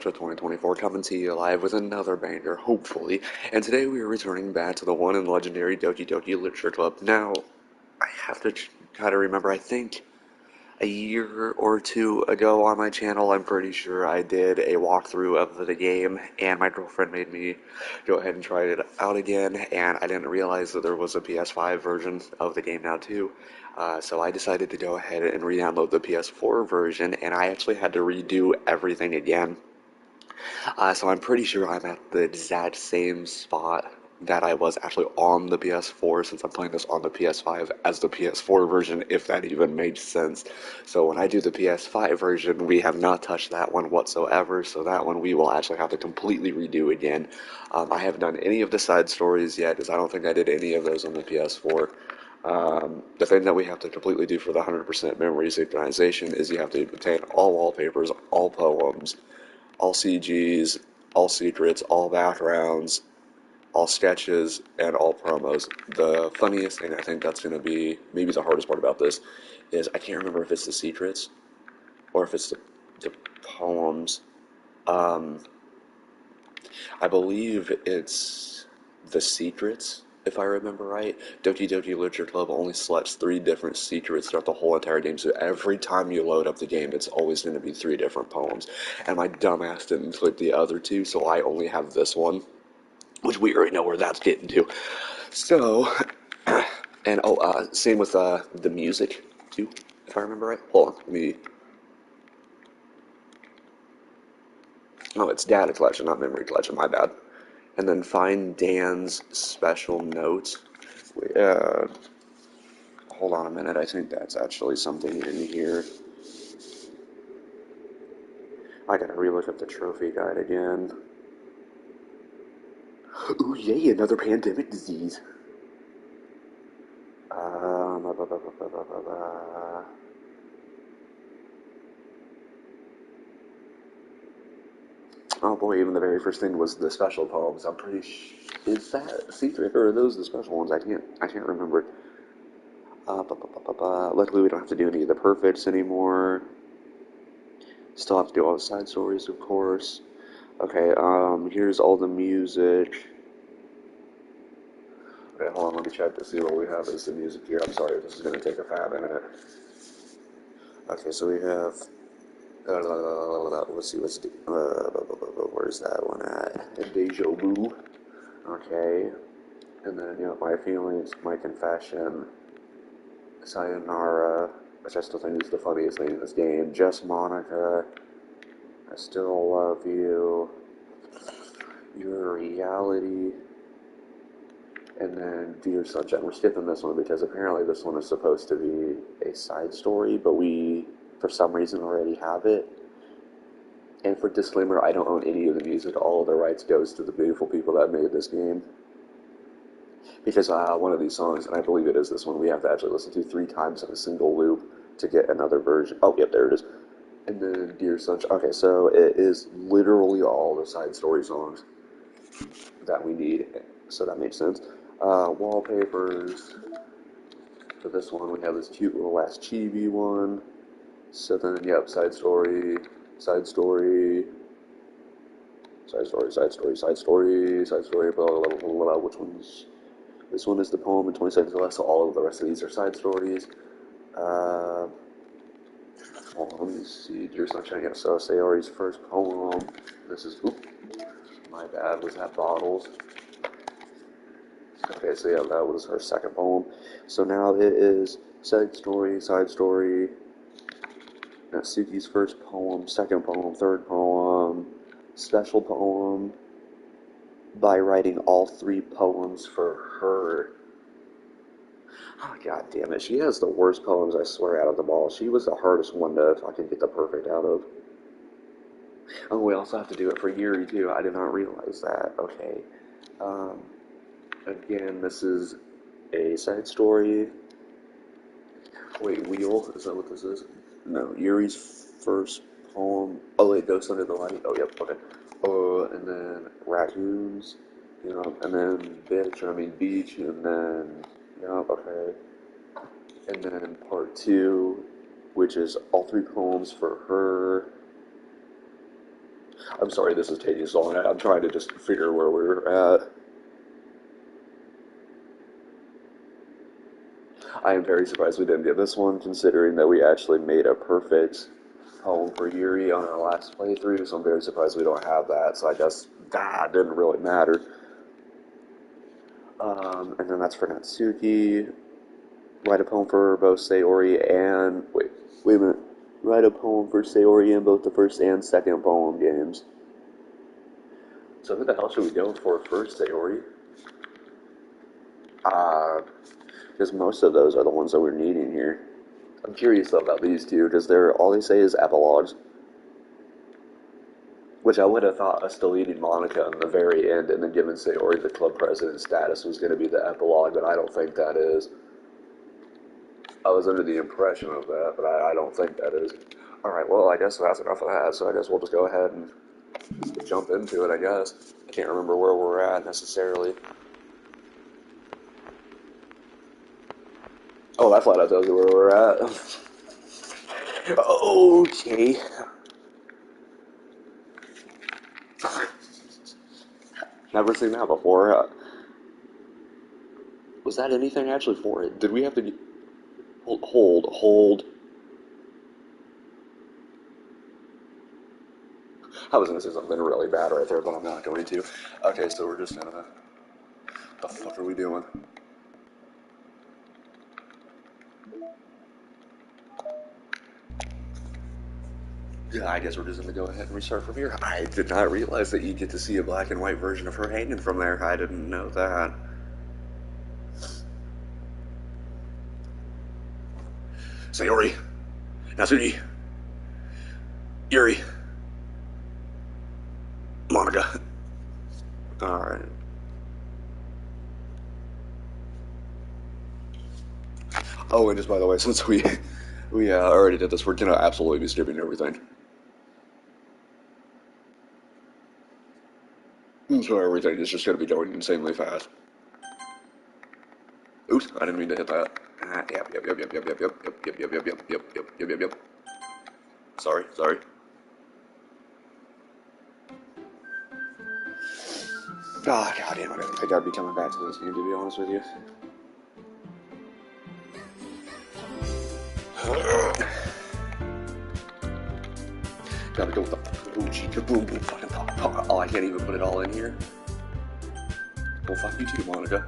for 2024 coming to you live with another banger, hopefully. And today we are returning back to the one and legendary Doki Doki Literature Club. Now, I have to try to remember, I think a year or two ago on my channel, I'm pretty sure I did a walkthrough of the game, and my girlfriend made me go ahead and try it out again, and I didn't realize that there was a PS5 version of the game now too. So I decided to go ahead and re-download the PS4 version, and I actually had to redo everything again. So I'm pretty sure I'm at the exact same spot that I was actually on the PS4 since I'm playing this on the PS5 as the PS4 version, if that even makes sense. So when I do the PS5 version, we have not touched that one whatsoever, so that one we will actually have to completely redo again. I haven't done any of the side stories yet, because I don't think I did any of those on the PS4. The thing that we have to completely do for the 100% memory synchronization is you have to obtain all wallpapers, all poems, all CGs, all secrets, all backgrounds, all sketches, and all promos. The funniest thing I think that's going to be, maybe the hardest part about this, is I can't remember if it's the secrets or if it's the poems. Um, I believe it's the secrets, if I remember right. Doki Doki Literature Club only selects 3 different secrets throughout the whole entire game, so every time you load up the game, it's always going to be 3 different poems. And my dumbass didn't click the other 2, so I only have this one, which we already know where that's getting to. So, and same with the music, too, if I remember right. Hold on, let me... Oh, it's data collection, not memory collection, my bad. And then find Dan's special notes. Uh, Hold on a minute, I think that's actually something in here. I gotta relook at the trophy guide again. Ooh, yay, another pandemic disease. Ba, ba, ba, ba, ba, ba, ba, ba. Oh boy, even the very first thing was the special poems. I'm pretty is that secret or are those the special ones? I can't remember. Ba, ba, ba, ba, ba. Luckily, we don't have to do any of the perfects anymore. Still have to do all the side stories, of course. Okay, here's all the music. Okay, hold on, let me check to see what we have as the music here. I'm sorry, this is going to take a fat minute. Okay, so we have, let's see, where's that one at? Deja Vu. Okay, and then, My Feelings, My Confession, Sayonara, which I still think is the funniest thing in this game, Just Monica, I Still Love You, Your Reality, and then Dear Sunshine. We're skipping this one because apparently this one is supposed to be a side story, but we, for some reason, already have it. And for disclaimer, I don't own any of the music. All of the rights goes to the beautiful people that made this game. Because one of these songs, and I believe it is this one, we have to actually listen to 3 times in a single loop to get another version. Oh, yep, there it is. And then Dear Sunshine. Okay, so it is literally all the side story songs that we need. So that makes sense. Wallpapers. For this one, we have this cute little last chibi one. So then, yep, side story, side story, side story, side story, side story, side story, blah, blah, blah, blah, blah. Which one's... This one is the poem in 20 seconds or less, so all of the rest of these are side stories. Hold on, let me see. Dear Sunshine, yeah, so Sayori's first poem. This is, oop, my bad, was that Bottles? Okay, so yeah, that was her second poem. So now it is side story, Natsuki's first poem, second poem, third poem, special poem, by writing all 3 poems for her. Oh, god damn it, she has the worst poems, I swear, out of them all. She was the hardest one to fucking get the perfect out of. Oh, we also have to do it for Yuri, too. I did not realize that. Okay. Um, Again, this is a side story. Wait, Wheel? Is that what this is? No, Yuri's first poem. Oh, wait, Ghost Under the Light. Oh, yep, okay. And then Raccoons, and then Beach, and then, okay. And then part 2, which is all 3 poems for her. I'm sorry this is taking so long. I'm trying to just figure where we're at. I am very surprised we didn't get this one, considering that we actually made a perfect home for Yuri on our last playthrough, so I'm very surprised we don't have that, so I guess that didn't really matter. And then that's for Natsuki. Write a poem for both Sayori and... Wait a minute. Write a poem for Sayori in both the first and second poem games. So who the hell should we go for first, Sayori? Because most of those are the ones that we're needing here. I'm curious though about these two, because all they say is epilogues. Which I would have thought us deleting Monika in the very end and then giving Sayori the club president status was going to be the epilogue, but I don't think that is. I was under the impression of that, but I don't think that is. Alright, well, I guess that's enough of that, so I guess we'll just go ahead and jump into it, I guess. I can't remember where we're at, necessarily. Oh, that flat out tells you where we're at. Okay. Never seen that before. Was that anything actually for it? Did we have to... Hold. I was going to say something really bad right there, but I'm not going to. Okay, so we're just gonna... The fuck are we doing? Yeah, I guess we're just gonna go ahead and restart from here. I did not realize that you get to see a black and white version of her hanging from there. I didn't know that. Sayori, Natsuki, Yuri, Monika. Alright. Oh, and just by the way, since we already did this, we're gonna absolutely be skipping everything. So everything is just gonna be going insanely fast. Oops, I didn't mean to hit that. Yep. Sorry. Ah, goddamn, I didn't think I'd be coming back to this game, to be honest with you. Gotta go with the OG kaboom boom fucking pop. Oh, I can't even put it all in here. Well, fuck you too, Monika.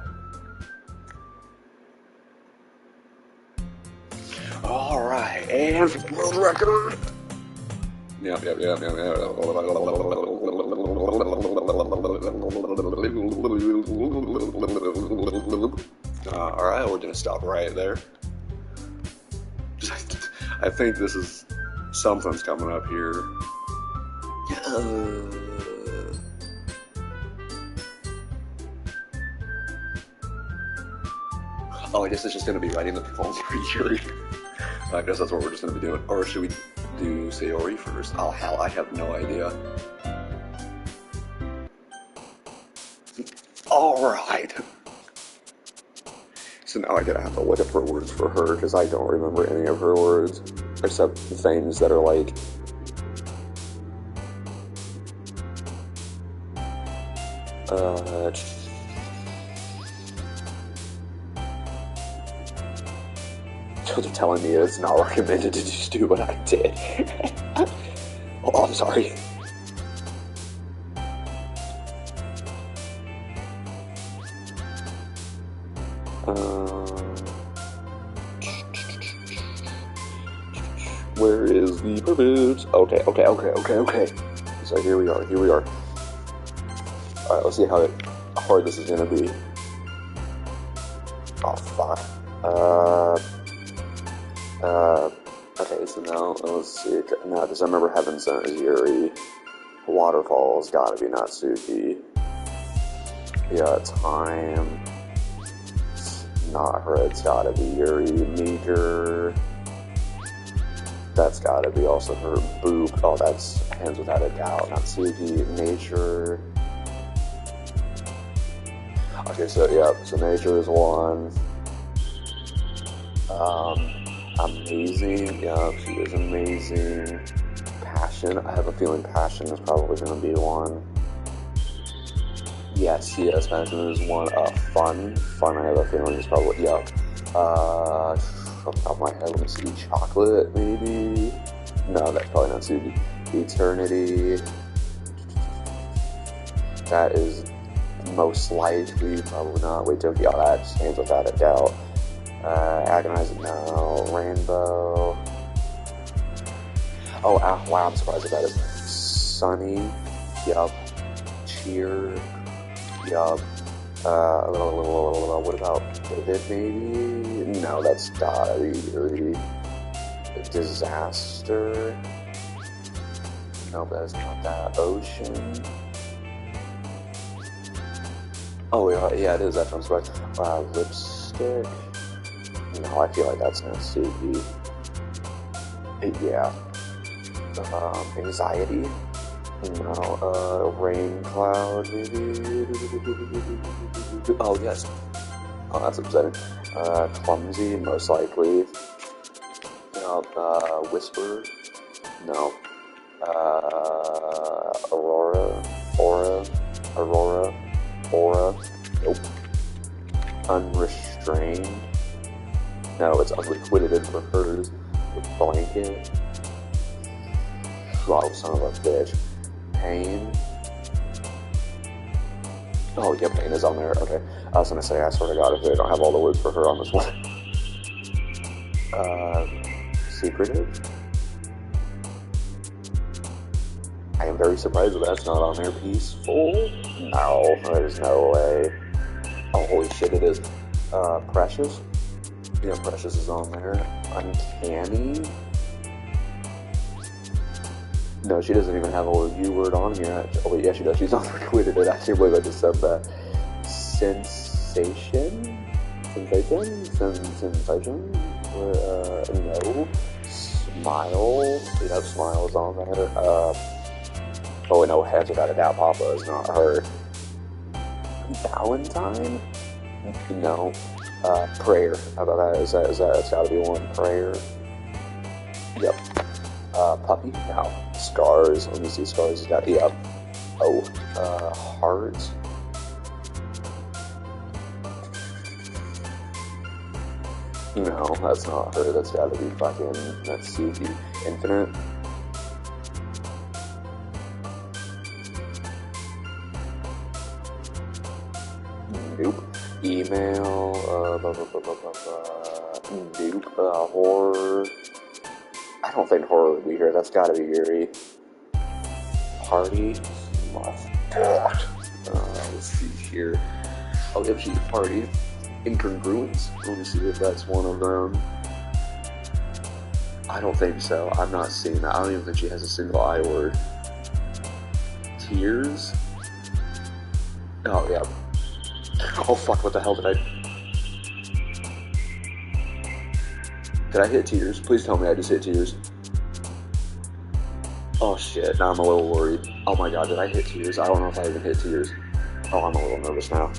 Alright, and world record! Yep. Alright, we're gonna stop right there. I think this is... Something's coming up here. Oh, I guess it's just gonna be writing the poem for Yuri. I guess that's what we're just gonna be doing. Or should we do Sayori first? Oh, hell, I have no idea. Alright. So now I'm gonna have to look up her words for her, because I don't remember any of her words. Except things that are like... They're telling me it's not recommended to just do what I did. Oh, I'm sorry. Where is the purpose? Okay. So here we are. Alright, let's see how hard this is gonna be. Oh, fuck. Okay, so now, let's see. Now, because I remember Heaven Sent is Yuri. Waterfall's gotta be Natsuki. Yeah, Time. Not her, it's gotta be Yuri. Meeker. That's gotta be also her. Boop. Oh, that's Hands Without a Doubt. Natsuki. Nature. Okay, so Nature is one. Amazing. Yeah, she is amazing. Passion. Passion. I have a feeling Passion is probably going to be one. Yes, Passion is one. Fun. Fun, I have a feeling is probably, yeah. Off the top of my head, let me see. Chocolate, maybe? No, that's probably not suited. Eternity. That is most likely probably not. Wait, Tokyo, that stands without a doubt. Agonizing now. Rainbow. Oh, wow, I'm surprised at that is. Sunny. Yup. Cheer. Yup. What about Vivid, maybe? No, that's gotta be Disaster. No, that's not that. Ocean. Oh, yeah, it is. That one's right. Lipstick. No, I feel like that's not Suki. Yeah. Anxiety. No. Rain cloud, maybe. Oh, yes. Oh, that's upsetting. Clumsy, most likely. Whisper. No. Aura. Nope. Unrestrained. No, it's unliquidated for hers. Blanket. Wow, son of a bitch. Pain. Oh, yeah, Pain is on there. Okay. I was gonna say, I swear to God, if they don't have all the words for her on this one. Secretive. I am very surprised that that's not on there. Peaceful? No, there's no way. Oh, holy shit, it is. Precious? Yeah, Precious is on there. Uncanny? No, she doesn't even have a review word on here. Oh, wait, yeah, she does. She's not recorded it. I can't believe I just said that. Sensation? Sensation? No. Smile? Yeah, Smile is on there. Oh, no, heads without a doubt, Papa is not her. Valentine? No. Prayer. How about that? It's gotta be one. Prayer. Yep. Puppy? No. Scars. Let me see. Scars has got, yep. Oh. Heart. No, that's not her. That's gotta be fucking, that's Suki. Infinite. Nope. Email, nope. Horror. I don't think horror would be here. That's gotta be Yuri. Party. Let's see here. Oh, if she's party. Incongruence. Let me see if that's one of them. I don't think so. I'm not seeing that. I don't even think she has a single I word. Tears. Oh, yeah. Oh, fuck, what the hell did I... Did I hit Tears? Please tell me I just hit Tears. Oh, shit, now I'm a little worried. Oh my god, did I hit Tears? I don't know if I even hit Tears. Oh, I'm a little nervous now.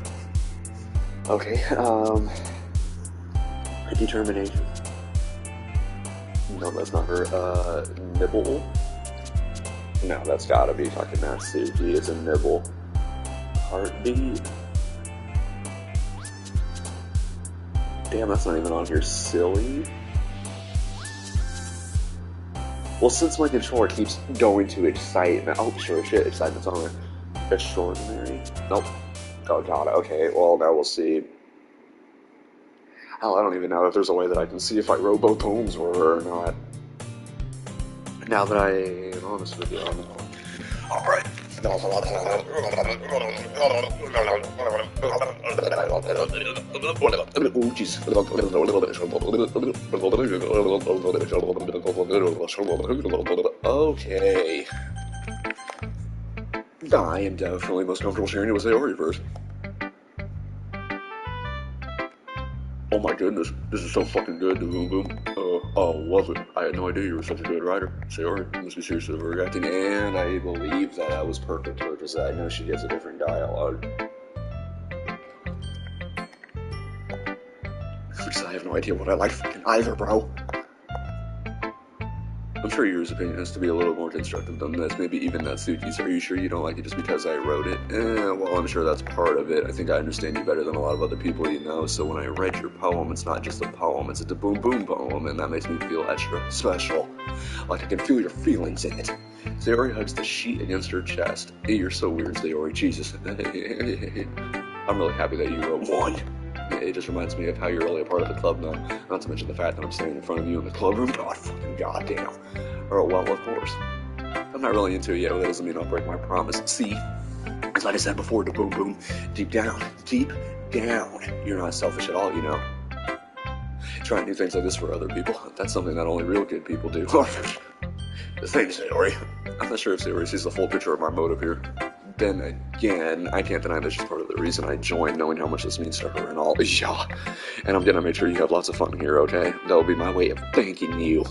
Okay, Determination. No, that's not her. Nibble. No, that's gotta be fucking Natsuki. It's a nibble. Heartbeat. Damn, that's not even on here. Silly. Well, since my controller keeps going to excitement. Oh, sure, shit, excitement's on there. Extraordinary. Nope. Oh, god, okay, well, now we'll see. Hell, I don't even know if there's a way that I can see if I wrote both poems for her or not. Now that I am honest with you, I don't know. Alright. Oh, jeez. Okay. I am definitely most comfortable sharing it with Sayori first. Oh my goodness, this is so fucking good, Boom Boom. Was it? I had no idea you were such a good writer. Sayori, you must be seriously overreacting, and I believe that was perfect for her, because I know she gets a different dialogue. Because I have no idea what I like fucking either, bro. I'm sure yours opinion has to be a little more constructive than this. Maybe even that Suki's. Are you sure you don't like it just because I wrote it? Well, I'm sure that's part of it. I think I understand you better than a lot of other people you know. So when I read your poem, it's not just a poem. It's a boom boom poem, and that makes me feel extra special. Like I can feel your feelings in it. Sayori hugs the sheet against her chest. Hey, you're so weird, Sayori. Jesus. I'm really happy that you wrote one. It just reminds me of how you're really a part of the club now. Not to mention the fact that I'm standing in front of you in the club room. God fucking goddamn. Oh, well, of course. I'm not really into it yet, but that doesn't mean I'll break my promise. See? It's like I said before, the boom boom. Deep down, you're not selfish at all, you know. Trying new things like this for other people, that's something that only real good people do. The thing, Sayori. I'm not sure if Sayori sees the full picture of my motive here. Then again, I can't deny that she's part of the reason I joined, knowing how much this means to her and all. Yeah. And I'm gonna make sure you have lots of fun here, okay? That'll be my way of thanking you.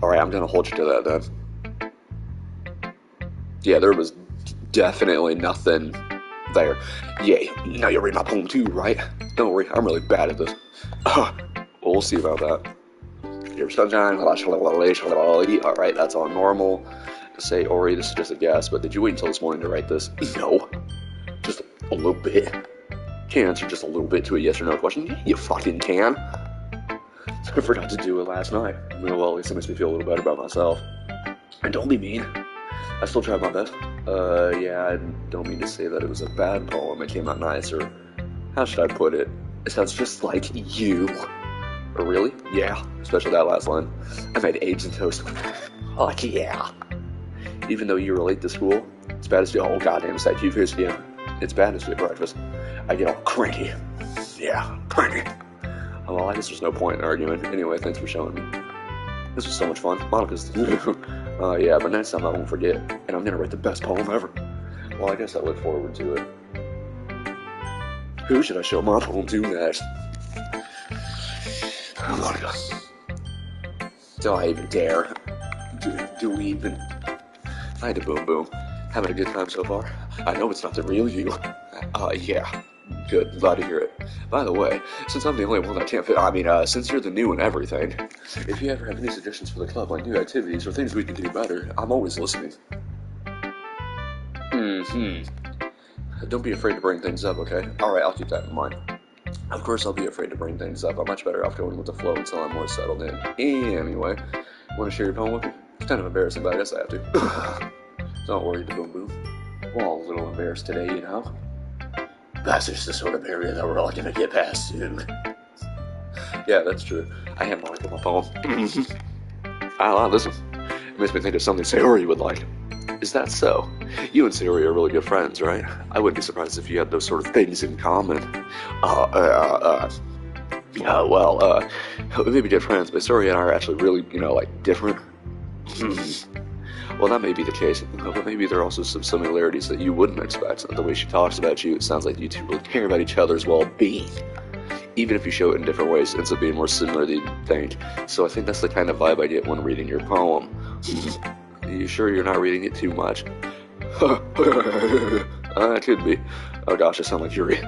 Alright, I'm gonna hold you to that then. Yeah, there was definitely nothing there. Yay. Now you read my poem too, right? Don't worry, I'm really bad at this. Well, we'll see about that. Your sunshine, alright, that's all normal. Say, Ori, this is just a guess, but did you wait until this morning to write this? No. Just a little bit. Can't answer just a little bit to a yes or no question. Yeah, you fucking can. I forgot to do it last night. Well, at least it makes me feel a little better about myself. And don't be mean. I still tried my best. Yeah, I don't mean to say that it was a bad poem. It came out nice, or how should I put it? It sounds just like you. Or really? Yeah. Especially that last line. I made eggs and toast. Fuck yeah. Even though you were late to school, it's bad as you. Oh goddamn, it's that you first again. It's bad as you at breakfast. I get all cranky. Yeah, cranky. Oh, well, I guess there's no point in arguing. Anyway, thanks for showing me. This was so much fun. Monika's. Yeah, but next time I won't forget, and I'm gonna write the best poem ever. Well, I guess I look forward to it. Who should I show my poem to next? Monika. Do I even dare? Do we even? Hi to Boom Boom. Having a good time so far? I know it's not the real you. Yeah. Good. Glad to hear it. By the way, since I'm the only one that can't fit, since you're the new and everything, if you ever have any suggestions for the club on new activities or things we can do better, I'm always listening. Don't be afraid to bring things up, okay? Alright, I'll keep that in mind. Of course I'll be afraid to bring things up. I'm much better off going with the flow until I'm more settled in. Anyway, want to share your poem with me? It's kind of embarrassing, but I guess I have to. Don't worry, Boom Boom. We're all a little embarrassed today, you know? That's just the sort of area that we're all gonna get past soon. Yeah, that's true. I am liking my poem. Listen. It makes me think of something Sayori would like. Is that so? You and Sayori are really good friends, right? I wouldn't be surprised if you had those sort of things in common. We may be good friends, but Sayori and I are actually really, different. Well, that may be the case, but maybe there are also some similarities that you wouldn't expect. The way she talks about you, it sounds like you two really care about each other's well-being. Even if you show it in different ways, it ends up being more similar than you'd think. So I think that's the kind of vibe I get when reading your poem. Are you sure you're not reading it too much? It could be. Oh gosh, I sound like Yuri.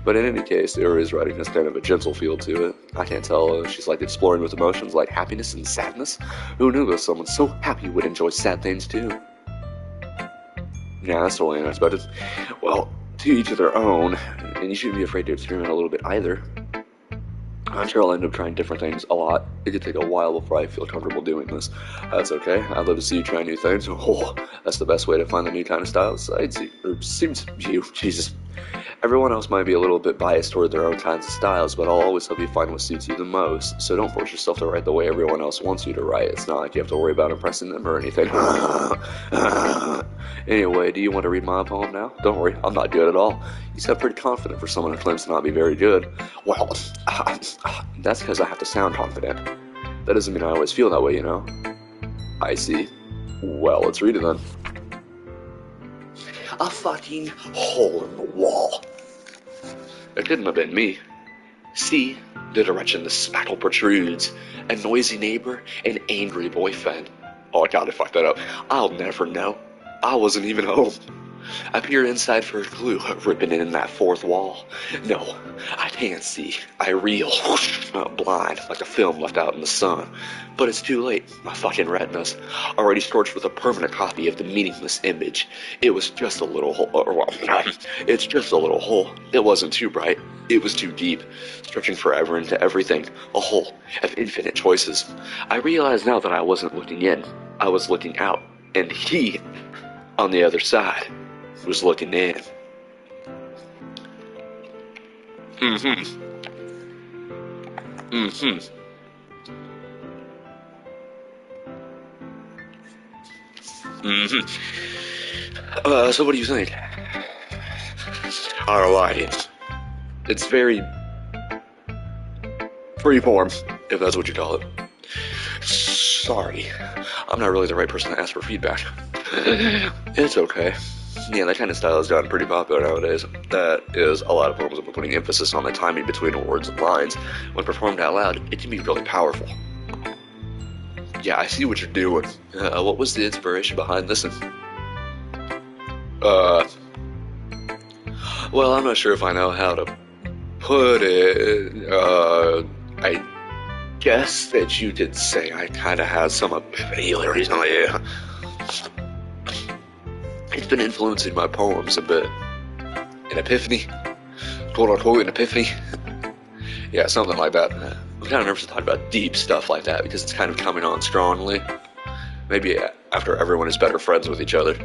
But in any case, Yuri's writing has kind of a gentle feel to it. I can't tell, she's like exploring with emotions like happiness and sadness. Who knew that someone so happy would enjoy sad things too? Yeah, that's totally unexpected. Well, to each of their own, and you shouldn't be afraid to experiment a little bit either. I'm sure I'll end up trying different things a lot. It could take a while before I feel comfortable doing this. That's okay. I'd love to see you try new things. Oh, that's the best way to find the new kind of styles. Seems you. Jesus. Everyone else might be a little bit biased toward their own kinds of styles, but I'll always help you find what suits you the most. So don't force yourself to write the way everyone else wants you to write. It's not like you have to worry about impressing them or anything. Anyway, do you want to read my poem now? Don't worry, I'm not good at all. You sound pretty confident for someone who claims to not be very good. Well, that's because I have to sound confident. That doesn't mean I always feel that way, you know? I see. Well, let's read it then. A fucking hole in the wall. It couldn't have been me. See the direction the spattle protrudes. A noisy neighbor, an angry boyfriend. Oh, I gotta fuck that up. I'll never know. I wasn't even home. I peer inside for a clue, ripping in that fourth wall. No, I can't see. I reel, blind, like a film left out in the sun. But it's too late. My fucking retina's already scorched with a permanent copy of the meaningless image. It was just a little hole, it's just a little hole. It wasn't too bright. It was too deep, stretching forever into everything. A hole of infinite choices. I realize now that I wasn't looking in. I was looking out. And he, on the other side, was looking in. Mm-hmm. Mm-hmm. Mm-hmm. So what do you think? I like it. It's very freeform, if that's what you call it. Sorry, I'm not really the right person to ask for feedback. It's okay. Yeah, that kind of style has gotten pretty popular nowadays. That is, a lot of poems have been putting emphasis on the timing between words and lines. When performed out loud, it can be really powerful. Yeah, I see what you're doing. What was the inspiration behind this? Well, I'm not sure if I know how to put it. I guess that you could say I kind of had some epiphany recently. It's been influencing my poems a bit. An epiphany? Quote unquote, an epiphany? Yeah, something like that. I'm kind of nervous to talk about deep stuff like that because it's kind of coming on strongly. Maybe after everyone is better friends with each other.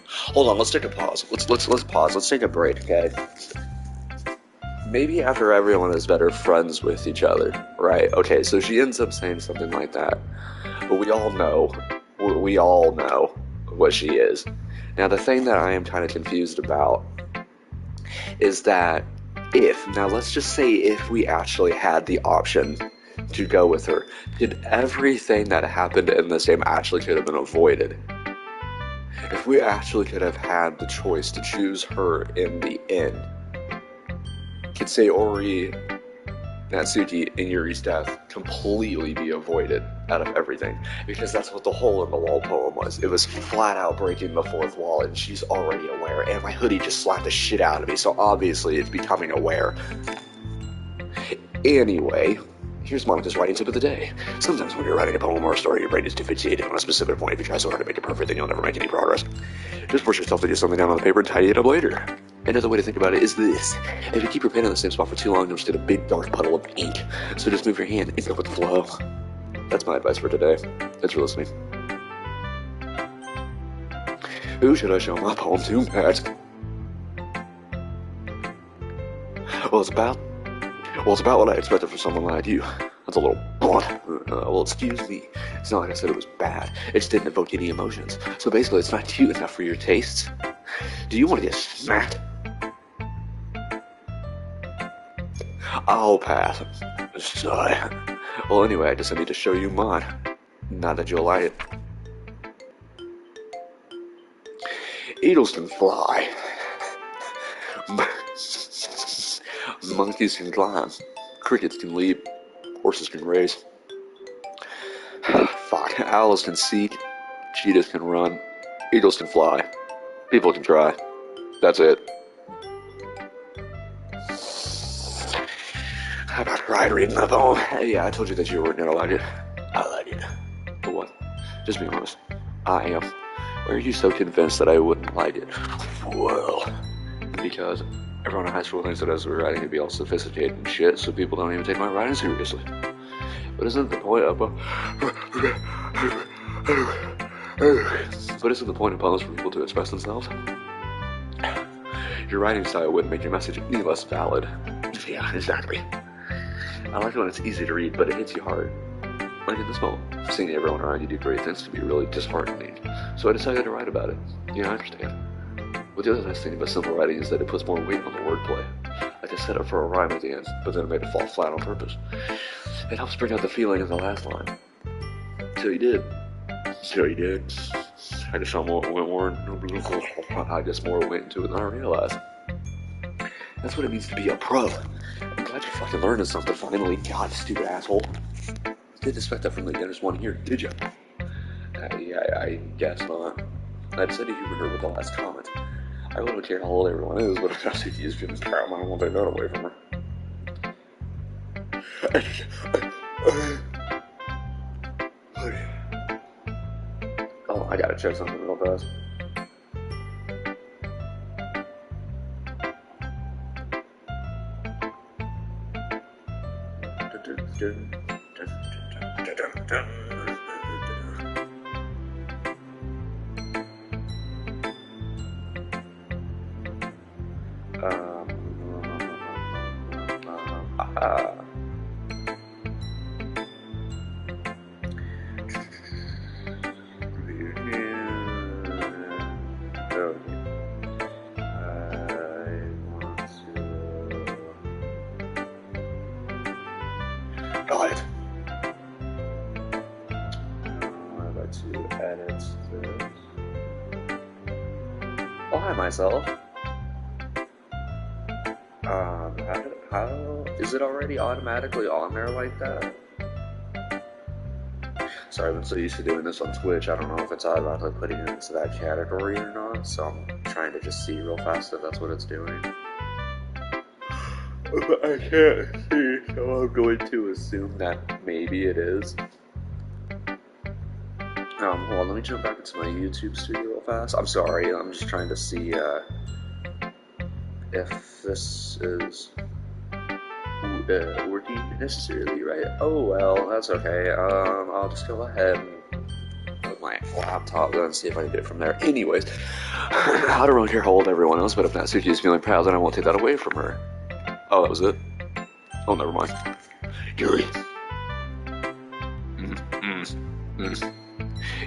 Hold on, let's take a pause. Let's pause. Let's take a break, okay? Maybe after everyone is better friends with each other, right? Okay, so she ends up saying something like that. But we all know what she is. Now, the thing that I am kind of confused about is that now let's just say if we actually had the option to go with her, did everything that happened in this game actually could have been avoided? If we actually could have had the choice to choose her in the end, could Sayori, Natsuki, and Yuri's death completely be avoided out of everything? Because that's what the hole in the wall poem was. It was flat out breaking the fourth wall, and she's already aware, and my hoodie just slapped the shit out of me, so obviously it's becoming aware. Anyway, here's Monika's writing tip of the day. Sometimes when you're writing a poem or a story, your brain is too fixated on a specific point. If you try so hard to make it perfect, then you'll never make any progress. Just force yourself to get something down on the paper and tidy it up later. Another way to think about it is this. If you keep your pen in the same spot for too long, you'll just get a big dark puddle of ink. So just move your hand and go with the flow. That's my advice for today. Thanks for listening. Who should I show my poem to next? Well, it's about what I expected from someone like you. That's a little blunt. Well, excuse me. It's not like I said it was bad. It just didn't evoke any emotions. So basically, it's not cute enough for your tastes. Do you want to get smacked? I'll pass. Sigh. Well, anyway, I guess I need to show you mine. Not that you'll like it. Eagles can fly. Monkeys can climb. Crickets can leap. Horses can race. Fuck. Owls can seek. Cheetahs can run. Eagles can fly. People can try. That's it. How about cried reading that poem? Hey, yeah, I told you that you weren't gonna like it. I like it. But what? Just be honest. I am. Or are you so convinced that I wouldn't like it? Well, because everyone in high school thinks that as we're writing it'd be all sophisticated and shit, so people don't even take my writing seriously. But isn't the point of poems for people to express themselves? Your writing style wouldn't make your message any less valid. Yeah, exactly. I like it when it's easy to read, but it hits you hard. Like in this moment, seeing everyone around you do great things can be really disheartening. So I decided to write about it. Yeah, I understand. But the other nice thing about simple writing is that it puts more weight on the wordplay. I just set up for a rhyme at the end, but then it made it fall flat on purpose. It helps bring out the feeling in the last line. So you did. I just saw more went into it than I realized. That's what it means to be a pro. I'm glad you fucking learned something finally. God, stupid asshole. Didn't expect that from the youngest one here, did you? Yeah, I guess not. I just said to humor her with the last comment. I really don't care how old everyone is, but if I see she's feeling proud, I don't want to take that away from her. Oh, I gotta check something real fast. Got it. I'd like to edit this. Oh, hi, myself. How is it already automatically on there like that? Sorry, I've been so used to doing this on Twitch, I don't know if it's automatically putting it into that category or not, so I'm trying to just see real fast if that's what it's doing. But I can't see, so I'm going to assume that maybe it is. Hold on, let me jump back into my YouTube studio real fast. I'm sorry, I'm just trying to see, if this is working necessarily right. Oh well, that's okay. I'll just go ahead and put my laptop and see if I can do it from there. Anyways, I don't really care how old everyone is, but if Natsuki is feeling proud, then I won't take that away from her. Oh, that was it? Oh, never mind. Yuri.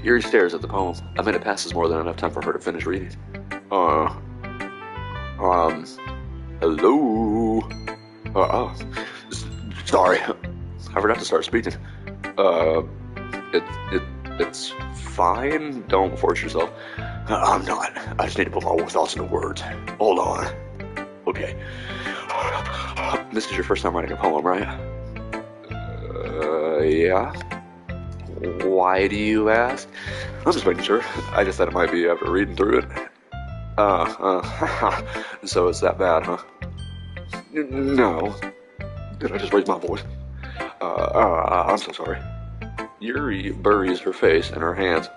Yuri stares at the poem. A minute passes, more than enough time for her to finish reading. Hello? Sorry. I forgot to start speaking. It's fine. Don't force yourself. I'm not. I just need to put my thoughts into words. Hold on. Okay. This is your first time writing a poem, right? Yeah. Why do you ask? I'm just making sure. I just thought it might be after reading through it. So it's that bad, huh? No. Did I just raise my voice? I'm so sorry. Yuri buries her face in her hands.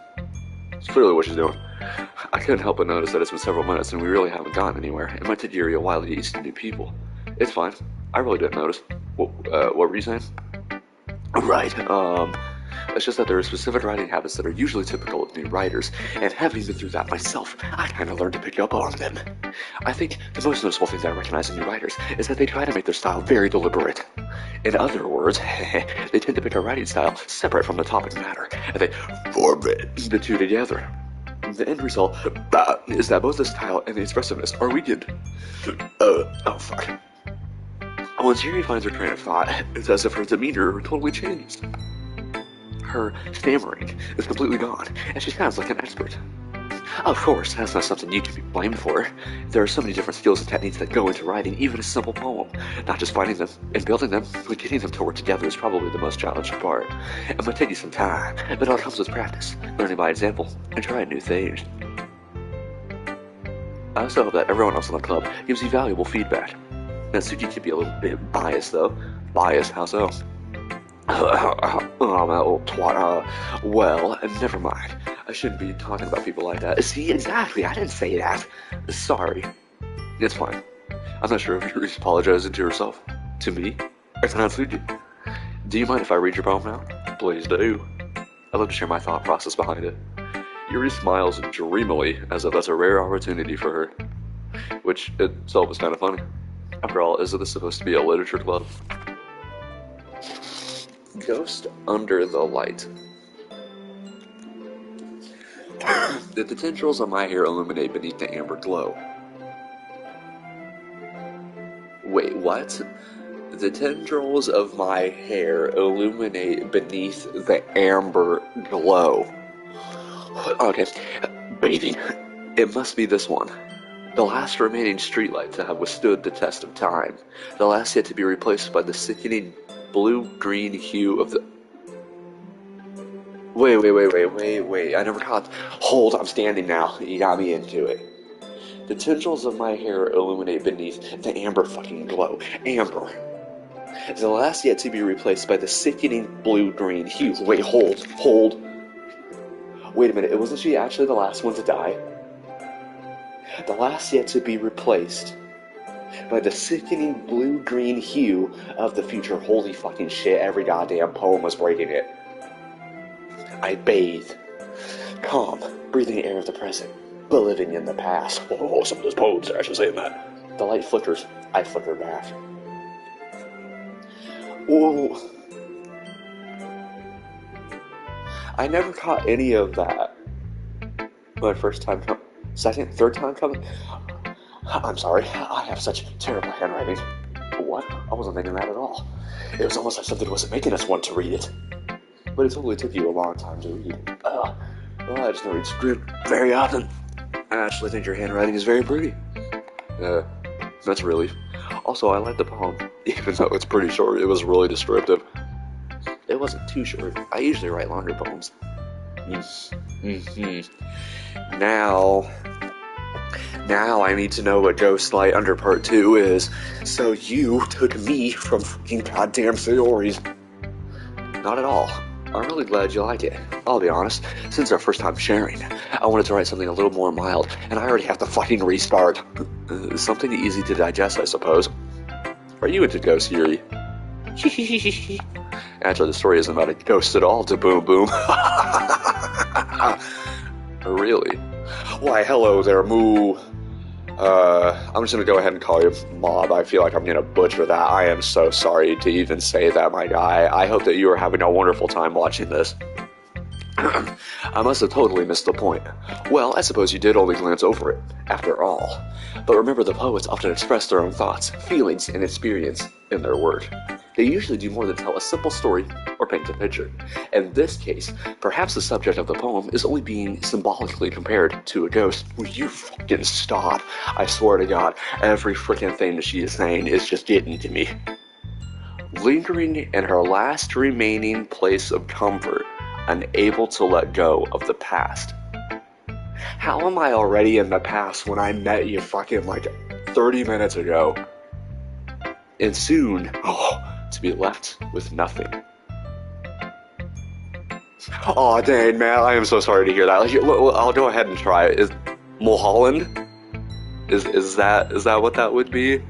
It's clearly what she's doing. I couldn't help but notice that it's been several minutes and we really haven't gotten anywhere. It might take Yuri a while to get used to new people. It's fine. I really didn't notice. What were you saying? Right, it's just that there are specific writing habits that are usually typical of new writers, and having been through that myself, I kind of learned to pick up on them. I think the most noticeable thing that I recognize in new writers is that they try to make their style very deliberate. In other words, they tend to pick a writing style separate from the topic matter, and they forbid the two together. The end result is that both the style and the expressiveness are weakened. Oh fuck. Once Yuri finds her train of thought, it's as if her demeanor totally changed. Her stammering is completely gone, and she sounds like an expert. Of course, that's not something you can be blamed for. There are so many different skills and techniques that go into writing even a simple poem. Not just finding them and building them, but getting them to work together is probably the most challenging part. It might take you some time, but it all comes with practice, learning by example, and trying new things. I also hope that everyone else in the club gives you valuable feedback. Natsuki can be a little bit biased, though. Biased? How so? Oh, that old twat. Well, never mind. I shouldn't be talking about people like that. See, exactly, I didn't say that. Sorry. It's fine. I'm not sure if you're apologizing to yourself, to me, or to Natsuki. Do you mind if I read your poem now? Please do. I'd love to share my thought process behind it. Yuri smiles dreamily, as if that's a rare opportunity for her, which itself is kind of funny. After all, isn't this supposed to be a literature club? Ghost under the light. The tendrils of my hair illuminate beneath the amber glow. Wait, what? The tendrils of my hair illuminate beneath the amber glow. Okay, bathing. It must be this one. The last remaining streetlight to have withstood the test of time. The last yet to be replaced by the sickening blue-green hue of the... Wait. I never caught. Hold, I'm standing now. You got me into it. The tendrils of my hair illuminate beneath the amber fucking glow. Amber. The last yet to be replaced by the sickening blue-green hue. Wait, hold. Wait a minute, wasn't she actually the last one to die? The last yet to be replaced by the sickening blue-green hue of the future. Holy fucking shit, every goddamn poem was breaking it. I bathe, calm, breathing the air of the present, but living in the past. Oh, some of those poems are actually saying that. The light flickers, I flicker back. Whoa. I never caught any of that. My first time coming. Second, third time coming. I'm sorry, I have such terrible handwriting. What? I wasn't thinking that at all. It was almost like something wasn't making us want to read it. But it totally took you a long time to read. Well, I just don't read script very often. I actually think your handwriting is very pretty. That's a relief. Also, I like the poem. Even though it's pretty short, it was really descriptive. It wasn't too short. I usually write longer poems. Now I need to know what Ghost Light Under Part 2 is. So you took me from fucking goddamn Sayori's. Not at all. I'm really glad you like it. I'll be honest, since our first time sharing, I wanted to write something a little more mild, and I already have to fucking restart. Something easy to digest, I suppose. Are you into ghosts, Yuri? Actually, the story isn't about a ghost at all, to boom boom. Really? Why, hello there, Moo. I'm just gonna go ahead and call you Mob. I feel like I'm gonna butcher that. I am so sorry to even say that, my guy. I hope that you are having a wonderful time watching this. I must have totally missed the point. Well, I suppose you did only glance over it, after all. But remember, the poets often express their own thoughts, feelings, and experience in their work. They usually do more than tell a simple story or paint a picture. In this case, perhaps the subject of the poem is only being symbolically compared to a ghost. Will you fucking stop? I swear to God, every freaking thing that she is saying is just getting to me. Lingering in her last remaining place of comfort, unable to let go of the past. How am I already in the past when I met you fucking like 30 minutes ago? And soon, to be left with nothing. Aw, dang, man, I am so sorry to hear that. I'll go ahead and try it. Is Mulholland? Is that what that would be?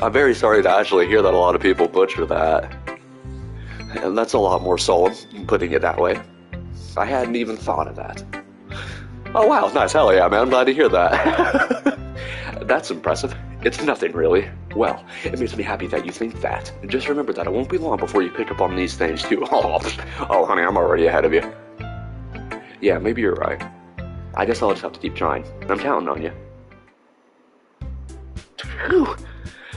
I'm very sorry to actually hear that a lot of people butcher that. And that's a lot more solemn, putting it that way. I hadn't even thought of that. Oh wow, nice, hell yeah, man, I'm glad to hear that. That's impressive. It's nothing, really. Well, it makes me happy that you think that. And just remember that it won't be long before you pick up on these things, too. Oh, honey, I'm already ahead of you. Yeah, maybe you're right. I guess I'll just have to keep trying. I'm counting on you. Whew.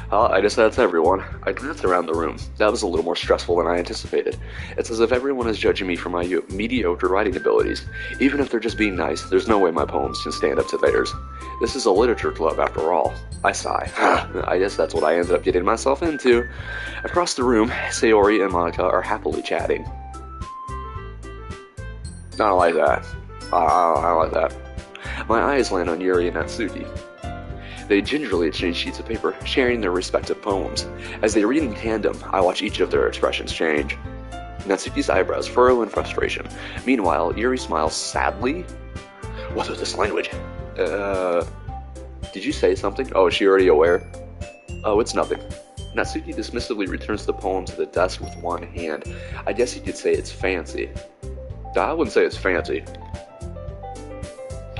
I guess that's everyone. I glanced around the room. That was a little more stressful than I anticipated. It's as if everyone is judging me for my mediocre writing abilities. Even if they're just being nice, there's no way my poems can stand up to theirs. This is a literature club, after all. I sigh. I guess that's what I ended up getting myself into. Across the room, Sayori and Monika are happily chatting. I don't like that. I don't like that. My eyes land on Yuri and Natsuki. They gingerly exchange sheets of paper, sharing their respective poems. As they read in tandem, I watch each of their expressions change. Natsuki's eyebrows furrow in frustration. Meanwhile, Yuri smiles sadly. What is this language? Did you say something? Oh, is she already aware? Oh, it's nothing. Natsuki dismissively returns the poem to the desk with one hand. I guess you could say it's fancy. I wouldn't say it's fancy.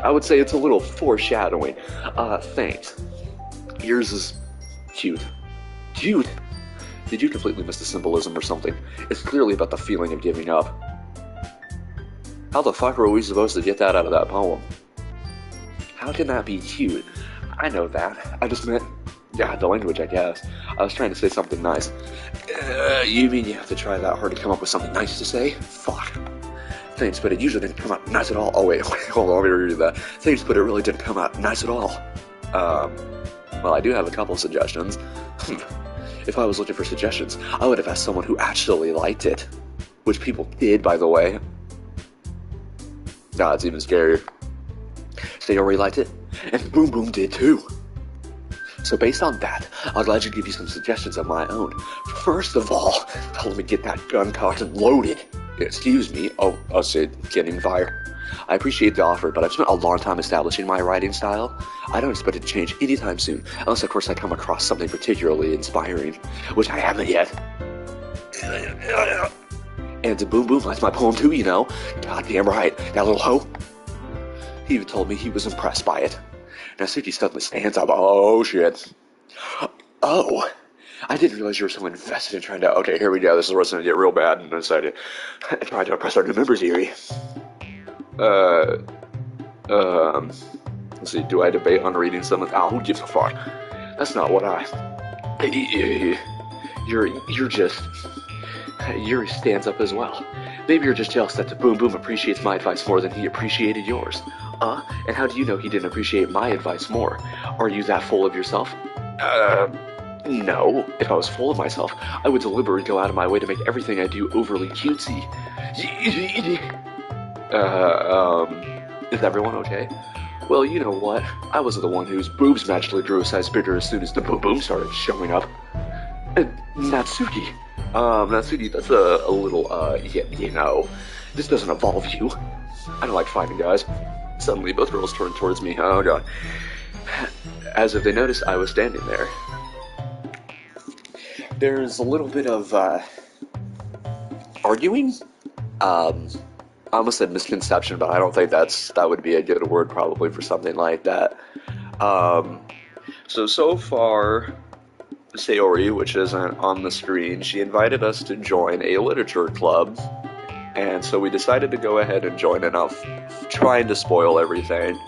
I would say it's a little foreshadowing. Thanks. Yours is cute. Cute? Did you completely miss the symbolism or something? It's clearly about the feeling of giving up. How the fuck were we supposed to get that out of that poem? How can that be cute? I know that. I just meant... yeah, the language, I guess. I was trying to say something nice. You mean you have to try that hard to come up with something nice to say? Fuck. Thanks, but it usually didn't come out nice at all. Oh wait, hold on, let me reread that. Thanks, but it really didn't come out nice at all. Well, I do have a couple of suggestions. If I was looking for suggestions, I would have asked someone who actually liked it. which people did, by the way. Nah, it's even scarier. Sayori liked it, and Boom Boom did too. So based on that, I'd like to give you some suggestions of my own. First of all, let me get that gun cocked and loaded. Excuse me. Oh, I'll say getting fire. I appreciate the offer, but I've spent a long time establishing my writing style. I don't expect it to change anytime soon, unless of course I come across something particularly inspiring, which I haven't yet. And Boom Boom likes my poem too, you know. Goddamn right, that little hoe. He even told me he was impressed by it. Natsuki suddenly stands up. Oh shit. Oh, I didn't realize you were so invested in trying to. Okay, here we go. This is where it's gonna get real bad, and I decided to try to impress our new members here. Let's see. Do I debate on reading something? Oh, who gives a fuck? That's not what I. You're just. Yuri stands up as well. Maybe you're just jealous that the Boom Boom appreciates my advice more than he appreciated yours. And how do you know he didn't appreciate my advice more? Are you that full of yourself? No. If I was full of myself, I would deliberately go out of my way to make everything I do overly cutesy. Is everyone okay? Well, you know what? I wasn't the one whose boobs magically grew a size bigger as soon as the Boom Boom started showing up. Natsuki. Natsuki, that's a little, you know, this doesn't involve you. I don't like fighting guys. Suddenly, both girls turned towards me. Oh, God. As if they noticed I was standing there. There's a little bit of, arguing? I almost said misconception, but I don't think that would be a good word probably for something like that. So far, Sayori, which isn't on the screen, she invited us to join a literature club, and so we decided to go ahead and join, and I'll trying to spoil everything.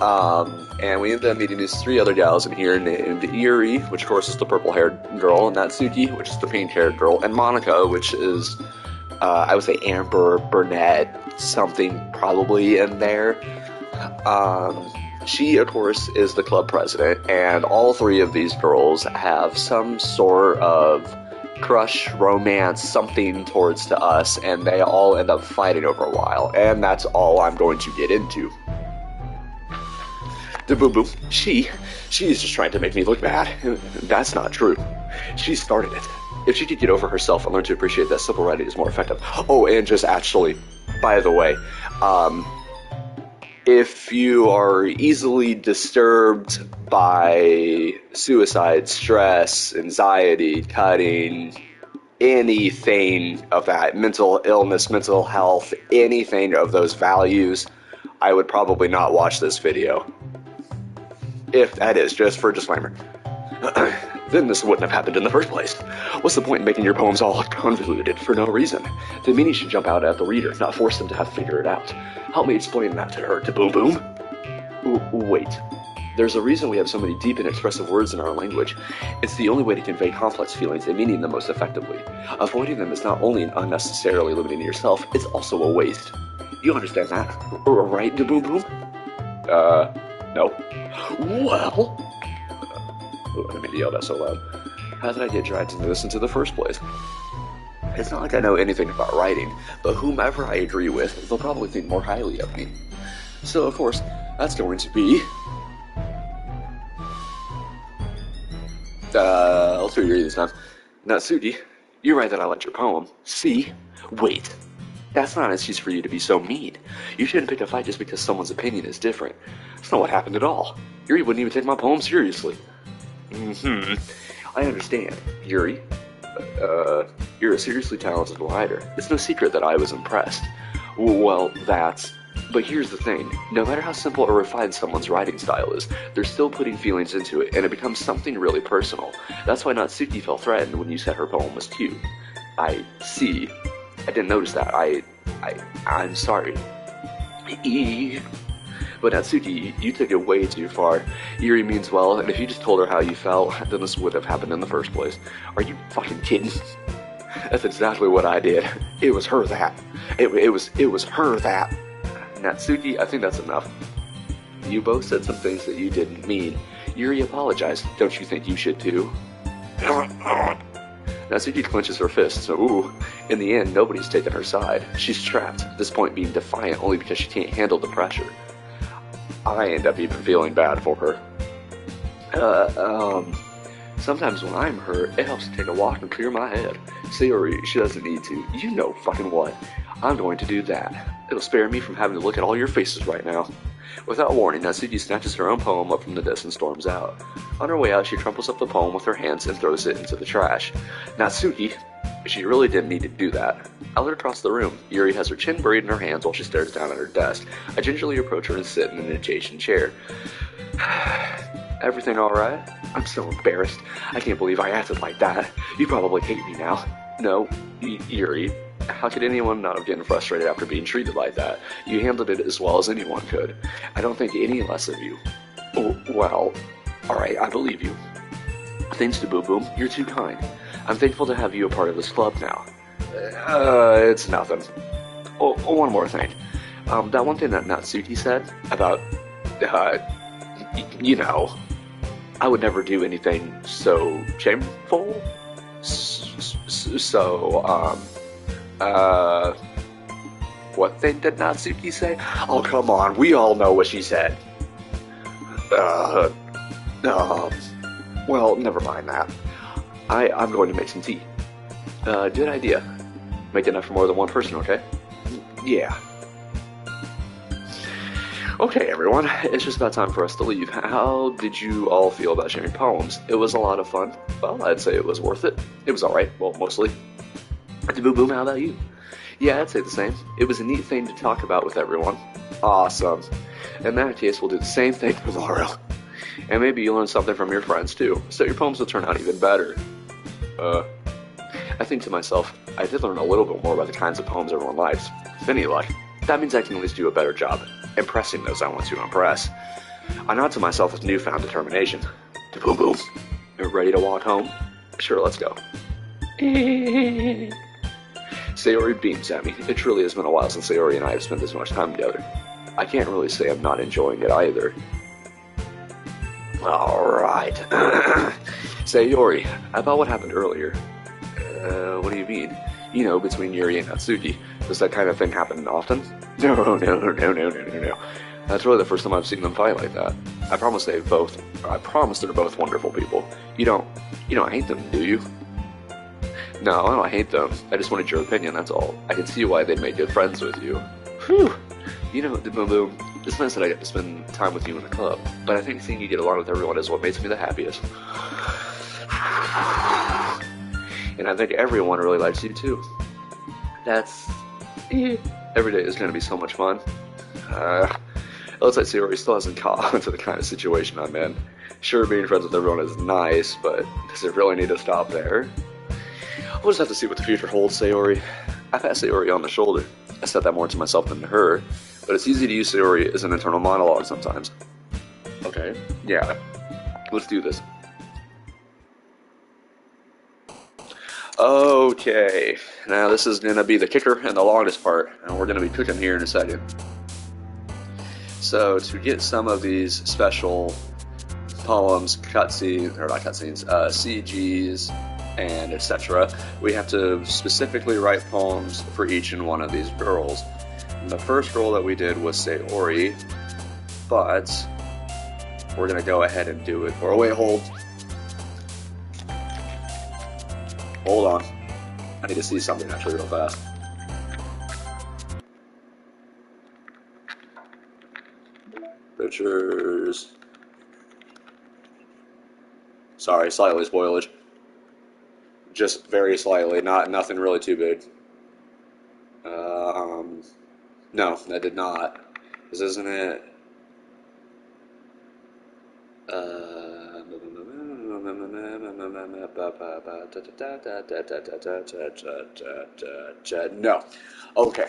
And we ended up meeting these three other gals in here named Yuri, which of course is the purple-haired girl, and Natsuki, which is the pink-haired girl, and Monika, which is, I would say amber, brunette, something probably in there. She, of course, is the club president, and all three of these girls have some sort of crush, romance, something towards to us, and they all end up fighting over a while, and that's all I'm going to get into. The Boom Boom, she's just trying to make me look bad. That's not true. She started it. If she could get over herself and learn to appreciate that simple writing is more effective. Oh, and just actually, by the way, if you are easily disturbed by suicide, stress, anxiety, cutting, anything of that, mental illness, mental health, anything of those values, I would probably not watch this video. If that is, just for a disclaimer. Then this wouldn't have happened in the first place. What's the point in making your poems all convoluted for no reason? The meaning should jump out at the reader, not force them to have to figure it out. Help me explain that to her, to Boom Boom. Wait. There's a reason we have so many deep and expressive words in our language. It's the only way to convey complex feelings and meaning them most effectively. Avoiding them is not only unnecessarily limiting yourself, it's also a waste. You understand that, right, Boom Boom? No. Well... I didn't mean to yell that so loud. How did I get dragged into this in the first place? It's not like I know anything about writing, but whomever I agree with, they'll probably think more highly of me. So, of course, that's going to be... I'll tell you this time. Natsuki, you're right that I liked your poem. See? Wait. That's not an excuse for you to be so mean. You shouldn't pick a fight just because someone's opinion is different. That's not what happened at all. Yuri wouldn't even take my poem seriously. I understand, Yuri. You're a seriously talented writer. It's no secret that I was impressed. Well, but here's the thing. No matter how simple or refined someone's writing style is, they're still putting feelings into it, and it becomes something really personal. That's why Natsuki felt threatened when you said her poem was cute. I see. I didn't notice that. I'm sorry. But Natsuki, you took it way too far. Yuri means well, and if you just told her how you felt, then this would have happened in the first place. Are you fucking kidding? That's exactly what I did. It was her that. It was her that. Natsuki, I think that's enough. You both said some things that you didn't mean. Yuri apologized. Don't you think you should too? Natsuki clenches her fists. Ooh, In the end, nobody's taken her side. She's trapped, at this point being defiant only because she can't handle the pressure. I end up even feeling bad for her. Sometimes when I'm hurt, it helps to take a walk and clear my head. Sayori, she doesn't need to. You know fucking what. I'm going to do that. It'll spare me from having to look at all your faces right now. Without warning, Natsuki snatches her own poem up from the desk and storms out. On her way out, she crumples up the poem with her hands and throws it into the trash. Natsuki, she really didn't need to do that. I look across the room. Yuri has her chin buried in her hands while she stares down at her desk. I gingerly approach her and sit in an adjacent chair. Everything alright? I'm so embarrassed. I can't believe I acted like that. You probably hate me now. No, Yuri. How could anyone not have gotten frustrated after being treated like that? You handled it as well as anyone could. I don't think any less of you. Oh, well, alright, I believe you. Thanks to Boom Boom, you're too kind. I'm thankful to have you a part of this club now. It's nothing. Oh, one more thing. That one thing that Natsuki said about, you know, I would never do anything so shameful. What thing did Natsuki say? Oh, come on, we all know what she said. Well, never mind that. I'm going to make some tea. Good idea. Make enough for more than one person, okay? Yeah. Okay, everyone, it's just about time for us to leave. How did you all feel about sharing poems? It was a lot of fun. Well, I'd say it was worth it. It was alright, well, mostly. Boom Boom, how about you? Yeah, I'd say the same. It was a neat thing to talk about with everyone. Awesome. In that case, we'll do the same thing tomorrow. And maybe you'll learn something from your friends, too, so your poems will turn out even better. I think to myself, I did learn a little bit more about the kinds of poems everyone likes. With any luck, that means I can at least do a better job impressing those I want to impress. I nod to myself with newfound determination. Boom Boom. You're ready to walk home? Sure, let's go. Sayori beams at me. It truly has been a while since Sayori and I have spent this much time together. I can't really say I'm not enjoying it either. Alright. Sayori, about what happened earlier. What do you mean? You know, between Yuri and Natsuki. Does that kind of thing happen often? No. That's really the first time I've seen them fight like that. I promise they're both wonderful people. You don't hate them, do you? No, I don't hate them. I just wanted your opinion, that's all. I can see why they'd make good friends with you. Whew. You know, Boom Boom, it's nice that I get to spend time with you in the club, but I think seeing you get along with everyone is what makes me the happiest. And I think everyone really likes you too. Every day is going to be so much fun. It looks like Sayori still hasn't caught on to the kind of situation I'm in. Sure, being friends with everyone is nice, but does it really need to stop there? We'll just have to see what the future holds, Sayori. I pat Sayori on the shoulder. I said that more to myself than to her, but it's easy to use Sayori as an internal monologue sometimes. Okay, yeah, let's do this. Okay, now this is going to be the kicker and the longest part, and we're going to be cooking here in a second. So, to get some of these special poems, CGs, and etc., we have to specifically write poems for each and one of these girls. And the first girl that we did was Sayori, but we're going to go ahead and do it. Or wait, hold on. I need to see something actually real fast. Pictures. Sorry, slightly spoilage. Just very slightly, nothing really too big. No, that did not. This isn't it. No. Okay.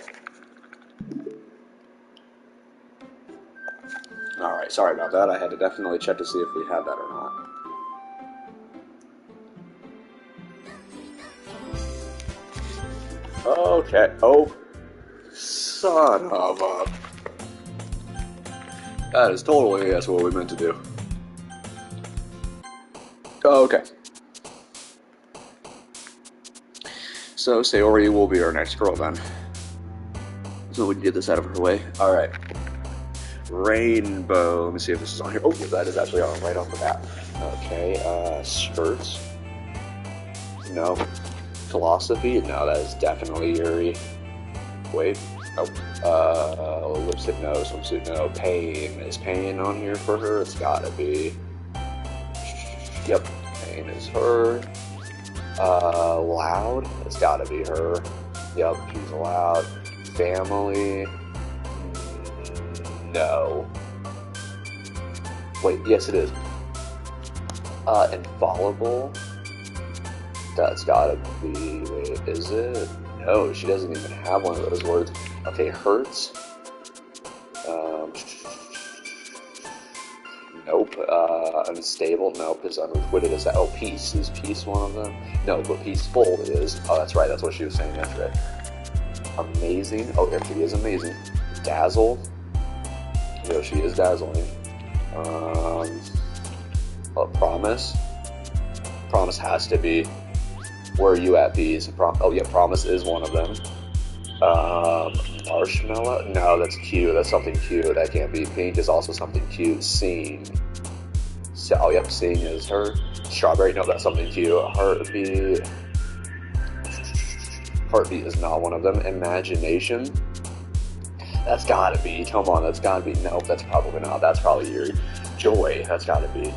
Alright, sorry about that. I had to definitely check to see if we had that or not. Okay. Oh, son of a... That is totally, that's what we meant to do. Okay. So Sayori will be our next girl then. So we can get this out of her way. Alright. Rainbow. Let me see if this is on here. Oh, yeah, that is actually on right off the bat. Okay, skirts. No. Philosophy? No, that is definitely Yuri. Wait. Oh. Lipstick? No. Swimsuit? No. Pain. Is Pain on here for her? It's gotta be. Yep. Pain is her. Loud? It's gotta be her. Yep, she's loud. Family? No. Wait, yes it is. Infallible? That's gotta be, wait, is it? No, she doesn't even have one of those words. Okay, hurts? Nope. Unstable? Nope. Is unrequited? Is that? Oh, peace. Is peace one of them? No, but peaceful is. Oh, that's right. That's what she was saying yesterday. Amazing. Oh, yeah, she is amazing. Dazzle. Yeah, she is dazzling. Promise. Promise has to be. Where are you at, bees? Oh, yeah, promise is one of them. Marshmallow? No, that's cute. That's something cute. That can't be. Pink is also something cute. Scene. So, oh, yep, scene is her. Strawberry? No, that's something cute. Heartbeat. Heartbeat is not one of them. Imagination? That's gotta be. Come on, that's gotta be. Nope, that's probably not. That's probably Yuri. Joy? That's gotta be.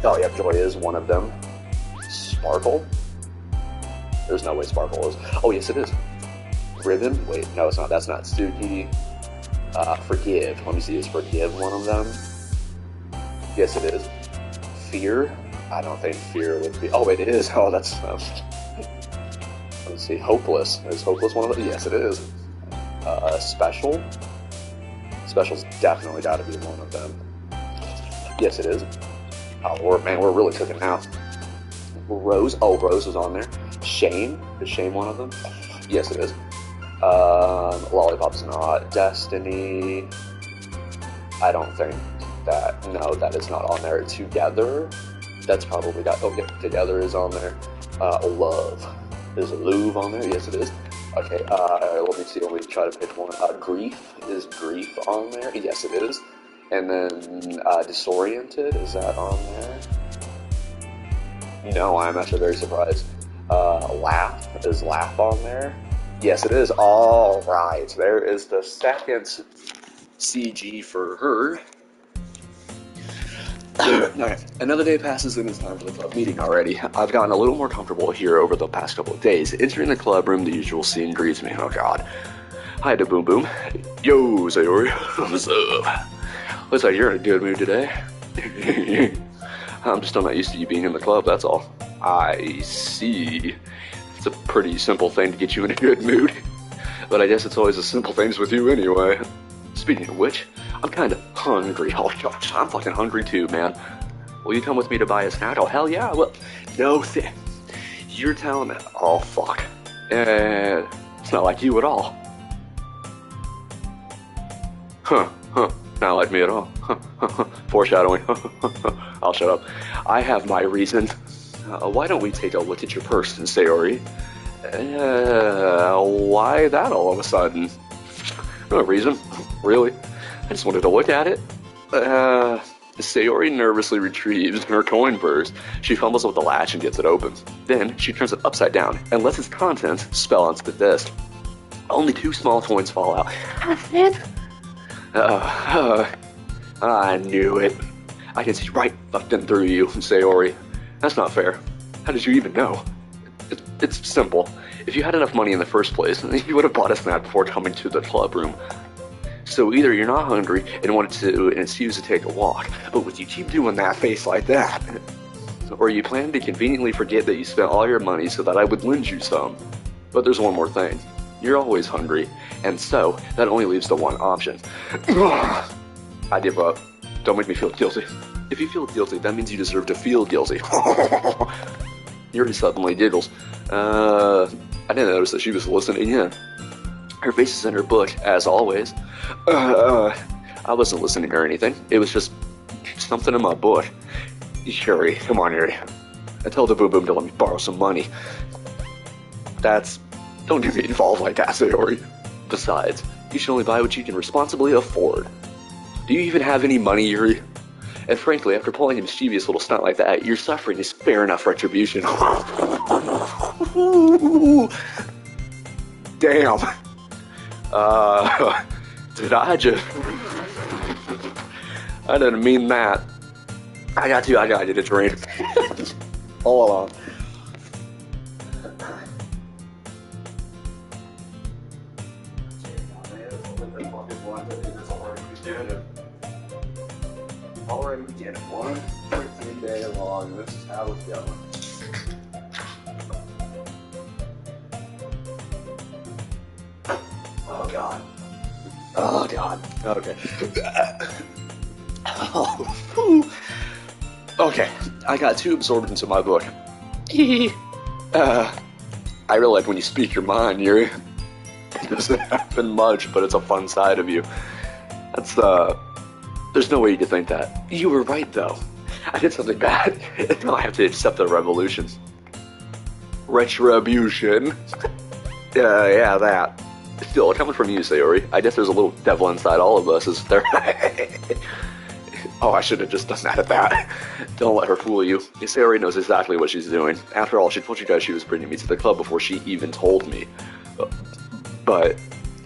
Oh, yep, Joy is one of them. Sparkle? There's no way Sparkle is. Oh, yes, it is. Ribbon? Wait, no, it's not. That's not. Suki. Forgive. Let me see. Is Forgive one of them? Yes, it is. Fear? I don't think Fear would be. Oh, it is. Oh, that's. Let's see. Hopeless. Is Hopeless one of them? Yes, it is. Special? Special's definitely got to be one of them. Yes, it is. Oh, we're really cooking now. Rose? Oh, Rose is on there. Shame? Is Shame one of them? Yes, it is. Lollipop's not. Destiny. I don't think that. No, that is not on there. Together. That's probably got. Oh, yeah, Together is on there. Love. Is Louvre on there? Yes, it is. Okay, let me see. Let me try to pick one. Grief. Is Grief on there? Yes, it is. And then, Disoriented. Is that on there? No, I'm actually very surprised. Laugh. Is Laugh on there? Yes, it is. All right. There is the second CG for her. Okay. Another day passes and it's time for the club meeting already. I've gotten a little more comfortable here over the past couple of days. Entering the club room, the usual scene greets me. Oh, God. Hi to Boom Boom. Yo, Sayori. What's up? Looks like you're in a good mood today. I'm just still not used to you being in the club, that's all. I see. It's a pretty simple thing to get you in a good mood. But I guess it's always the simple things with you anyway. Speaking of which, I'm kind of hungry. Oh, gosh, I'm fucking hungry too, man. Will you come with me to buy a snack? Oh, hell yeah. Well, no thing. You're telling me. Oh, fuck. It's not like you at all. Huh. Not like me at all. Foreshadowing. I'll shut up. I have my reason. Why don't we take a look at your purse, Sayori? Why that all of a sudden? No reason. Really? I just wanted to look at it. Sayori nervously retrieves her coin purse. She fumbles with the latch and gets it open. Then, she turns it upside down and lets its contents spill onto the desk. Only 2 small coins fall out. I knew it. I can see right fucking through you, Sayori. That's not fair. How did you even know? It's simple. If you had enough money in the first place, you would have bought a snack before coming to the club room. So either you're not hungry and wanted an excuse to take a walk, but would you keep doing that face like that? Or you plan to conveniently forget that you spent all your money so that I would lend you some. But there's one more thing. You're always hungry, and so that only leaves the one option. I give up. Don't make me feel guilty. If you feel guilty, that means you deserve to feel guilty. Yuri suddenly giggles. I didn't notice that she was listening in. Her face is in her book, as always. I wasn't listening or anything. It was just something in my book. Yuri, come on, Yuri. I told the Boom Boom to let me borrow some money. Don't get me involved like that, Sayori. Besides, you should only buy what you can responsibly afford. Do you even have any money, Yuri? And frankly, after pulling a mischievous little stunt like that, your suffering is fair enough retribution. Damn. Did I just... I didn't mean that. I got to get a drink. Hold on. Already we did it. One freaking day long. This is how it's going. Oh god. Oh god. Okay. Oh. Okay. I got too absorbed into my book. I really like when you speak your mind, Yuri. It doesn't happen much, but it's a fun side of you. There's no way you could think that. You were right, though. I did something bad. Now I have to accept the revolution. Retribution. Yeah, that. Still, coming from you, Sayori, I guess there's a little devil inside all of us, is there? Oh, I should have just done that at that. Don't let her fool you. Sayori knows exactly what she's doing. After all, she told you guys she was bringing me to the club before she even told me. But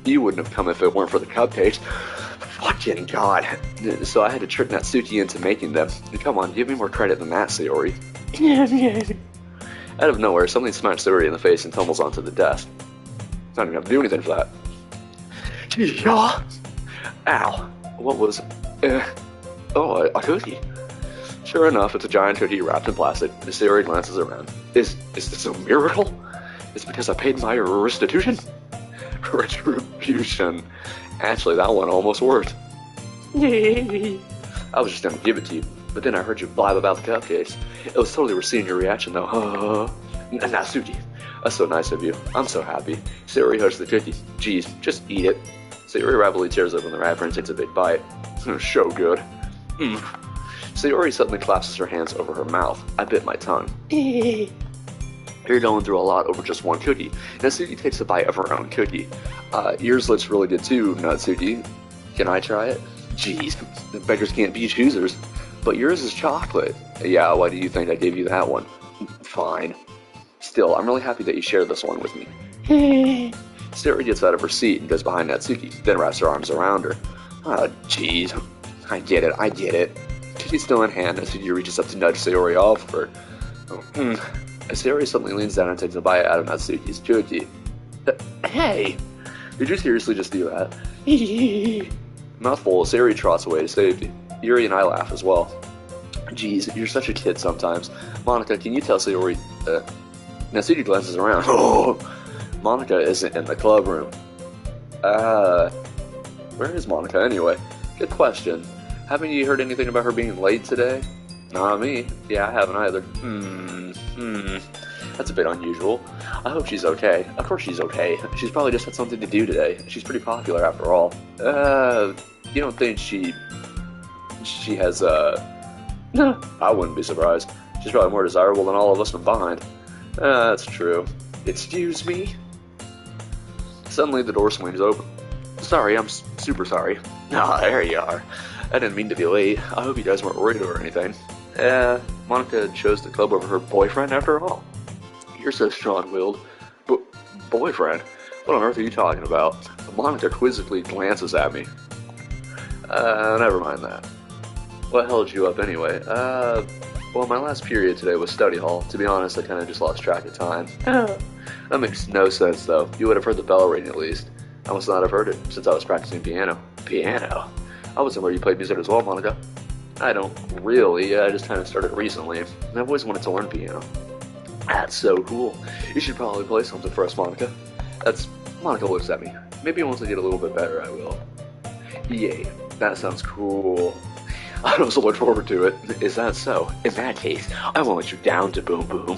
you wouldn't have come if it weren't for the cupcakes. Fucking god. So I had to trick Natsuki into making them. Come on, give me more credit than that, Sayori. Out of nowhere, something smashed Sayori in the face and tumbles onto the desk. Not even have to do anything for that. Yeah. Ow. What was... Oh, a cookie. Sure enough, it's a giant cookie wrapped in plastic. Sayori glances around. Is this a miracle? It's because I paid my restitution? Retribution. Actually, that one almost worked. I was just gonna give it to you, but then I heard you blab about the cupcakes. It was totally worth seeing your reaction, though. Natsuki, that's so nice of you. I'm so happy. Sayori hugs the cookie. Geez, just eat it. Sayori rapidly tears open the wrapper and takes a big bite. So good. Sayori suddenly clasps her hands over her mouth. I bit my tongue. You're going through a lot over just one cookie. Natsuki takes a bite of her own cookie. Yours looks really good too, Natsuki. Can I try it? Jeez, the beggars can't be choosers. But yours is chocolate. Yeah, why do you think I gave you that one? Fine. Still, I'm really happy that you shared this one with me. Sayori gets out of her seat and goes behind Natsuki, then wraps her arms around her. Oh, jeez. I get it. Cookie's still in hand, Natsuki reaches up to nudge Sayori off her. Sayori suddenly leans down and takes a bite out of Natsuki's cookie. Hey! Did you seriously just do that? Mouthful, Sayori trots away to safety. Yuri and I laugh as well. Jeez, you're such a kid sometimes. Monika, can you tell Sayori... Natsuki glances around. Oh! Monika isn't in the club room. Where is Monika anyway? Good question. Haven't you heard anything about her being late today? Not me. Yeah, I haven't either. That's a bit unusual. I hope she's okay. Of course she's okay. She's probably just had something to do today. She's pretty popular after all. You don't think she has, No, I wouldn't be surprised. She's probably more desirable than all of us combined. That's true. Excuse me? Suddenly the door swings open. Sorry, I'm super sorry. Ah, there you are. I didn't mean to be late. I hope you guys weren't worried or anything. Monika chose the club over her boyfriend after all. You're so strong-willed. Boyfriend? What on earth are you talking about? Monika quizzically glances at me. Never mind that. What held you up anyway? Well, my last period today was study hall. To be honest, I kind of just lost track of time. That makes no sense, though. You would have heard the bell ring at least. I must not have heard it, since I was practicing piano. Piano? I wasn't where you played music as well, Monika. I don't really. I just kind of started recently. And I've always wanted to learn piano. That's so cool. You should probably play something for us, Monika. Monika looks at me. Maybe once I get a little bit better, I will. Yay. That sounds cool. I also look forward to it. Is that so? In that case, I won't let you down to Boom Boom.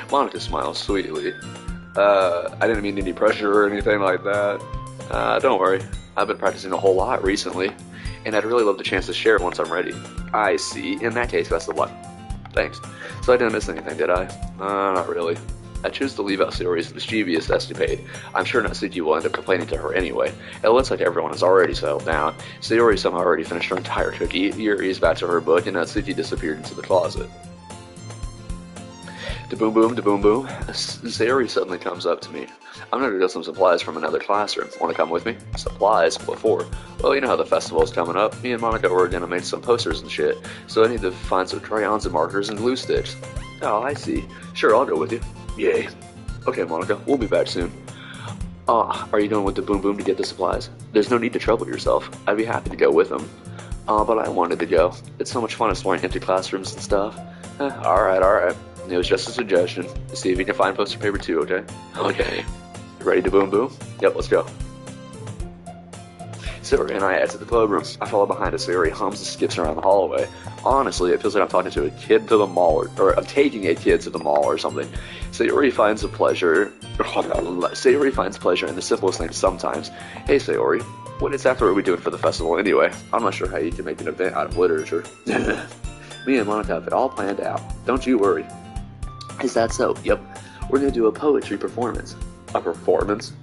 Monika smiles sweetly. I didn't mean any pressure or anything like that. Don't worry. I've been practicing a whole lot recently, and I'd really love the chance to share it once I'm ready. I see. In that case, best of luck. Thanks. So I didn't miss anything, did I? Not really. I choose to leave out Sayori's mischievous escapade. I'm sure Natsuki will end up complaining to her anyway. It looks like everyone has already settled down. Sayori somehow already finished her entire cookie, Yuri is back to her book, and Natsuki disappeared into the closet. Da-boom boom, da-boom boom. Sayori suddenly comes up to me. I'm gonna get some supplies from another classroom. Wanna come with me? Supplies? What for? Well, you know how the festival's coming up. Me and Monika were gonna make some posters and shit, so I need to find some crayons and markers and glue sticks. Oh, I see. Sure, I'll go with you. Yay. Okay, Monika, we'll be back soon. Are you going with the Boom Boom to get the supplies? There's no need to trouble yourself. I'd be happy to go with them. But I wanted to go. It's so much fun exploring empty classrooms and stuff. Alright. It was just a suggestion. See if you can find poster paper too, okay? Okay. You ready to boom boom? Yep, let's go. Sayori and I exit the cloakroom. I follow behind as Sayori hums and skips around the hallway. Honestly, it feels like I'm talking to a kid to the mall, or I'm taking a kid to the mall or something. Sayori finds pleasure in the simplest things sometimes. Hey Sayori, what exactly are we doing for the festival anyway? I'm not sure how you can make an event out of literature. Me and Monika have it all planned out. Don't you worry. Is that so? Yep. We're going to do a poetry performance. A performance?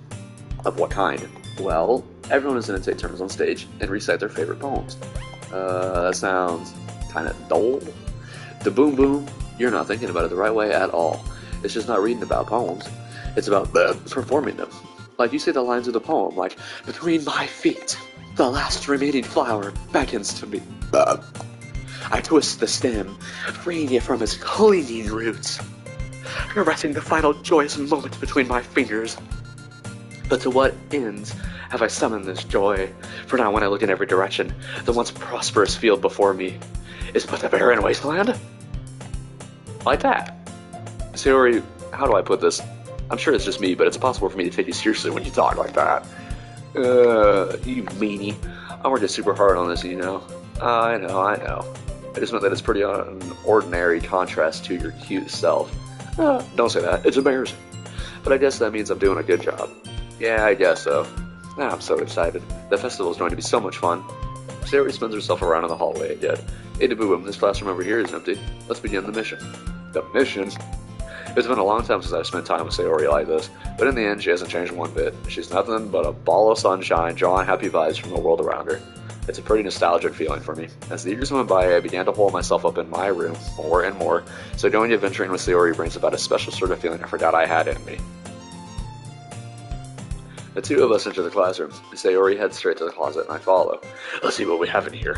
Of what kind? Well, everyone is going to take turns on stage and recite their favorite poems. That sounds kind of dull. The boom boom, you're not thinking about it the right way at all. It's just not reading about poems. It's about performing them. Like you say the lines of the poem, like, between my feet, the last remaining flower beckons to me. I twist the stem, freeing it from its clinging roots, caressing the final joyous moment between my fingers. But to what ends have I summoned this joy? For now, when I look in every direction, the once prosperous field before me is but a barren wasteland? Like that. Sayori, how do I put this? I'm sure it's just me, but it's impossible for me to take you seriously when you talk like that. You meanie. I'm working super hard on this, you know. I know. I just meant that it's pretty an ordinary contrast to your cute self. Don't say that. It's embarrassing. But I guess that means I'm doing a good job. Yeah, I guess so. I'm so excited. The festival is going to be so much fun. Sayori spins herself around in the hallway again. Hey, Boom, this classroom over here is empty. Let's begin the mission. The mission? It's been a long time since I've spent time with Sayori like this, but in the end, she hasn't changed one bit. She's nothing but a ball of sunshine, drawing happy vibes from the world around her. It's a pretty nostalgic feeling for me. As the years went by, I began to hole myself up in my room more and more, so going adventuring with Sayori brings about a special sort of feeling I forgot I had in me. The two of us enter the classroom. Sayori heads straight to the closet, and I follow. Let's see what we have in here.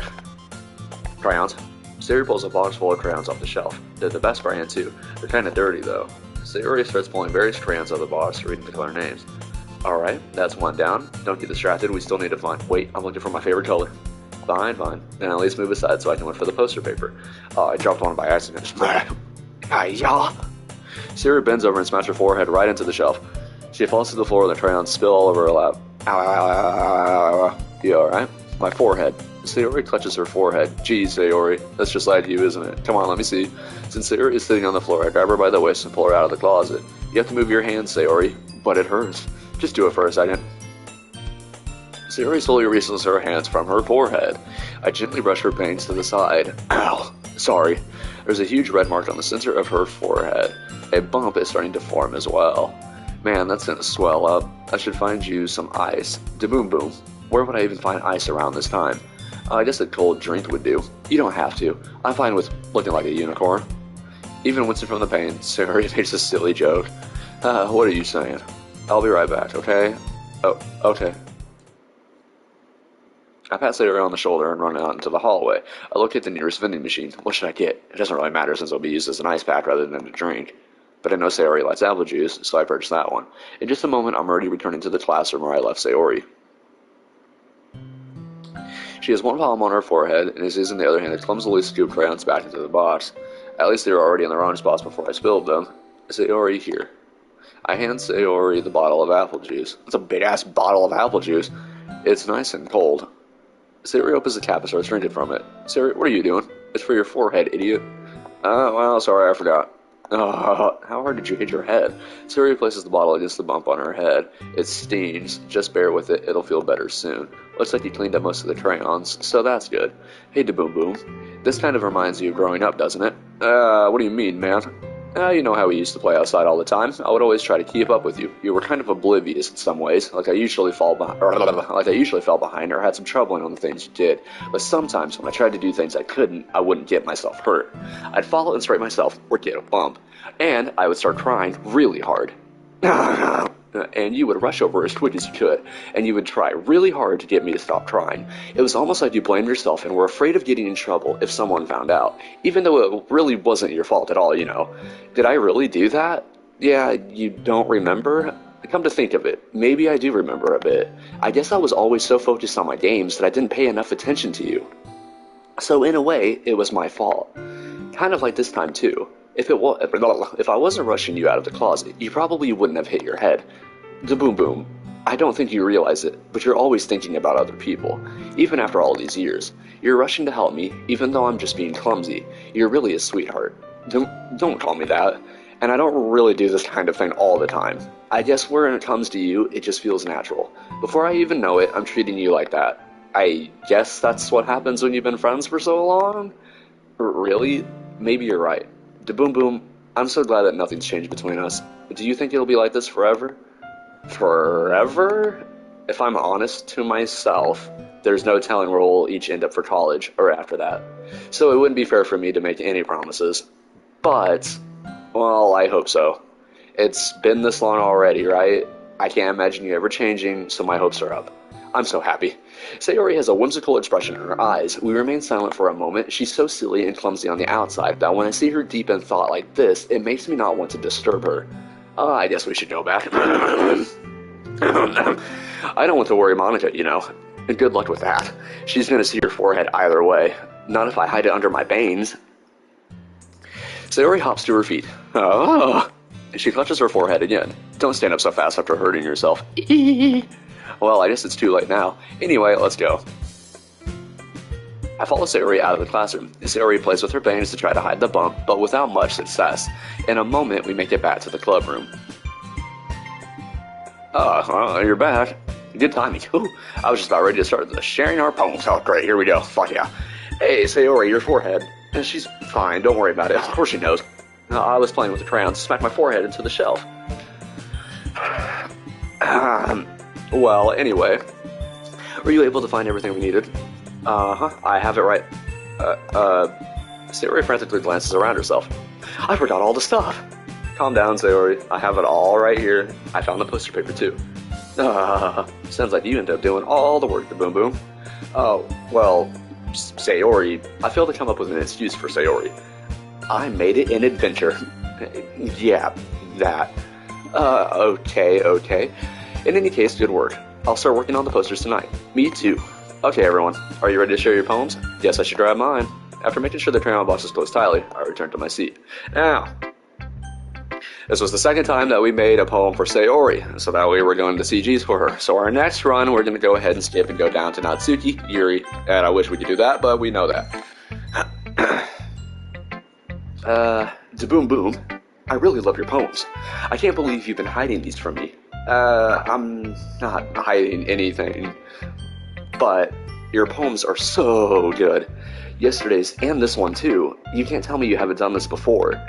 Crayons. Sayori pulls a box full of crayons off the shelf. They're the best brand, too. They're kinda dirty, though. Sayori starts pulling various crayons out of the box, reading the color names. Alright, that's one down. Don't get distracted, we still need to find. Wait, I'm looking for my favorite color. Fine. Then at least move aside so I can look for the poster paper. Oh, I dropped one by accident. Hi-ya! Sayori bends over and smashes her forehead right into the shelf. She falls to the floor and the crayons spill all over her lap. Ow. You alright? My forehead. Sayori clutches her forehead. Geez, Sayori, that's just like you, isn't it? Come on, let me see. Since Sayori is sitting on the floor, I grab her by the waist and pull her out of the closet. You have to move your hands, Sayori. But it hurts. Just do it for a second. Sayori slowly releases her hands from her forehead. I gently brush her bangs to the side. Ow. Sorry. There's a huge red mark on the center of her forehead. A bump is starting to form as well. Man, that's gonna swell up. I should find you some ice. Da-boom boom. Where would I even find ice around this time? I guess a cold drink would do. You don't have to. I'm fine with looking like a unicorn. Even wincing from the pain, Sayori makes a silly joke. What are you saying? I'll be right back, okay? Oh, okay. I pat Sayori on the shoulder and run out into the hallway. I locate the nearest vending machine. What should I get? It doesn't really matter since it'll be used as an ice pack rather than a drink. But I know Sayori likes apple juice, so I purchase that one. In just a moment, I'm already returning to the classroom where I left Sayori. She has one palm on her forehead and is using the other hand to clumsily scoop crayons back into the box. At least they were already in the wrong spots before I spilled them. Sayori, here. I hand Sayori the bottle of apple juice. It's a big-ass bottle of apple juice. It's nice and cold. Sayori opens the cap and starts drinking from it. Sayori, what are you doing? It's for your forehead, idiot. Well, sorry, I forgot. How hard did you hit your head? Sayori places the bottle against the bump on her head. It stings. Just bear with it. It'll feel better soon. Looks like you cleaned up most of the crayons, so that's good. Hey, Da-Boom Boom. This kind of reminds you of growing up, doesn't it? What do you mean, man? You know how we used to play outside all the time. I would always try to keep up with you. You were kind of oblivious in some ways, like I usually fell behind or had some trouble on the things you did. But sometimes when I tried to do things I couldn't, I wouldn't get myself hurt. I'd fall and scrape myself or get a bump, and I would start crying really hard. And you would rush over as quick as you could, and you would try really hard to get me to stop crying. It was almost like you blamed yourself and were afraid of getting in trouble if someone found out, even though it really wasn't your fault at all, you know. Did I really do that? Yeah, you don't remember? Come to think of it, maybe I do remember a bit. I guess I was always so focused on my games that I didn't pay enough attention to you. So in a way, it was my fault. Kind of like this time too. If I wasn't rushing you out of the closet, you probably wouldn't have hit your head. Boom boom. I don't think you realize it, but you're always thinking about other people, even after all these years. You're rushing to help me, even though I'm just being clumsy. You're really a sweetheart. Don't call me that. And I don't really do this kind of thing all the time. I guess when it comes to you, it just feels natural. Before I even know it, I'm treating you like that. I guess that's what happens when you've been friends for so long? Really? Maybe you're right. Boom boom, I'm so glad that nothing's changed between us. Do you think it'll be like this forever? Forever? If I'm honest to myself, there's no telling where we'll each end up for college or after that. So it wouldn't be fair for me to make any promises. But, well, I hope so. It's been this long already, right? I can't imagine you ever changing, so my hopes are up. I'm so happy. Sayori has a whimsical expression in her eyes. We remain silent for a moment. She's so silly and clumsy on the outside that when I see her deep in thought like this, it makes me not want to disturb her. I guess we should go back. I don't want to worry Monika, you know. And good luck with that. She's going to see your forehead either way. Not if I hide it under my bangs. Sayori hops to her feet. Oh. She clutches her forehead again. Don't stand up so fast after hurting yourself. Well, I guess it's too late now. Anyway, let's go. I follow Sayori out of the classroom. Sayori plays with her bangs to try to hide the bump, but without much success. In a moment, we make it back to the club room. You're back. Good timing. Ooh, I was just about ready to start sharing our poems. Oh, great, here we go. Fuck yeah. Hey, Sayori, your forehead. She's fine, don't worry about it. Of course she knows. I was playing with the crayons, smacked my forehead into the shelf. Well, anyway, were you able to find everything we needed? I have it right. Sayori frantically glances around herself. I forgot all the stuff. Calm down, Sayori. I have it all right here. I found the poster paper, too. Sounds like you ended up doing all the work, the Boom Boom. Oh, well, Sayori. I failed to come up with an excuse for Sayori. I made it an adventure. Yeah, that. Okay. In any case, good work. I'll start working on the posters tonight. Me too. Okay, everyone. Are you ready to share your poems? Guess I should grab mine. After making sure the crayon box is closed tightly, I returned to my seat. Now, this was the second time that we made a poem for Sayori, so that we were going to CGs for her. So our next run, we're going to go ahead and skip and go down to Natsuki, Yuri, and I wish we could do that, but we know that. Boom Boom, I really love your poems. I can't believe you've been hiding these from me. I'm not hiding anything, but your poems are so good. Yesterday's and this one too. You can't tell me you haven't done this before.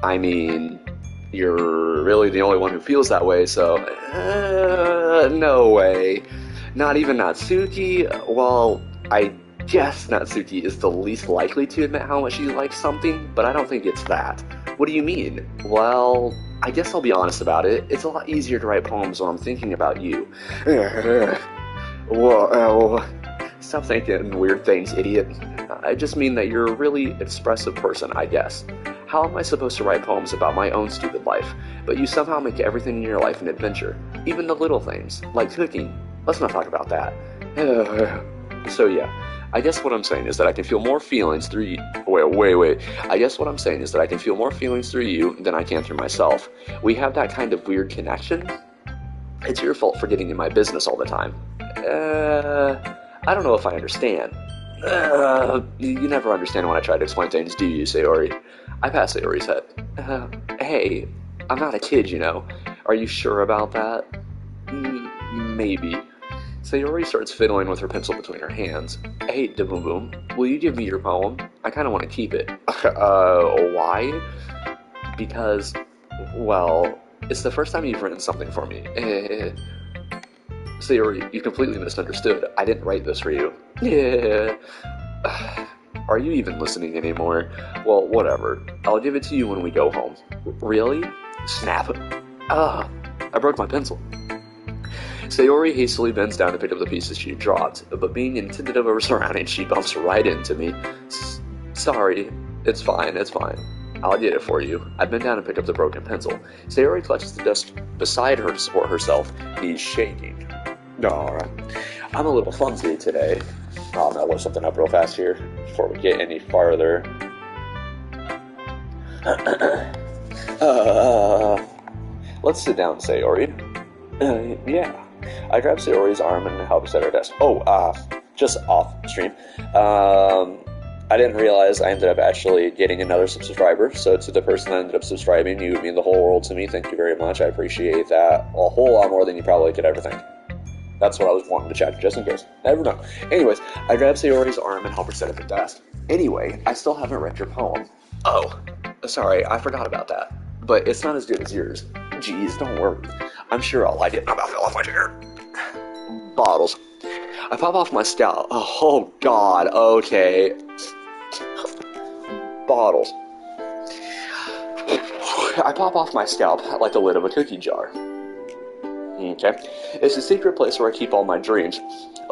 I mean, you're really the only one who feels that way, so no way. Not even Natsuki? Well, I guess Natsuki is the least likely to admit how much she likes something, but I don't think it's that. What do you mean? Well, I guess I'll be honest about it. It's a lot easier to write poems when I'm thinking about you. Whoa, stop thinking weird things, idiot. I just mean that you're a really expressive person, I guess. How am I supposed to write poems about my own stupid life, but you somehow make everything in your life an adventure? Even the little things, like cooking. Let's not talk about that. So yeah, I guess what I'm saying is that I can feel more feelings through you. Wait. I guess what I'm saying is that I can feel more feelings through you than I can through myself. We have that kind of weird connection. It's your fault for getting in my business all the time. I don't know if I understand. You never understand when I try to explain things, do you, Sayori? I pat Sayori's head. Hey, I'm not a kid, you know. Are you sure about that? Maybe. Sayori starts fiddling with her pencil between her hands. Hey, Boom Boom, will you give me your poem? I kind of want to keep it. Why? Because, well, it's the first time you've written something for me. Sayori, you completely misunderstood. I didn't write this for you. Yeah. Are you even listening anymore? Well, whatever. I'll give it to you when we go home. Really? Snap. I broke my pencil. Sayori hastily bends down to pick up the pieces she dropped, but being inattentive of her surroundings, she bumps right into me. Sorry. It's fine. I'll get it for you. I bend down and pick up the broken pencil. Sayori clutches the desk beside her to support herself, knees shaking. Alright. I'm a little clumsy today. I'm gonna look something up real fast here before we get any farther. Let's sit down, Sayori. Yeah. I grab Sayori's arm and help her set her desk. Just off stream. I didn't realize I ended up actually getting another subscriber, so to the person that ended up subscribing, you mean the whole world to me. Thank you very much. I appreciate that a whole lot more than you probably could ever think. That's what I was wanting to check, just in case. Never know. Anyways, I grab Sayori's arm and help her set up the desk. Anyway, I still haven't read your poem. Oh, sorry, I forgot about that. But it's not as good as yours. Jeez, don't worry. I'm sure I'll like it. I'm about to fall off my chair. Bottles. I pop off my scalp. Oh, God, okay. Bottles. I pop off my scalp like the lid of a cookie jar. Okay. It's a secret place where I keep all my dreams.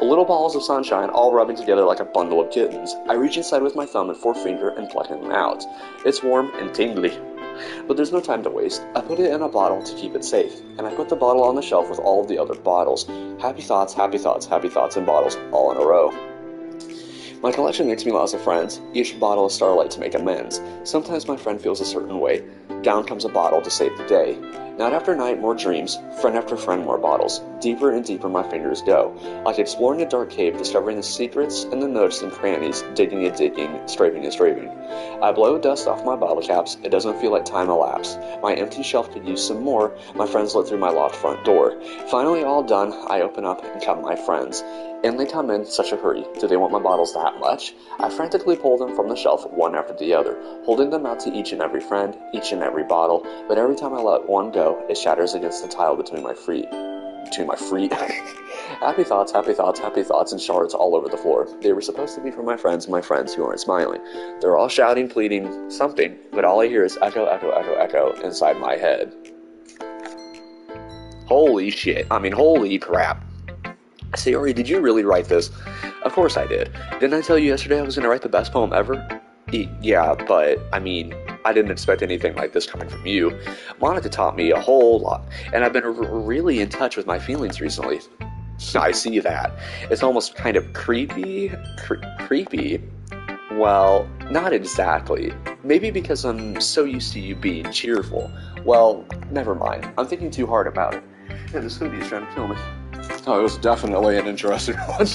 Little balls of sunshine all rubbing together like a bundle of kittens. I reach inside with my thumb and forefinger and pluck them out. It's warm and tingly. But there's no time to waste. I put it in a bottle to keep it safe, and I put the bottle on the shelf with all of the other bottles. Happy thoughts, happy thoughts, happy thoughts in bottles, all in a row. My collection makes me lots of friends, each bottle a starlight to make amends. Sometimes my friend feels a certain way. Down comes a bottle to save the day. Night after night, more dreams, friend after friend, more bottles. Deeper and deeper my fingers go, like exploring a dark cave, discovering the secrets and the nooks and crannies, digging and digging, scraping and scraping. I blow dust off my bottle caps, it doesn't feel like time elapsed. My empty shelf could use some more, my friends let through my locked front door. Finally all done, I open up and count my friends. And they come in such a hurry. Do they want my bottles that much? I frantically pull them from the shelf one after the other, holding them out to each and every friend, each and every bottle, but every time I let one go, it shatters against the tile between my feet. Happy thoughts, happy thoughts, happy thoughts, and shards all over the floor. They were supposed to be for my friends who aren't smiling. They're all shouting, pleading, something, but all I hear is echo, echo, echo, echo inside my head. Holy shit. Holy crap. Sayori, did you really write this? Of course I did. Didn't I tell you yesterday I was going to write the best poem ever? Yeah, but, I didn't expect anything like this coming from you. Monika taught me a whole lot, and I've been really in touch with my feelings recently. I see that. It's almost kind of creepy. Creepy? Well, not exactly. Maybe because I'm so used to you being cheerful. Well, never mind. I'm thinking too hard about it. Yeah, this hoodie's trying to kill me. Oh, it was definitely an interesting one.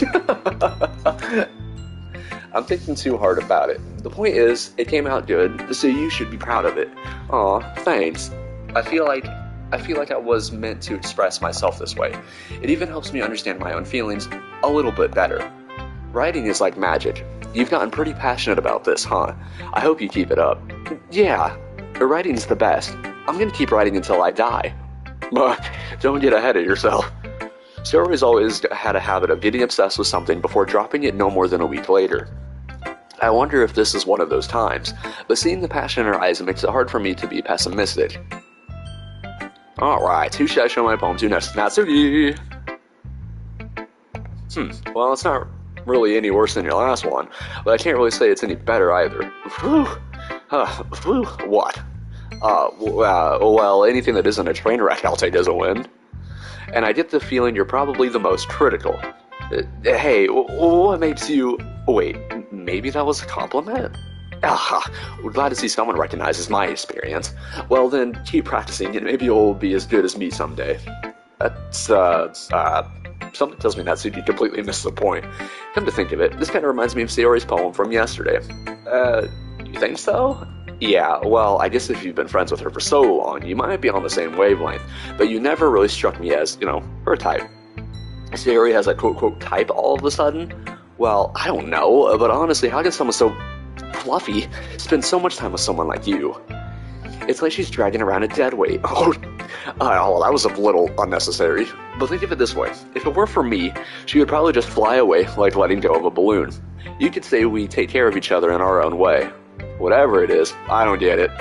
I'm thinking too hard about it. The point is, it came out good, so you should be proud of it. Aw, thanks. I feel like I was meant to express myself this way. It even helps me understand my own feelings a little bit better. Writing is like magic. You've gotten pretty passionate about this, huh? I hope you keep it up. Yeah, writing's the best. I'm gonna keep writing until I die. Don't get ahead of yourself. Sayori's always had a habit of getting obsessed with something before dropping it no more than a week later. I wonder if this is one of those times, but seeing the passion in her eyes makes it hard for me to be pessimistic. Alright, who should I show my poem to next? Natsuki! Well, it's not really any worse than your last one, but I can't really say it's any better either. What? Well, anything that isn't a train wreck I'll take as a win. And I get the feeling you're probably the most critical. Hey, what makes you... Wait, maybe that was a compliment? We're glad to see someone recognizes my experience. Well then, keep practicing and maybe you'll be as good as me someday. That's, something tells me Natsuki completely missed the point. Come to think of it, this kind of reminds me of Sayori's poem from yesterday. You think so? Yeah, well, I guess if you've been friends with her for so long, you might be on the same wavelength, but you never really struck me as, her type. Sayori has a quote-quote type all of a sudden? Well, I don't know, but honestly, how can someone so fluffy spend so much time with someone like you? It's like she's dragging around a dead weight. Oh, that was a little unnecessary. But think of it this way. If it were for me, she would probably just fly away like letting go of a balloon. You could say we take care of each other in our own way. Whatever it is, I don't get it.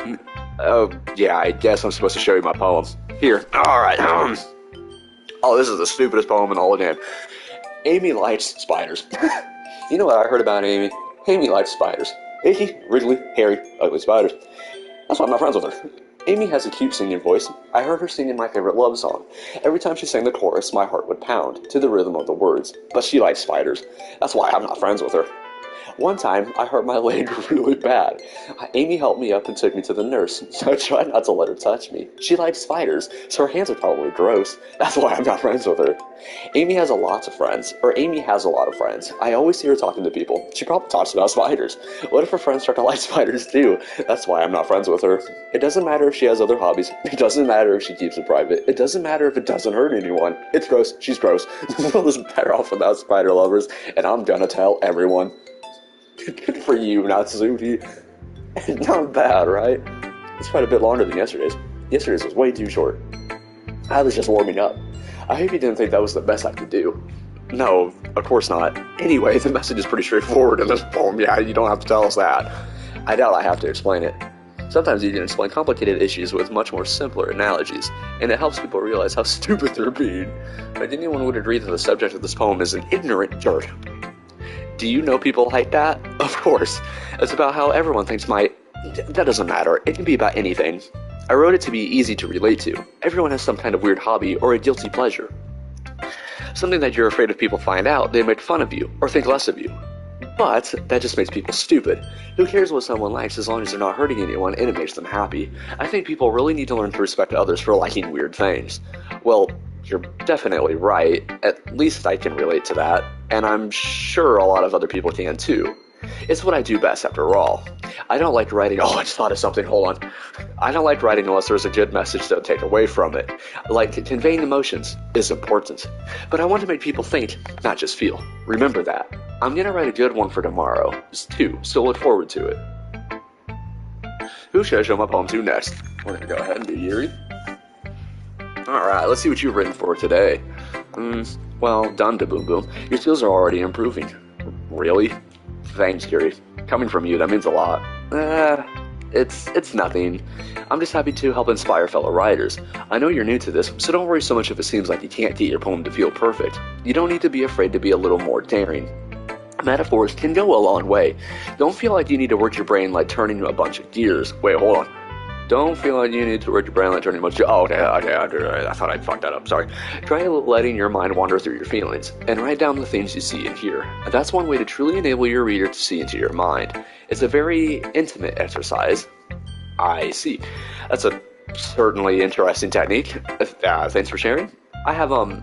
Oh, yeah, I guess I'm supposed to show you my poem. Here. Alright. Oh, this is the stupidest poem in all the damn. Amy likes spiders. You know what I heard about Amy? Amy likes spiders. Icky, wriggly, hairy, ugly spiders. That's why I'm not friends with her. Amy has a cute singing voice. I heard her singing my favorite love song. Every time she sang the chorus, my heart would pound to the rhythm of the words. But she likes spiders. That's why I'm not friends with her. One time, I hurt my leg really bad. Amy helped me up and took me to the nurse, so I tried not to let her touch me. She likes spiders, so her hands are probably gross. That's why I'm not friends with her. Amy has a lot of friends. I always see her talking to people. She probably talks about spiders. What if her friends start to like spiders too? That's why I'm not friends with her. It doesn't matter if she has other hobbies. It doesn't matter if she keeps it private. It doesn't matter if it doesn't hurt anyone. It's gross. She's gross. The world is better off without spider lovers, and I'm gonna tell everyone. Good for you, Natsuki. Not bad, right? It's quite a bit longer than yesterday's. Yesterday's was way too short. I was just warming up. I hope you didn't think that was the best I could do. No, of course not. Anyway, the message is pretty straightforward in this poem. Yeah, you don't have to tell us that. I doubt I have to explain it. Sometimes you can explain complicated issues with much more simpler analogies, and it helps people realize how stupid they're being. But anyone would agree that the subject of this poem is an ignorant jerk. Do you know people like that? Of course. It's about how everyone thinks that doesn't matter. It can be about anything. I wrote it to be easy to relate to. Everyone has some kind of weird hobby or a guilty pleasure. Something that you're afraid if people find out, they make fun of you or think less of you. But that just makes people stupid. Who cares what someone likes as long as they're not hurting anyone and it makes them happy? I think people really need to learn to respect others for liking weird things. Well, you're definitely right. At least I can relate to that. And I'm sure a lot of other people can too. It's what I do best after all. I don't like writing. Oh, I just thought of something. Hold on. I don't like writing unless there's a good message to take away from it. Like, conveying emotions is important. But I want to make people think, not just feel. Remember that. I'm going to write a good one for tomorrow. It's 2, so look forward to it. Who should I show my poem to next? We're going to go ahead and do Yuri. Alright, let's see what you've written for today. Well done, Da Boom Boom. Your skills are already improving. Really? Thanks, Yuri. Coming from you, that means a lot. It's nothing. I'm just happy to help inspire fellow writers. I know you're new to this, so don't worry so much if it seems like you can't get your poem to feel perfect. You don't need to be afraid to be a little more daring. Metaphors can go a long way. Don't feel like you need to work your brain like turning a bunch of gears. Wait, hold on. Don't feel like you need to work your brain like turning a bunch of... Oh, okay, I thought I'd fucked that up, sorry. Try letting your mind wander through your feelings, and write down the things you see and hear. That's one way to truly enable your reader to see into your mind. It's a very intimate exercise. I see. That's a certainly interesting technique. Thanks for sharing. I have, an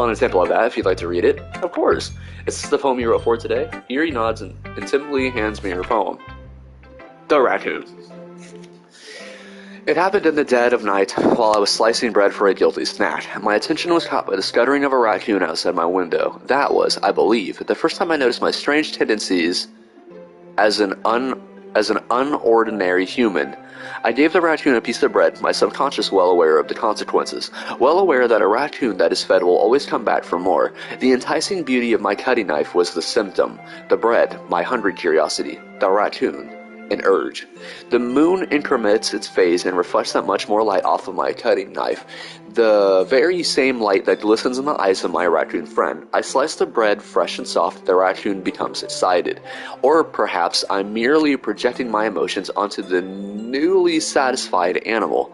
example of that if you'd like to read it. Of course. It's the poem you wrote for today. Yuri nods and timidly hands me her poem. The Raccoon. It happened in the dead of night while I was slicing bread for a guilty snack. My attention was caught by the scuttering of a raccoon outside my window. That was, I believe, the first time I noticed my strange tendencies as an unordinary human. I gave the raccoon a piece of bread, my subconscious well aware of the consequences, well aware that a raccoon that is fed will always come back for more. The enticing beauty of my cutting knife was the symptom, the bread, my hungry curiosity, the raccoon, an urge. The moon increments its phase and reflects that much more light off of my cutting knife, the very same light that glistens in the eyes of my raccoon friend. I slice the bread fresh and soft, the raccoon becomes excited. Or perhaps I'm merely projecting my emotions onto the newly satisfied animal.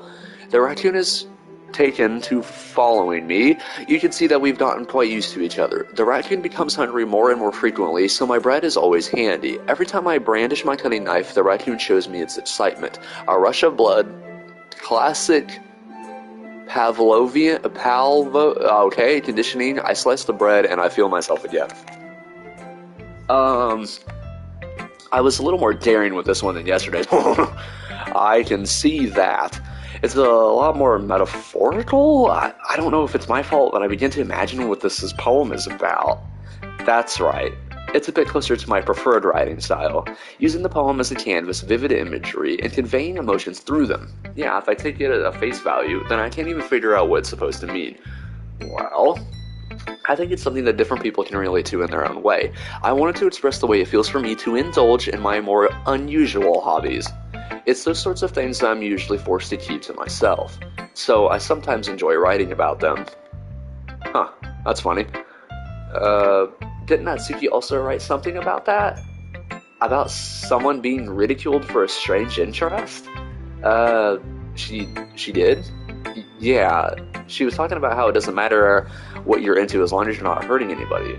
The raccoon is taken to following me. You can see that we've gotten quite used to each other. The raccoon becomes hungry more and more frequently, so my bread is always handy. Every time I brandish my cutting knife, the raccoon shows me its excitement. A rush of blood, classic conditioning. I slice the bread and I feel myself again. I was a little more daring with this one than yesterday. I can see that. It's a lot more metaphorical. I don't know if it's my fault, but I begin to imagine what this poem is about. That's right. It's a bit closer to my preferred writing style, using the poem as a canvas, vivid imagery, and conveying emotions through them. Yeah, if I take it at face value, then I can't even figure out what it's supposed to mean. Well, I think it's something that different people can relate to in their own way. I wanted to express the way it feels for me to indulge in my more unusual hobbies. It's those sorts of things that I'm usually forced to keep to myself, so I sometimes enjoy writing about them. Huh, that's funny. Uh, didn't Natsuki also write something about that? About someone being ridiculed for a strange interest? Uh, she did? Yeah, she was talking about how it doesn't matter what you're into as long as you're not hurting anybody.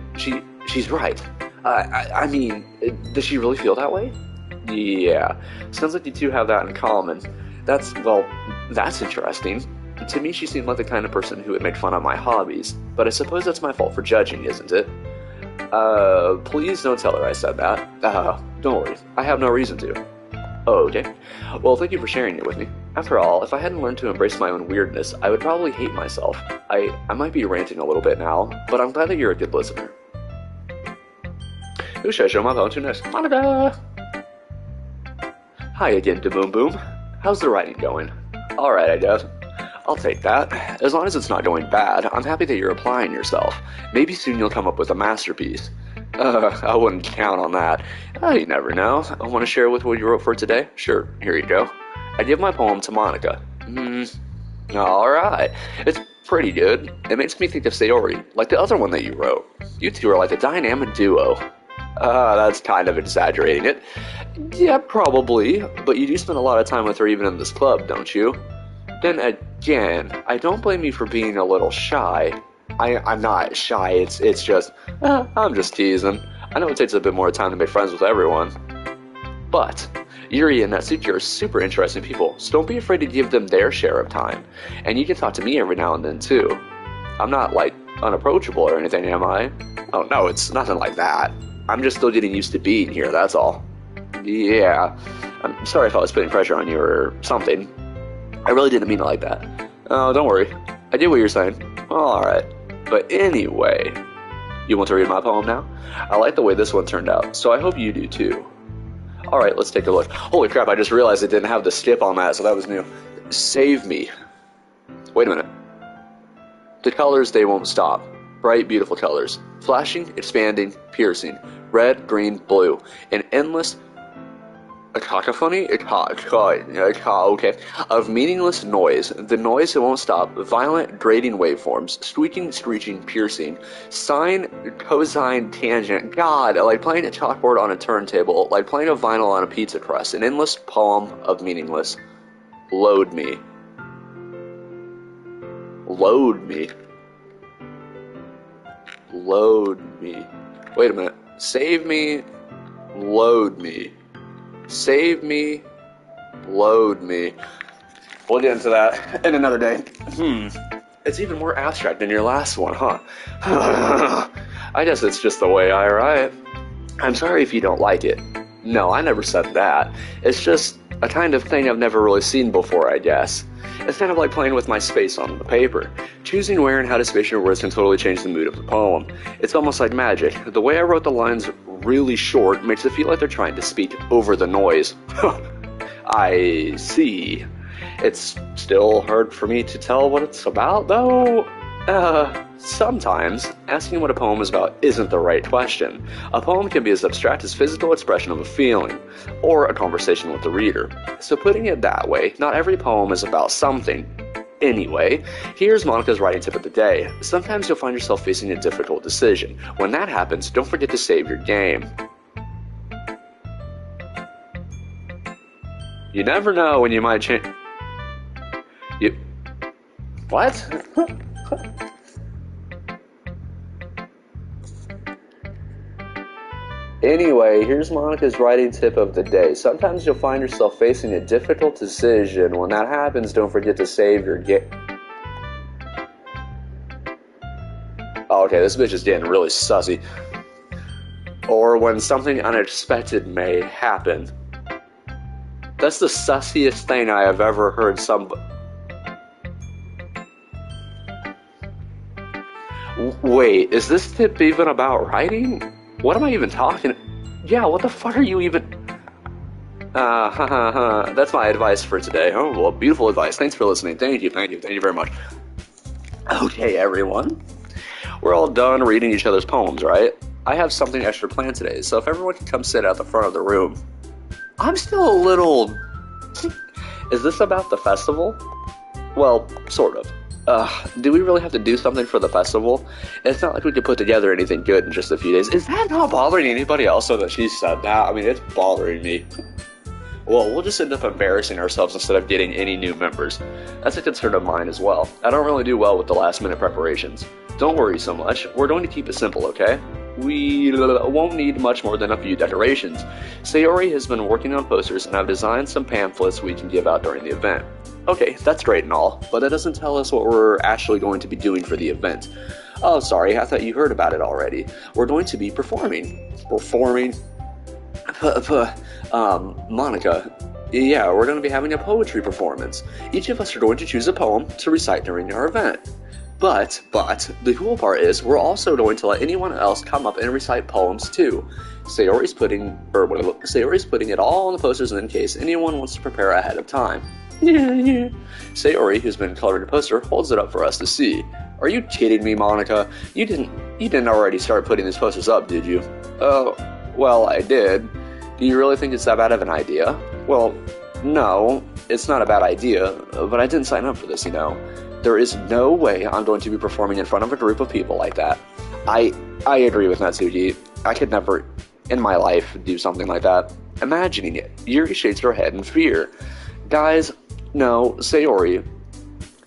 She's right. I mean, does she really feel that way? Yeah, sounds like you two have that in common. That's interesting. To me, she seemed like the kind of person who would make fun of my hobbies, but I suppose that's my fault for judging, isn't it? Please don't tell her I said that. Don't worry, I have no reason to. Oh, okay. Well, thank you for sharing it with me. After all, if I hadn't learned to embrace my own weirdness, I would probably hate myself. I might be ranting a little bit now, but I'm glad that you're a good listener. Who should I show my phone to next? Monika! Hi again, Boom Boom. How's the writing going? Alright, I guess. I'll take that. As long as it's not going bad, I'm happy that you're applying yourself. Maybe soon you'll come up with a masterpiece. I wouldn't count on that. You never know. I want to share with what you wrote for today? Sure, here you go. I give my poem to Monika. Alright. It's pretty good. It makes me think of Sayori, like the other one that you wrote. You two are like a dynamic duo. That's kind of exaggerating it. Yeah, probably, but you do spend a lot of time with her even in this club, don't you? Then again, I don't blame you for being a little shy. I'm not shy, it's just, I'm just teasing. I know it takes a bit more time to make friends with everyone. But, Yuri and Natsuki are super interesting people, so don't be afraid to give them their share of time. And you can talk to me every now and then, too. I'm not, like, unapproachable or anything, am I? Oh, no, it's nothing like that. I'm just still getting used to being here, that's all. Yeah, I'm sorry if I was putting pressure on you or something. I really didn't mean it like that. Oh, don't worry. I get what you're saying. Alright. But anyway, you want to read my poem now? I like the way this one turned out, so I hope you do too. Alright, let's take a look. Holy crap, I just realized it didn't have the skip on that, so that was new. Save me. Wait a minute. The colors, they won't stop. Bright, beautiful colors. Flashing, expanding, piercing. Red, green, blue. An endless a cacophony? Okay. Of meaningless noise. The noise that won't stop. Violent, grating waveforms. Squeaking, screeching, piercing. Sine, cosine, tangent. God, like playing a chalkboard on a turntable. Like playing a vinyl on a pizza crust. An endless poem of meaningless. Load me. Load me. Load me. Wait a minute. Save me. Load me. Save me, load me. We'll get into that in another day. It's even more abstract than your last one, huh? I guess it's just the way I write. I'm sorry if you don't like it. No, I never said that. It's just a kind of thing I've never really seen before, I guess. It's kind of like playing with my space on the paper. Choosing where and how to space your words can totally change the mood of the poem. It's almost like magic. The way I wrote the lines really short makes it feel like they're trying to speak over the noise. I see. It's still hard for me to tell what it's about, though. Sometimes, asking what a poem is about isn't the right question. A poem can be as abstract as physical expression of a feeling, or a conversation with the reader. So putting it that way, not every poem is about something. Anyway, here's Monika's writing tip of the day. Sometimes you'll find yourself facing a difficult decision. When that happens, don't forget to save your game. You never know when you might change... What? Anyway, here's Monika's writing tip of the day. Sometimes you'll find yourself facing a difficult decision. When that happens, don't forget to save your game. Oh, okay, this bitch is getting really sussy. Or when something unexpected may happen. That's the sussiest thing I have ever heard Wait, is this tip even about writing? What am I even talking? Yeah, what the fuck are you even? That's my advice for today. Oh, well, beautiful advice. Thanks for listening. Thank you very much. Okay, everyone. We're all done reading each other's poems, right? I have something extra planned today, so if everyone can come sit at the front of the room. I'm still a little... Is this about the festival? Well, sort of. Do we really have to do something for the festival? It's not like we could put together anything good in just a few days. Is that not bothering anybody else so that she said that? I mean, it's bothering me. Well, we'll just end up embarrassing ourselves instead of getting any new members. That's a concern of mine as well. I don't really do well with the last-minute preparations. Don't worry so much. We're going to keep it simple, okay? We won't need much more than a few decorations. Sayori has been working on posters, and I've designed some pamphlets we can give out during the event. Okay, that's great and all, but that doesn't tell us what we're actually going to be doing for the event. Oh, sorry, I thought you heard about it already. We're going to be performing. Performing? Monika. Yeah, we're going to be having a poetry performance. Each of us are going to choose a poem to recite during our event. But, the cool part is, we're also going to let anyone else come up and recite poems too. Sayori's putting it all on the posters in case anyone wants to prepare ahead of time. Sayori, who's been coloring the poster, holds it up for us to see. Are you kidding me, Monika? You didn't already start putting these posters up, did you? Oh, well, I did. Do you really think it's that bad of an idea? Well, no, it's not a bad idea, but I didn't sign up for this, you know. There is no way I'm going to be performing in front of a group of people like that. I agree with Natsuki. I could never, in my life, do something like that. Imagining it, Yuri shakes her head in fear. Guys, no, Sayori.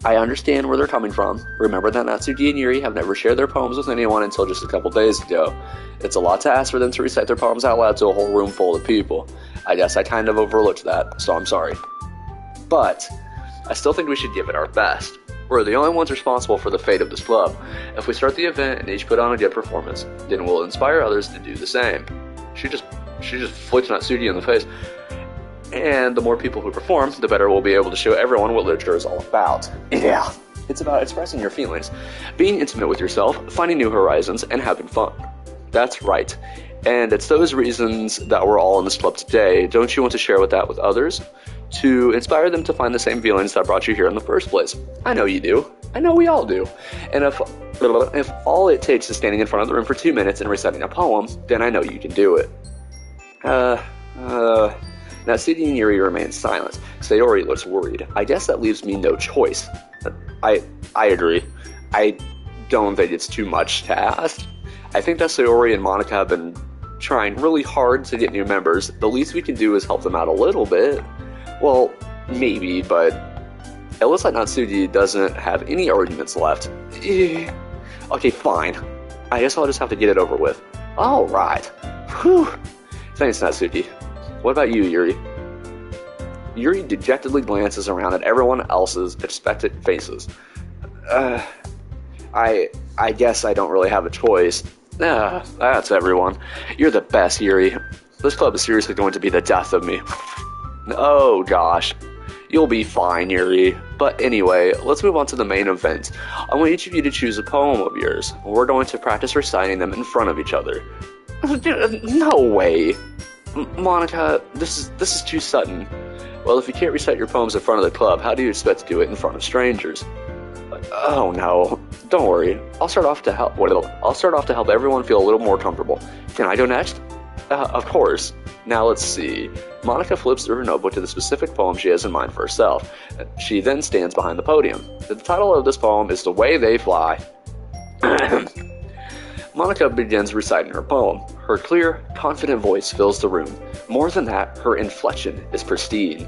I understand where they're coming from. Remember that Natsuki and Yuri have never shared their poems with anyone until just a couple days ago. It's a lot to ask for them to recite their poems out loud to a whole room full of people. I guess I kind of overlooked that, so I'm sorry. But I still think we should give it our best. We're the only ones responsible for the fate of this club. If we start the event and each put on a good performance, then we'll inspire others to do the same. She just flicked Natsuki in the face. And the more people who perform, the better we'll be able to show everyone what literature is all about. Yeah, it's about expressing your feelings, being intimate with yourself, finding new horizons, and having fun. That's right. And it's those reasons that we're all in this club today. Don't you want to share that with others? To inspire them to find the same feelings that brought you here in the first place. I know you do. I know we all do. And if all it takes is standing in front of the room for 2 minutes and reciting a poem, then I know you can do it. Natsuki and Yuri remain silent. Sayori looks worried. I guess that leaves me no choice. I agree. I don't think it's too much to ask. I think that Sayori and Monika have been trying really hard to get new members. The least we can do is help them out a little bit. Well, maybe, but it looks like Natsuki doesn't have any arguments left. Okay, fine. I guess I'll just have to get it over with. Alright. Whew. Thanks, Natsuki. What about you, Yuri? Yuri dejectedly glances around at everyone else's expectant faces. I guess I don't really have a choice. That's everyone. You're the best, Yuri. This club is seriously going to be the death of me. Oh gosh. You'll be fine, Yuri. But anyway, let's move on to the main event. I want each of you to choose a poem of yours. We're going to practice reciting them in front of each other. No way. Monika, this is too sudden. Well, if you can't recite your poems in front of the club, how do you expect to do it in front of strangers? Oh no, don't worry. I'll start off to help everyone feel a little more comfortable. Can I go next? Of course. Now let's see. Monika flips through her notebook to the specific poem she has in mind for herself. She then stands behind the podium. The title of this poem is The Way They Fly. Monika begins reciting her poem. Her clear, confident voice fills the room. More than that, her inflection is pristine.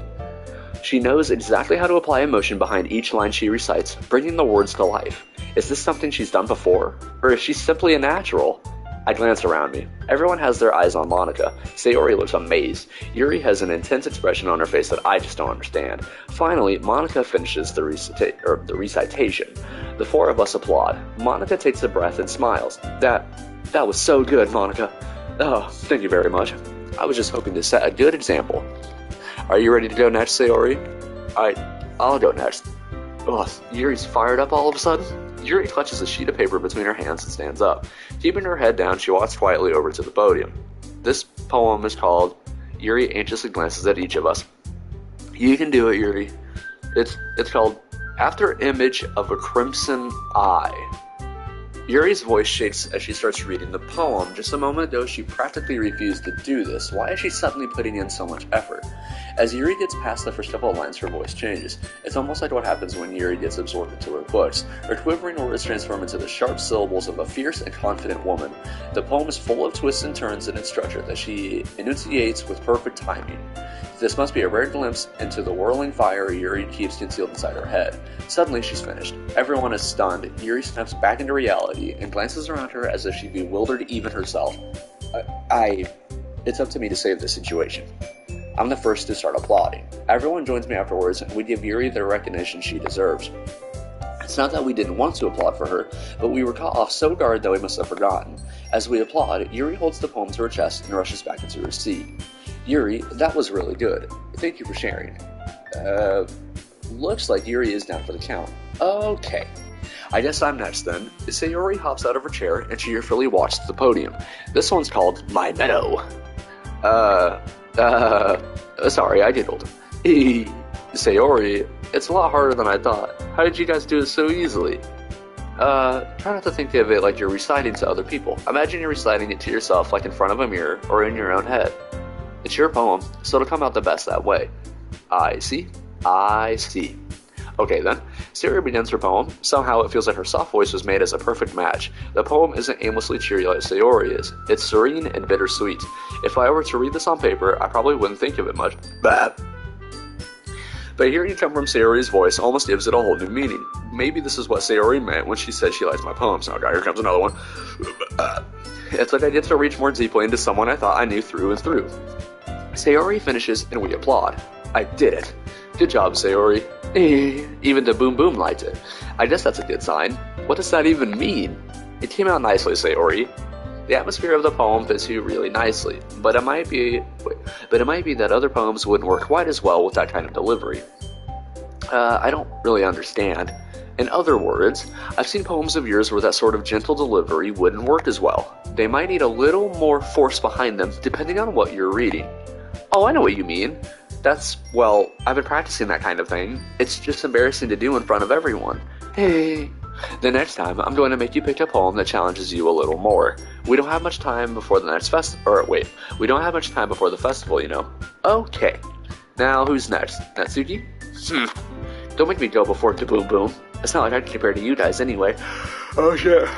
She knows exactly how to apply emotion behind each line she recites, bringing the words to life. Is this something she's done before? Or is she simply a natural? I glance around me. Everyone has their eyes on Monika. Sayori looks amazed. Yuri has an intense expression on her face that I just don't understand. Finally, Monika finishes the recitation. The four of us applaud. Monika takes a breath and smiles. That was so good, Monika. Oh, thank you very much. I was just hoping to set a good example. Are you ready to go next, Sayori? I'll go next. Ugh, Yuri's fired up all of a sudden. Yuri clutches a sheet of paper between her hands and stands up. Keeping her head down, she walks quietly over to the podium. This poem is called Yuri anxiously glances at each of us. You can do it, Yuri. It's called After Image of a Crimson Eye. Yuri's voice shakes as she starts reading the poem. Just a moment ago, she practically refused to do this. Why is she suddenly putting in so much effort? As Yuri gets past the first couple of lines, her voice changes. It's almost like what happens when Yuri gets absorbed into her books. Her quivering words transform into the sharp syllables of a fierce and confident woman. The poem is full of twists and turns in its structure that she enunciates with perfect timing. This must be a rare glimpse into the whirling fire Yuri keeps concealed inside her head. Suddenly, she's finished. Everyone is stunned. Yuri snaps back into reality and glances around her as if she'd bewildered even herself. It's up to me to save this situation. I'm the first to start applauding. Everyone joins me afterwards, and we give Yuri the recognition she deserves. It's not that we didn't want to applaud for her, but we were caught off so guard that we must have forgotten. As we applaud, Yuri holds the poem to her chest and rushes back into her seat. Yuri, that was really good. Thank you for sharing. Looks like Yuri is down for the count. Okay. I guess I'm next then. Sayori hops out of her chair and cheerfully walks to the podium. This one's called My Meadow. Sorry, I giggled. Sayori, it's a lot harder than I thought. How did you guys do it so easily? Try not to think of it like you're reciting to other people. Imagine you're reciting it to yourself like in front of a mirror or in your own head. It's your poem, so it'll come out the best that way. I see. Okay then, Sayori begins her poem. Somehow it feels like her soft voice was made as a perfect match. The poem isn't aimlessly cheery like Sayori is. It's serene and bittersweet. If I were to read this on paper, I probably wouldn't think of it much. But hearing it come from Sayori's voice almost gives it a whole new meaning. Maybe this is what Sayori meant when she said she likes my poems. Oh god, here comes another one. It's like I get to reach more deeply into someone I thought I knew through and through. Sayori finishes and we applaud. I did it. Good job, Sayori. Even the Boom Boom liked it. I guess that's a good sign. What does that even mean? It came out nicely, Sayori. The atmosphere of the poem fits you really nicely, but it might be that other poems wouldn't work quite as well with that kind of delivery. I don't really understand. In other words, I've seen poems of yours where that sort of gentle delivery wouldn't work as well. They might need a little more force behind them, depending on what you're reading. Oh, I know what you mean. I've been practicing that kind of thing. It's just embarrassing to do in front of everyone. Hey. The next time, I'm going to make you pick a poem that challenges you a little more. We don't have much time before the we don't have much time before the festival, you know. Okay. Now, who's next? Natsuki? Don't make me go before the Boom Boom. It's not like I can compare to you guys anyway. Oh shit.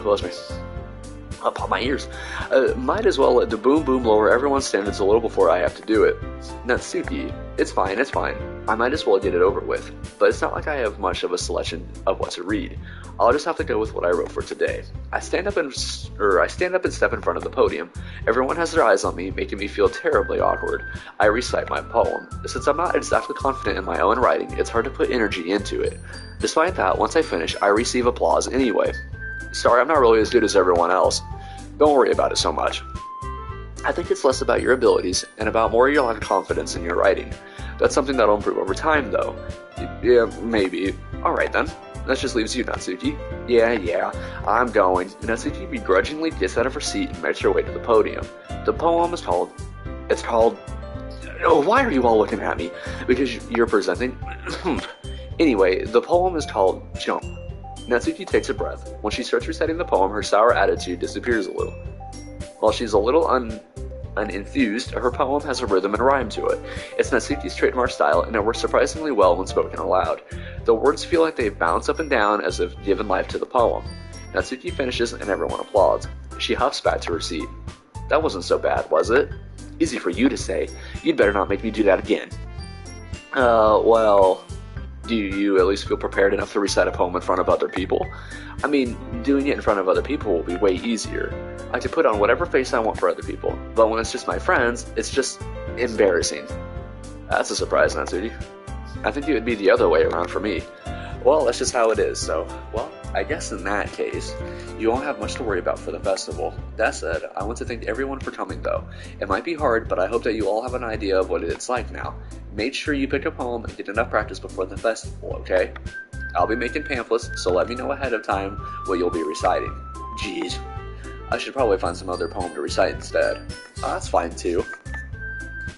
Bless me. I'll pop my ears. Might as well let the Boom Boom lower everyone's standards a little before I have to do it. Natsuki, it's fine. I might as well get it over with. But it's not like I have much of a selection of what to read. I'll just have to go with what I wrote for today. I stand up and step in front of the podium. Everyone has their eyes on me, making me feel terribly awkward. I recite my poem. Since I'm not exactly confident in my own writing, it's hard to put energy into it. Despite that, once I finish, I receive applause anyway. Sorry, I'm not really as good as everyone else. Don't worry about it so much. I think it's less about your abilities and about more your lack of confidence in your writing. That's something that'll improve over time, though. Yeah, maybe. Alright then. That just leaves you, Natsuki. Yeah, I'm going. Natsuki begrudgingly gets out of her seat and makes her way to the podium. The poem is called... Oh, why are you all looking at me? Because you're presenting... Anyway, the poem is called Jump. Natsuki takes a breath. When she starts reciting the poem, her sour attitude disappears a little. While she's a little unenthused, her poem has a rhythm and rhyme to it. It's Natsuki's trademark style, and it works surprisingly well when spoken aloud. The words feel like they bounce up and down as if given life to the poem. Natsuki finishes and everyone applauds. She huffs back to her seat. That wasn't so bad, was it? Easy for you to say. You'd better not make me do that again. Do you at least feel prepared enough to recite a poem in front of other people? I mean, doing it in front of other people will be way easier. I can put on whatever face I want for other people, but when it's just my friends, it's just embarrassing. That's a surprise, Natsuki. I think it would be the other way around for me. Well, that's just how it is, so, I guess in that case, you won't have much to worry about for the festival. That said, I want to thank everyone for coming though. It might be hard, but I hope that you all have an idea of what it's like now. Make sure you pick a poem and get enough practice before the festival, okay? I'll be making pamphlets, so let me know ahead of time what you'll be reciting. Jeez, I should probably find some other poem to recite instead. That's fine too.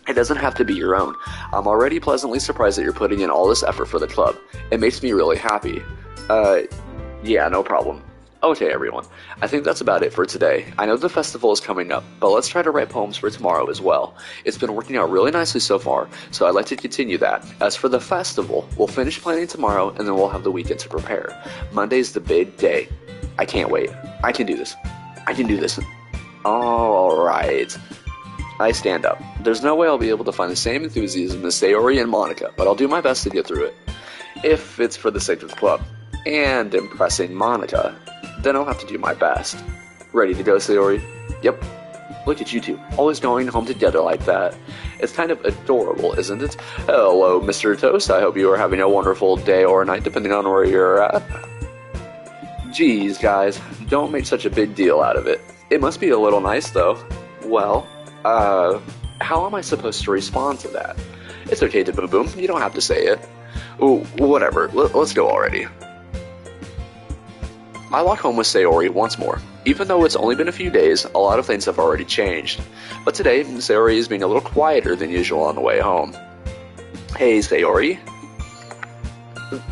It doesn't have to be your own. I'm already pleasantly surprised that you're putting in all this effort for the club. It makes me really happy. Yeah, no problem. Okay, everyone. I think that's about it for today. I know the festival is coming up, but let's try to write poems for tomorrow as well. It's been working out really nicely so far, so I'd like to continue that. As for the festival, we'll finish planning tomorrow, and then we'll have the weekend to prepare. Monday's the big day. I can't wait. I can do this. I can do this. Alright. I stand up. There's no way I'll be able to find the same enthusiasm as Sayori and Monika, but I'll do my best to get through it. If it's for the sake of the club. And impressing Monika, then I'll have to do my best. Ready to go, Sayori? Yep. Look at you two, always going home together like that. It's kind of adorable, isn't it? Hello, Mr. Toast. I hope you are having a wonderful day or night, depending on where you're at. Geez, guys, don't make such a big deal out of it. It must be a little nice, though. Well, how am I supposed to respond to that? It's okay to boom boom, you don't have to say it. Ooh, whatever, let's go already. I walk home with Sayori once more. Even though it's only been a few days, a lot of things have already changed. But today, Sayori is being a little quieter than usual on the way home. Hey, Sayori.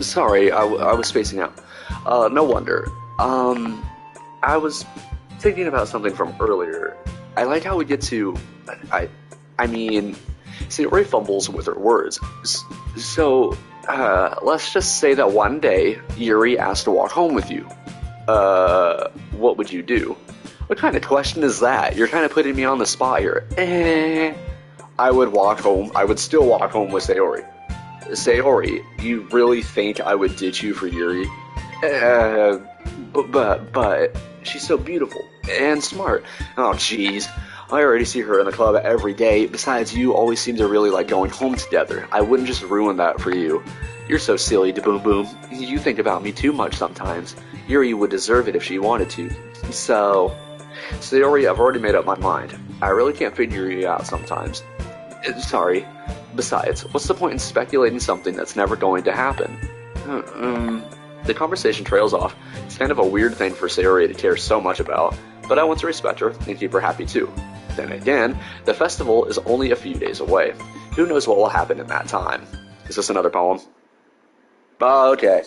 Sorry, I was spacing out. No wonder. I was thinking about something from earlier. I like how we get to... I mean... Sayori fumbles with her words. So, let's just say that one day, Yuri asked to walk home with you. What would you do? What kind of question is that? You're kind of putting me on the spot here. I would walk home. I would still walk home with Sayori. Sayori, you really think I would ditch you for Yuri? But she's so beautiful and smart. Oh, jeez. I already see her in the club every day. Besides, you always seem to really like going home together. I wouldn't just ruin that for you. You're so silly, DeBoom Boom. You think about me too much sometimes. Yuri would deserve it if she wanted to. So, Sayori, I've already made up my mind. I really can't figure you out sometimes. Sorry. Besides, what's the point in speculating something that's never going to happen? The conversation trails off. It's kind of a weird thing for Sayori to care so much about, but I want to respect her and keep her happy too. Then again, the festival is only a few days away. Who knows what will happen in that time? Is this another poem? Okay.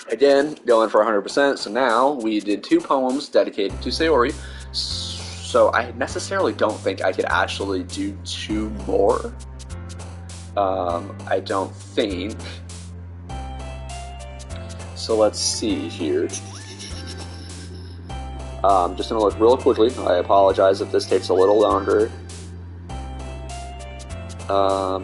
Again, going for 100%, so now we did 2 poems dedicated to Sayori, so I necessarily don't think I could actually do 2 more. I don't think. So let's see here. Just gonna look real quickly. I apologize if this takes a little longer. Let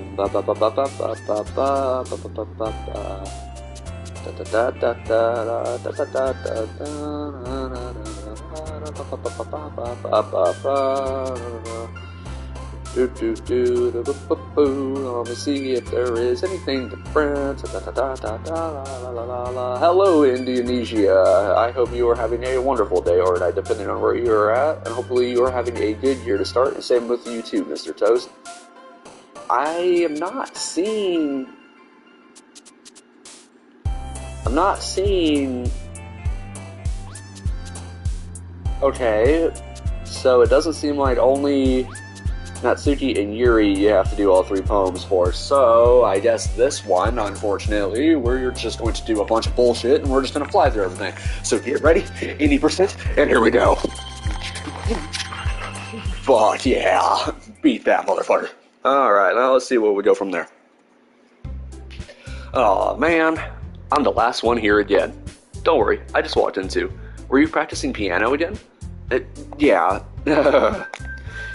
me see if there is anything different. Hello, Indonesia. I hope you are having a wonderful day or night, depending on where you are at, and hopefully you are having a good year to start. And same with you too, Mr. Toast. I am not seeing. Okay, so it doesn't seem like only Natsuki and Yuri you have to do all 3 poems for, so I guess this one, unfortunately, we're just going to do a bunch of bullshit and we're just going to fly through everything. So get ready, 80%, and here we go. Fuck yeah, beat that motherfucker. Alright, now let's see where we go from there. Aw, man, I'm the last one here again. Don't worry, I just walked in too. Were you practicing piano again? Yeah.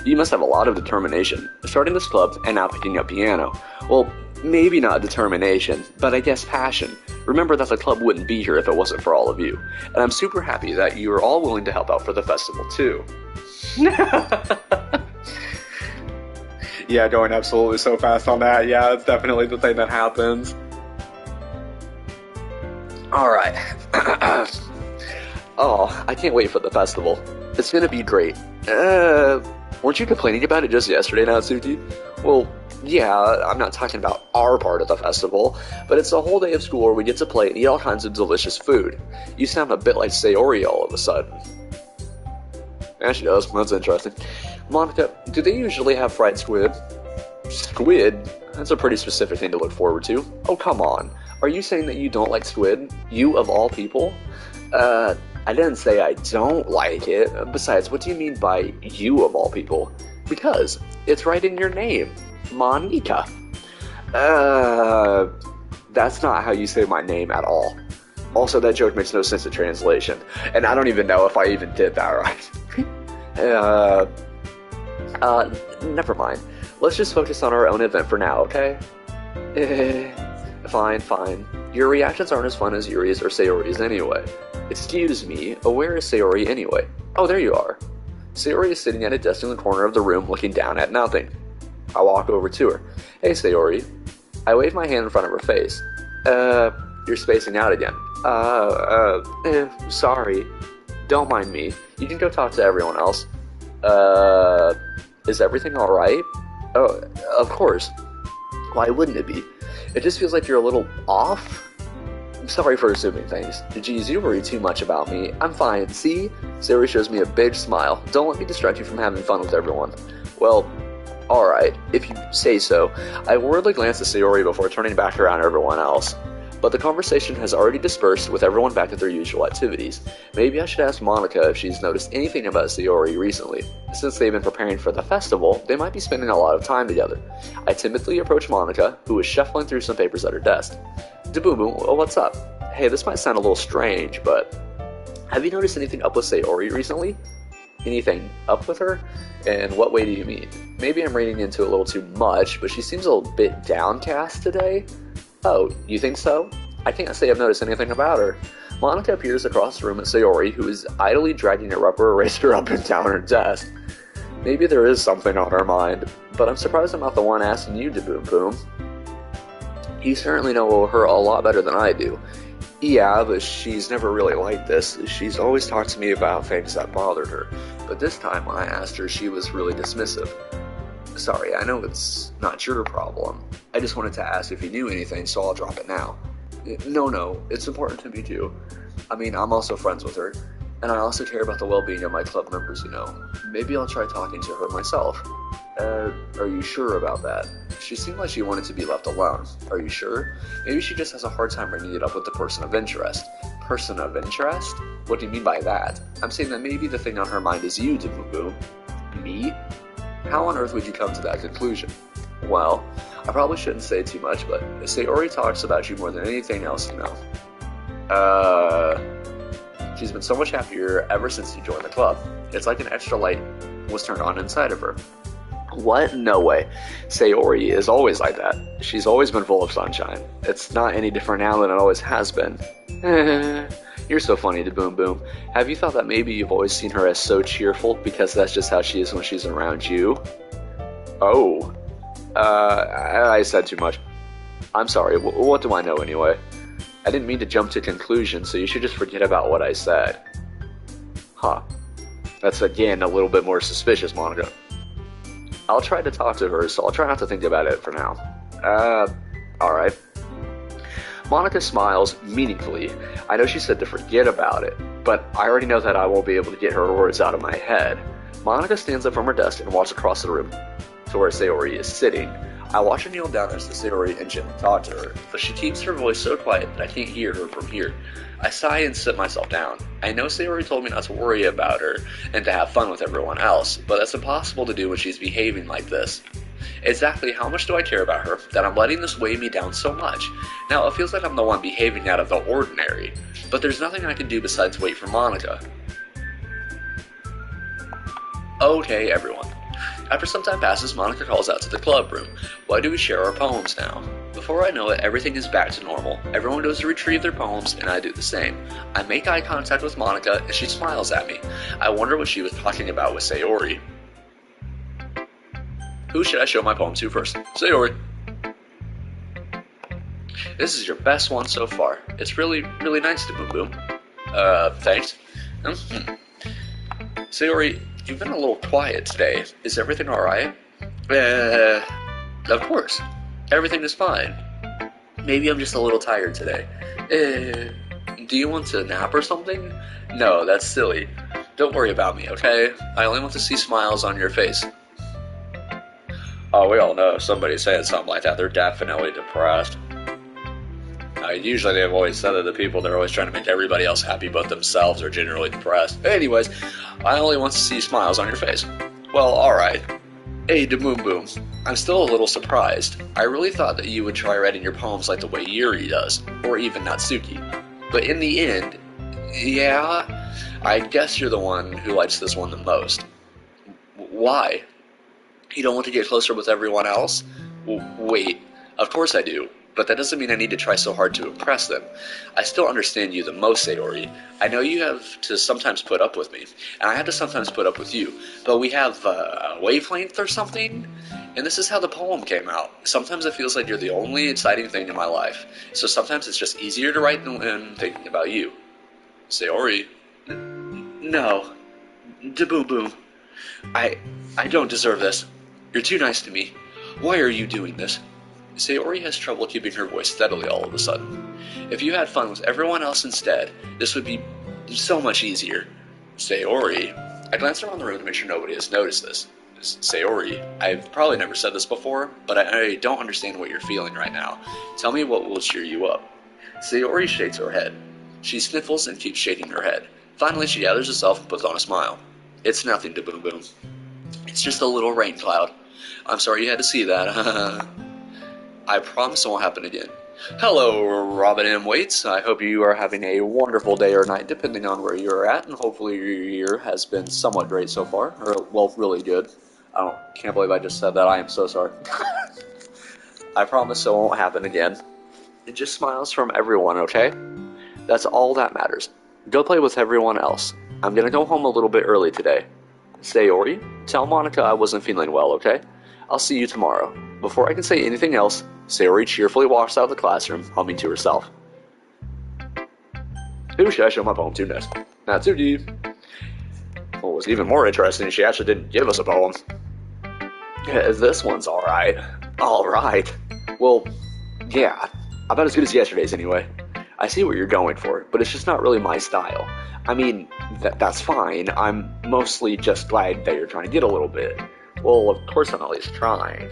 You must have a lot of determination, starting this club and now picking up piano. Well, maybe not determination, but I guess passion. Remember that the club wouldn't be here if it wasn't for all of you. And I'm super happy that you are all willing to help out for the festival too. Yeah, going absolutely so fast on that. Yeah, it's definitely the thing that happens. Alright. Oh, I can't wait for the festival. It's gonna be great. Weren't you complaining about it just yesterday, Natsuki? Well, yeah, I'm not talking about our part of the festival, but it's a whole day of school where we get to play and eat all kinds of delicious food. You sound a bit like Sayori all of a sudden. Yeah, she does. That's interesting. Monica, do they usually have fried squid? Squid? That's a pretty specific thing to look forward to. Oh, come on. Are you saying that you don't like squid? You of all people? I didn't say I don't like it. Besides, what do you mean by you of all people? Because it's right in your name. Monika. That's not how you say my name at all. Also, that joke makes no sense in translation. And I don't even know if I even did that right. Never mind. Let's just focus on our own event for now, okay? Fine. Your reactions aren't as fun as Yuri's or Sayori's anyway. Excuse me, where is Sayori anyway? Oh, there you are. Sayori is sitting at a desk in the corner of the room looking down at nothing. I walk over to her. Hey, Sayori. I wave my hand in front of her face. You're spacing out again. Sorry. Don't mind me. You can go talk to everyone else. Is everything alright? Oh, of course. Why wouldn't it be? It just feels like you're a little off. I'm sorry for assuming things. Geez, you worry too much about me. I'm fine. See? Sayori shows me a big smile. Don't let me distract you from having fun with everyone. Well, alright, if you say so. I worriedly glance at Sayori before turning back around to everyone else. But the conversation has already dispersed with everyone back at their usual activities. Maybe I should ask Monika if she's noticed anything about Sayori recently. Since they've been preparing for the festival, they might be spending a lot of time together. I timidly approach Monika, who is shuffling through some papers at her desk. Dabubu, what's up? Hey, this might sound a little strange, but have you noticed anything up with Sayori recently? Anything up with her? And what way do you mean? Maybe I'm reading into it a little too much, but she seems a little bit downcast today. Oh, you think so? I can't say I've noticed anything about her. Monika appears across the room at Sayori, who is idly dragging a rubber eraser up and down her desk. Maybe there is something on her mind, but I'm surprised I'm not the one asking you to boom boom. You certainly know her a lot better than I do. Yeah, but she's never really like this. She's always talked to me about things that bothered her, but this time when I asked her, she was really dismissive. Sorry, I know it's not your problem. I just wanted to ask if you knew anything, so I'll drop it now. No, it's important to me too. I mean, I'm also friends with her, and I also care about the well-being of my club members, you know. Maybe I'll try talking to her myself. Are you sure about that? She seemed like she wanted to be left alone. Are you sure? Maybe she just has a hard time bringing it up with the person of interest. Person of interest? What do you mean by that? I'm saying that maybe the thing on her mind is you, Dabubu. Me? How on earth would you come to that conclusion? Well, I probably shouldn't say too much, but Sayori talks about you more than anything else, you know. She's been so much happier ever since you joined the club. It's like an extra light was turned on inside of her. What? No way. Sayori is always like that. She's always been full of sunshine. It's not any different now than it always has been. You're so funny to Boom Boom. Have you thought that maybe you've always seen her as so cheerful because that's just how she is when she's around you? Oh. I said too much. I'm sorry, what do I know anyway? I didn't mean to jump to conclusions, so you should just forget about what I said. Huh. That's again a little bit more suspicious, Monika. I'll try to talk to her, so I'll try not to think about it for now. Alright. Monika smiles meaningfully. I know she said to forget about it, but I already know that I won't be able to get her words out of my head. Monika stands up from her desk and walks across the room to where Sayori is sitting. I watch her kneel down next to Sayori and gently talk to her, but she keeps her voice so quiet that I can't hear her from here. I sigh and sit myself down. I know Sayori told me not to worry about her and to have fun with everyone else, but that's impossible to do when she's behaving like this. Exactly how much do I care about her that I'm letting this weigh me down so much? Now, it feels like I'm the one behaving out of the ordinary, but there's nothing I can do besides wait for Monika. Okay, everyone. After some time passes, Monika calls out to the club room. Why do we share our poems now? Before I know it, everything is back to normal. Everyone goes to retrieve their poems, and I do the same. I make eye contact with Monika, and she smiles at me. I wonder what she was talking about with Sayori. Who should I show my poem to first? Sayori. This is your best one so far. It's really, really nice to Boom Boom. Thanks. Sayori, you've been a little quiet today. Is everything alright? Of course. Everything is fine. Maybe I'm just a little tired today. Do you want to nap or something? No, that's silly. Don't worry about me, okay? I only want to see smiles on your face. Oh, we all know if somebody's saying something like that, they're definitely depressed. Usually they've always said that the people that are always trying to make everybody else happy but themselves are generally depressed. Anyways, I only want to see smiles on your face. Well, alright. Hey, Boom Boom. I'm still a little surprised. I really thought that you would try writing your poems like the way Yuri does, or even Natsuki. But in the end, yeah, I guess you're the one who likes this one the most. Why? You don't want to get closer with everyone else? Wait, of course I do. But that doesn't mean I need to try so hard to impress them. I still understand you the most, Sayori. I know you have to sometimes put up with me, and I have to sometimes put up with you, but we have a wavelength or something? And this is how the poem came out. Sometimes it feels like you're the only exciting thing in my life, so sometimes it's just easier to write than thinking about you. Sayori. No. Boom Boom. I don't deserve this. You're too nice to me. Why are you doing this? Sayori has trouble keeping her voice steadily all of a sudden. If you had fun with everyone else instead, this would be so much easier. Sayori. I glanced around the room to make sure nobody has noticed this. Sayori, I've probably never said this before, but I don't understand what you're feeling right now. Tell me what will cheer you up. Sayori shakes her head. She sniffles and keeps shaking her head. Finally, she gathers herself and puts on a smile. It's nothing to Boom Boom. It's just a little rain cloud. I'm sorry you had to see that. I promise it won't happen again. Hello, Robin M. Waits. I hope you are having a wonderful day or night, depending on where you're at, and hopefully your year has been somewhat great so far, or, well, really good. Can't believe I just said that. I am so sorry. I promise it won't happen again. It just smiles from everyone, okay? That's all that matters. Go play with everyone else. I'm gonna go home a little bit early today. Sayori, tell Monika I wasn't feeling well, okay? I'll see you tomorrow. Before I can say anything else, Sayori cheerfully walks out of the classroom, humming to herself. Who should I show my poem to next? Natsuki. What was even more interesting, she actually didn't give us a poem. Yeah, this one's alright. Alright. Well, yeah, about as good as yesterday's anyway. I see what you're going for, but it's just not really my style. I mean, that's fine. I'm mostly just glad that you're trying to get a little bit. Well, of course I'm at least trying.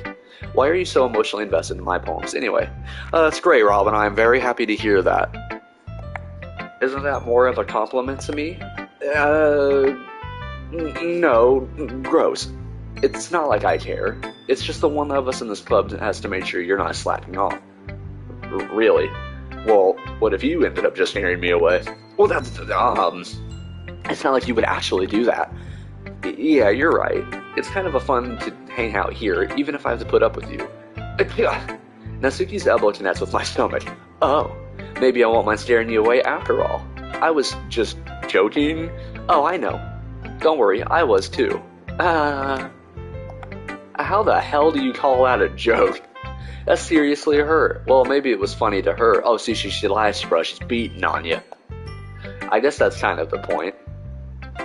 Why are you so emotionally invested in my poems anyway? That's great, Robin. I'm very happy to hear that. Isn't that more of a compliment to me? No, gross. It's not like I care. It's just the one of us in this club that has to make sure you're not slacking off. Really? Well, what if you ended up just scaring me away? Well, it's not like you would actually do that. Yeah, you're right. It's kind of a fun to hang out here, even if I have to put up with you. Natsuki's elbow connects with my stomach. Oh, maybe I won't mind staring you away after all. I was just joking. Oh, I know. Don't worry, I was too. How the hell do you call that a joke? That seriously hurt. Well, maybe it was funny to her. Oh, see, she lies, bro. She's beating on you. I guess that's kind of the point.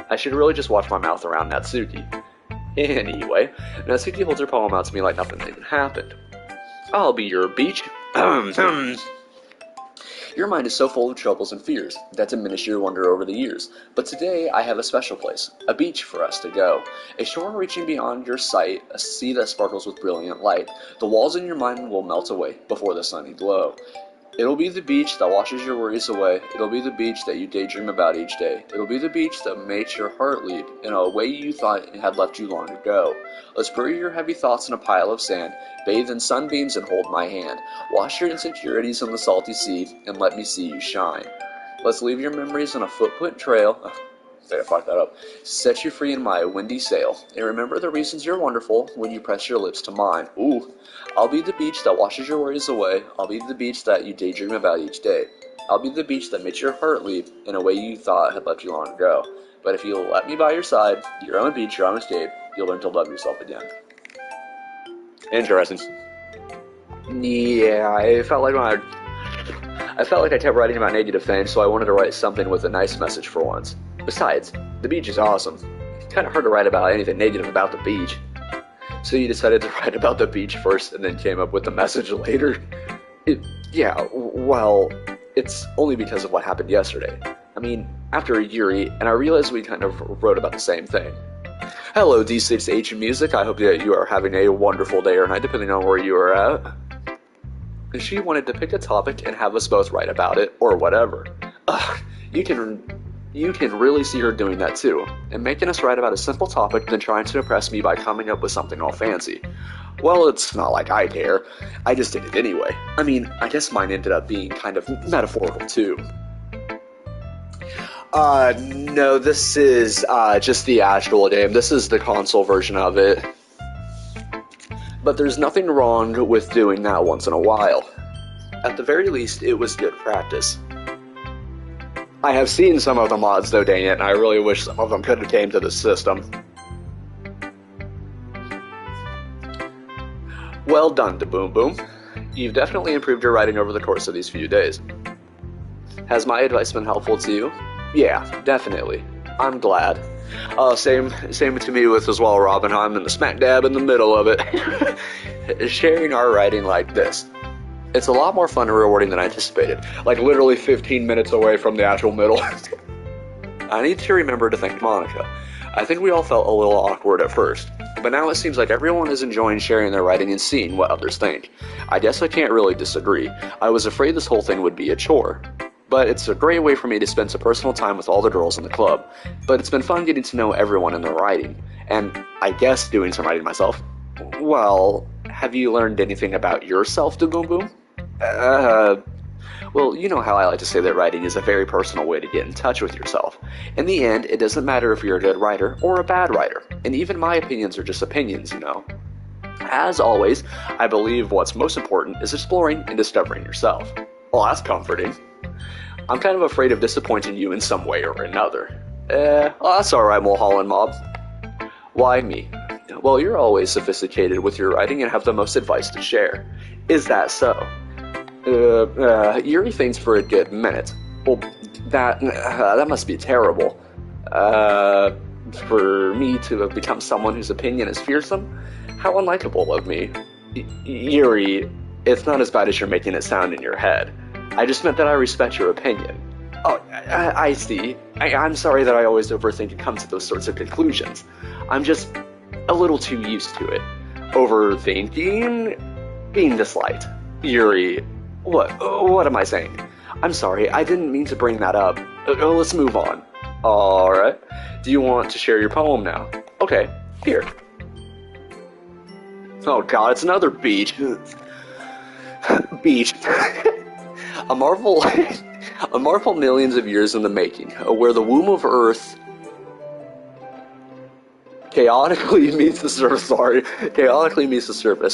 I should really just watch my mouth around Natsuki. Anyway, Natsuki holds her poem out to me like nothing even happened. I'll be your beach. Your mind is so full of troubles and fears that diminish your wonder over the years. But today I have a special place, a beach for us to go. A shore reaching beyond your sight, a sea that sparkles with brilliant light. The walls in your mind will melt away before the sunny glow. It'll be the beach that washes your worries away. It'll be the beach that you daydream about each day. It'll be the beach that makes your heart leap in a way you thought it had left you long ago. Let's bury your heavy thoughts in a pile of sand, bathe in sunbeams and hold my hand. Wash your insecurities in the salty sea and let me see you shine. Let's leave your memories on a footprint trail. I fucked that up. Set you free in my windy sail. And remember the reasons you're wonderful when you press your lips to mine. Ooh. I'll be the beach that washes your worries away. I'll be the beach that you daydream about each day. I'll be the beach that makes your heart leap in a way you thought had left you long ago. But if you'll let me by your side, your own beach, your own escape, you'll learn to love yourself again. Interesting. Yeah, I felt like I kept writing about negative things, so I wanted to write something with a nice message for once. Besides, the beach is awesome. kind of hard to write about anything negative about the beach. So you decided to write about the beach first and then came up with the message later? Yeah, well, it's only because of what happened yesterday. I mean, after Yuri, and I realized we kind of wrote about the same thing. Hello, D6H Music. I hope that you are having a wonderful day or night, depending on where you are at. She wanted to pick a topic and have us both write about it, or whatever. Ugh, you can really see her doing that too, and making us write about a simple topic, then trying to impress me by coming up with something all fancy. Well, it's not like I care. I just did it anyway. I mean, I guess mine ended up being kind of metaphorical too. No, this is, just the actual game. This is the console version of it. But there's nothing wrong with doing that once in a while. At the very least, it was good practice. I have seen some of the mods though, dang it, and I really wish some of them could have came to the system. Well done, Boom Boom. You've definitely improved your writing over the course of these few days. Has my advice been helpful to you? Yeah, definitely. I'm glad. Same to me with as well, Robin. I'm in the smack dab in the middle of it. Sharing our writing like this. It's a lot more fun and rewarding than I anticipated. Like literally 15 minutes away from the actual middle. I need to remember to thank Monika. I think we all felt a little awkward at first, but now it seems like everyone is enjoying sharing their writing and seeing what others think. I guess I can't really disagree. I was afraid this whole thing would be a chore. But it's a great way for me to spend some personal time with all the girls in the club. But it's been fun getting to know everyone in their writing. And I guess doing some writing myself. Well, have you learned anything about yourself, Boom Boom? Well, you know how I like to say that writing is a very personal way to get in touch with yourself. In the end, it doesn't matter if you're a good writer or a bad writer. And even my opinions are just opinions, you know. As always, I believe what's most important is exploring and discovering yourself. Well, that's comforting. I'm kind of afraid of disappointing you in some way or another. Well, that's alright, Mulholland Mob. Why me? Well, you're always sophisticated with your writing and have the most advice to share. Is that so? Yuri thinks for a good minute. Well, that must be terrible. For me to have become someone whose opinion is fearsome? How unlikable of me. Yuri, it's not as bad as you're making it sound in your head. I just meant that I respect your opinion. Oh, I see. I'm sorry that I always overthink and come to those sorts of conclusions. I'm just a little too used to it. Overthinking? Being disliked. Yuri, what am I saying? I'm sorry, I didn't mean to bring that up. Let's move on. Alright. Do you want to share your poem now? Okay, here. Oh god, it's another beach. Beach. A marvel millions of years in the making, where the womb of Earth chaotically meets the surface,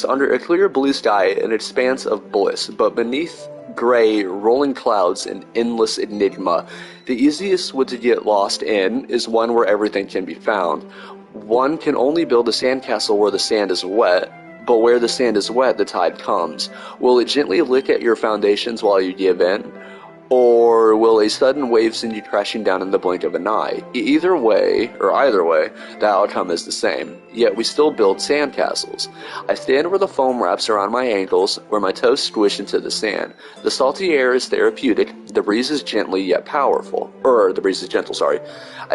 under a clear blue sky, an expanse of bliss, but beneath gray, rolling clouds, an endless enigma. The easiest wood to get lost in is one where everything can be found. One can only build a sandcastle where the sand is wet, but where the sand is wet, the tide comes. Will it gently lick at your foundations while you give in? Or will a sudden wave send you crashing down in the blink of an eye? Either way, the outcome is the same. Yet we still build sandcastles. I stand where the foam wraps around my ankles, where my toes squish into the sand. The salty air is therapeutic, the breeze is gentle yet powerful. I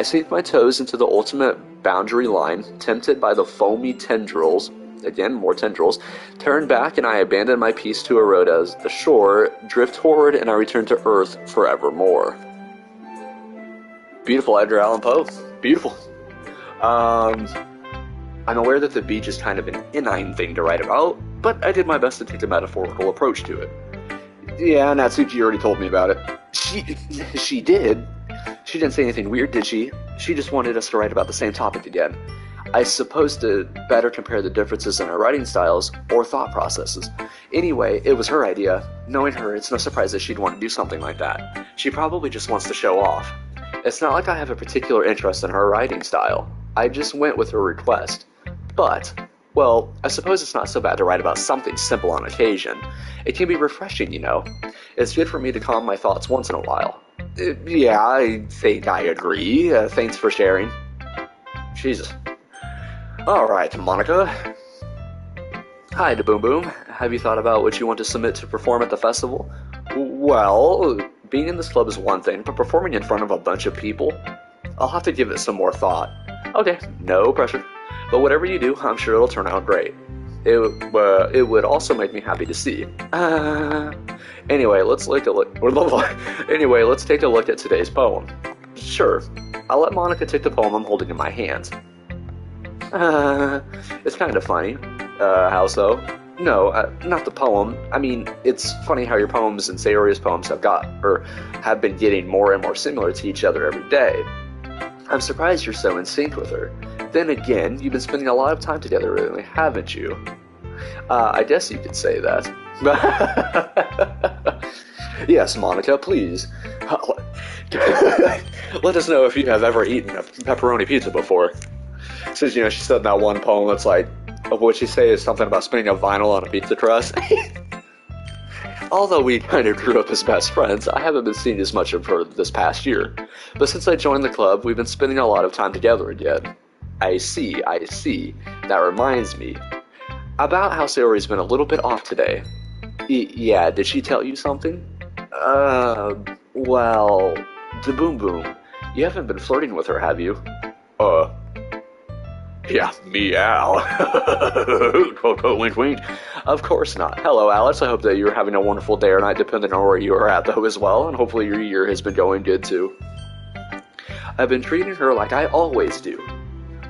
sink my toes into the ultimate boundary line, tempted by the foamy tendrils. Again, more tendrils. Turn back and I abandon my piece to erode as the shore, drift forward and I return to Earth forevermore. Beautiful, Edgar Allan Poe. Beautiful. I'm aware that the beach is kind of an inane thing to write about, but I did my best to take a metaphorical approach to it. Yeah, Natsuki already told me about it. She did? She didn't say anything weird, did she? She just wanted us to write about the same topic again. I suppose to better compare the differences in our writing styles or thought processes. Anyway, it was her idea. Knowing her, it's no surprise that she'd want to do something like that. She probably just wants to show off. It's not like I have a particular interest in her writing style. I just went with her request. But, well, I suppose it's not so bad to write about something simple on occasion. It can be refreshing, you know. It's good for me to calm my thoughts once in a while. Yeah, I think I agree. Thanks for sharing. Jesus. Alright, Monica. Hi, Da Boom Boom. Have you thought about what you want to submit to perform at the festival? Well, being in this club is one thing, but performing in front of a bunch of people? I'll have to give it some more thought. Okay, no pressure. But whatever you do, I'm sure it'll turn out great. It would also make me happy to see. Anyway, let's take a look. Anyway, let's take a look at today's poem. Sure, I'll let Monica take the poem I'm holding in my hands. It's kind of funny. How so? No, not the poem. I mean, it's funny how your poems and Sayori's poems have been getting more and more similar to each other every day. I'm surprised you're so in sync with her. Then again, you've been spending a lot of time together recently, haven't you? I guess you could say that. Yes, Monica, please. Let us know if you have ever eaten a pepperoni pizza before. Since, she said that one poem that's like, what she say is something about spinning a vinyl on a pizza crust. Although we kind of grew up as best friends, I haven't been seeing as much of her this past year. But since I joined the club, we've been spending a lot of time together again. I see. That reminds me. About how Sayori's been a little bit off today. Yeah, did she tell you something? Well, Da Boom Boom, you haven't been flirting with her, have you? Yeah, meow. Quote, quote, wink, wink. Of course not. Hello, Alex. I hope that you're having a wonderful day or night, depending on where you are at, though, as well. And hopefully your year has been going good, too. I've been treating her like I always do.